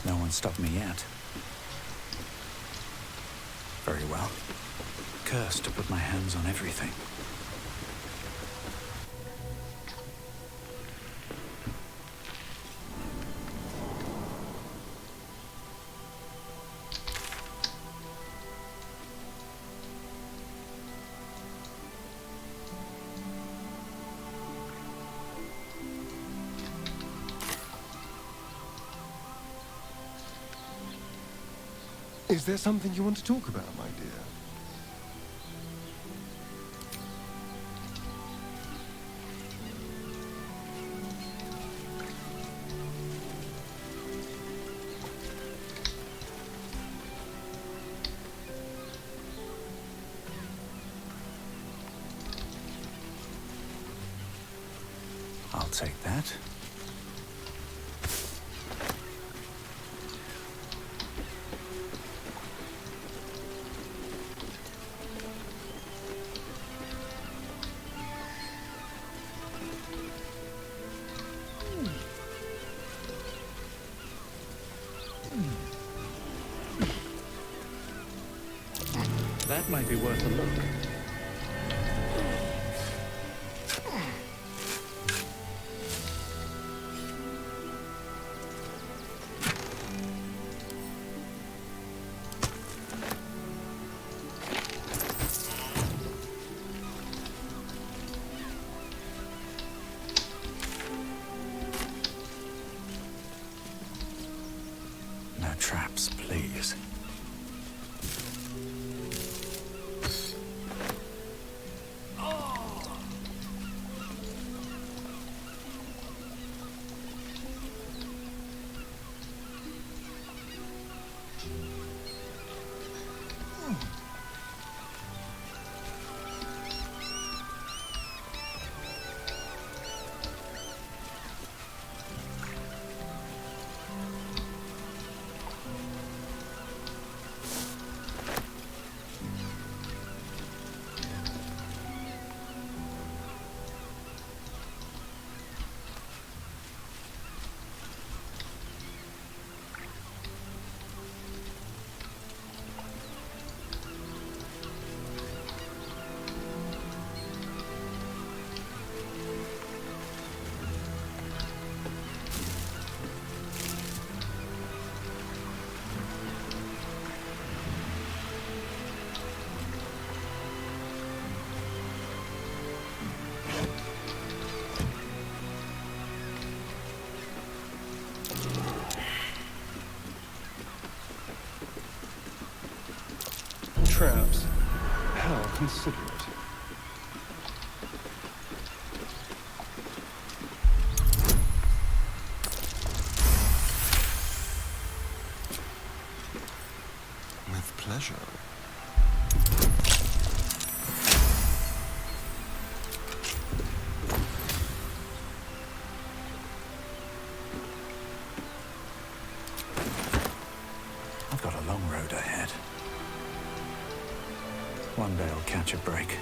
No one stopped me yet. Very well. Cursed to put my hands on everything. Is there something you want to talk about, my dear? I'll take that. That might be worth a look. No traps, please. Traps. How considerate. With pleasure. I've got a long road ahead. One day I'll catch a break.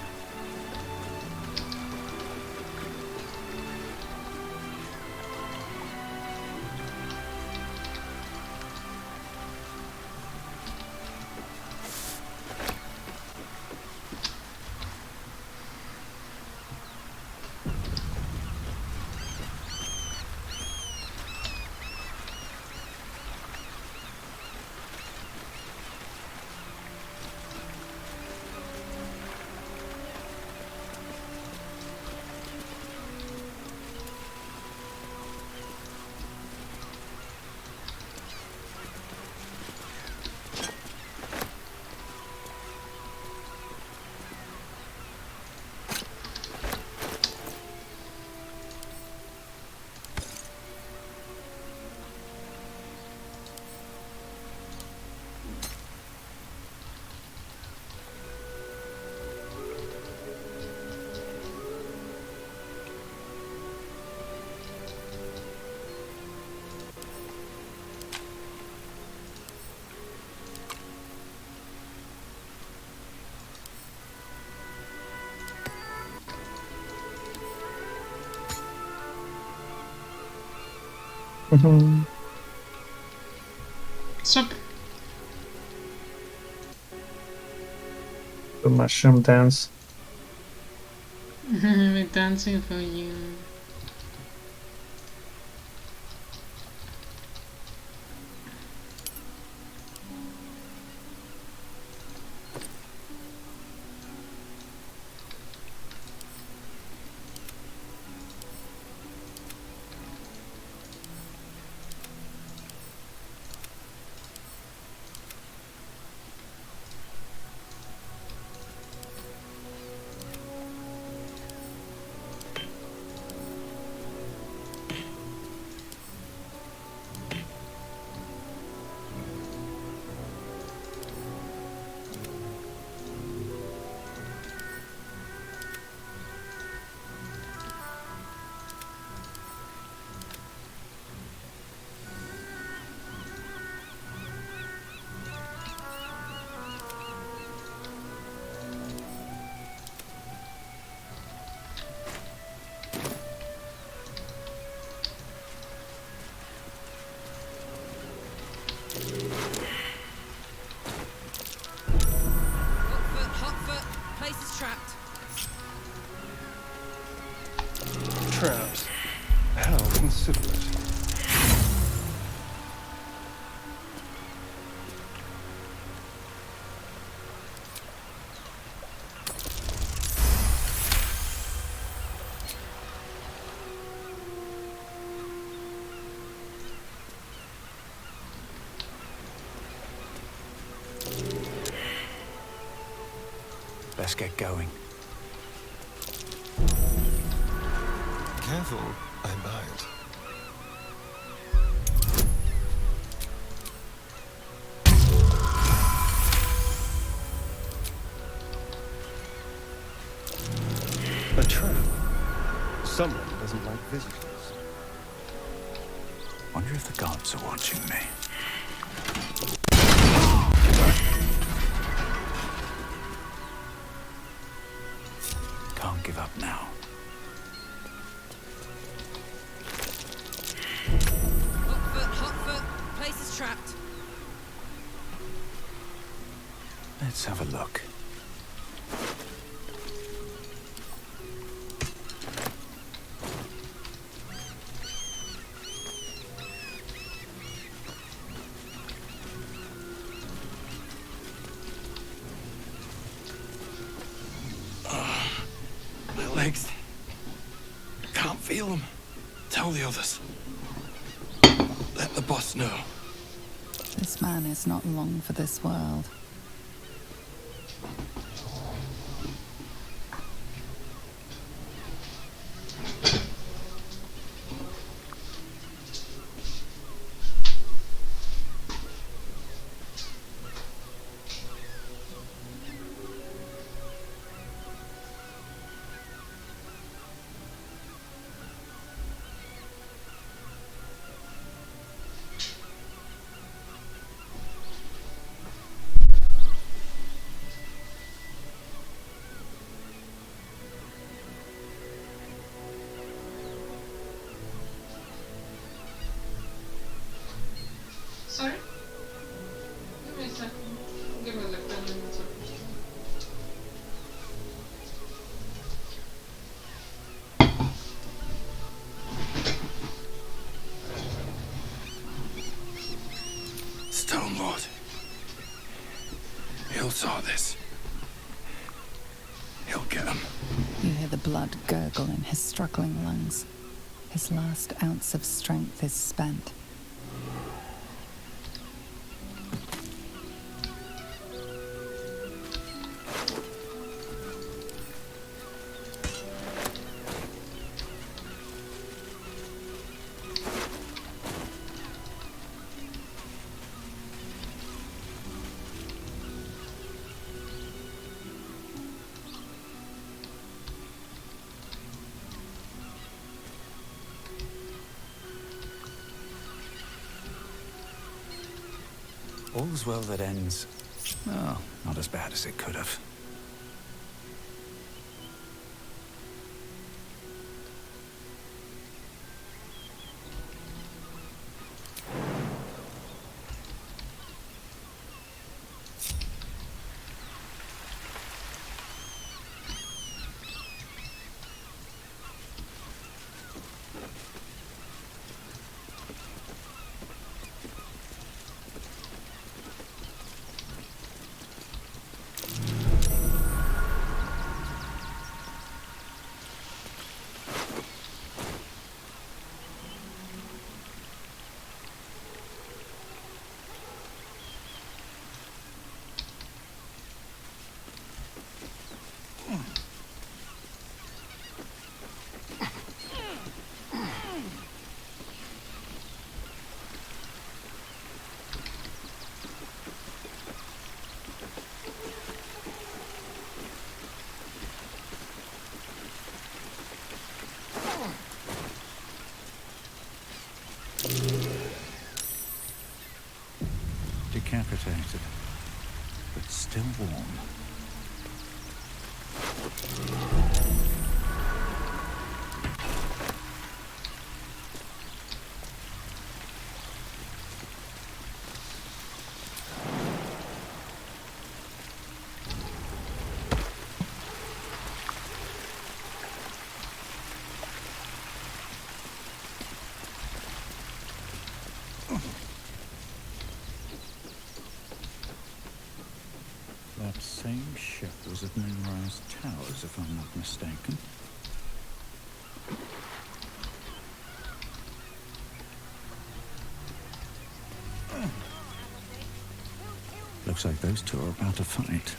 What's up? The mushroom dance. We're dancing for you. Traps. How considerate. Let's get going. Careful, I might. A trap. Someone doesn't like visitors. Wonder if the gods are watching me. Can't give up now. Hot foot. Place is trapped. Let's have a look. My legs. Can't feel them. Tell the others. Let the boss know. This man is not long for this world. Sorry? Give me a second. Give me like 10 minutes or Stone Lord. He'll sort this. He'll get him. You hear the blood gurgle in his struggling lungs. His last ounce of strength is spent. All's well that ends. Oh, not as bad as it could have. Decapitated, but still warm. That same ship was at Moonrise Towers, if I'm not mistaken. Looks like those two are about to fight.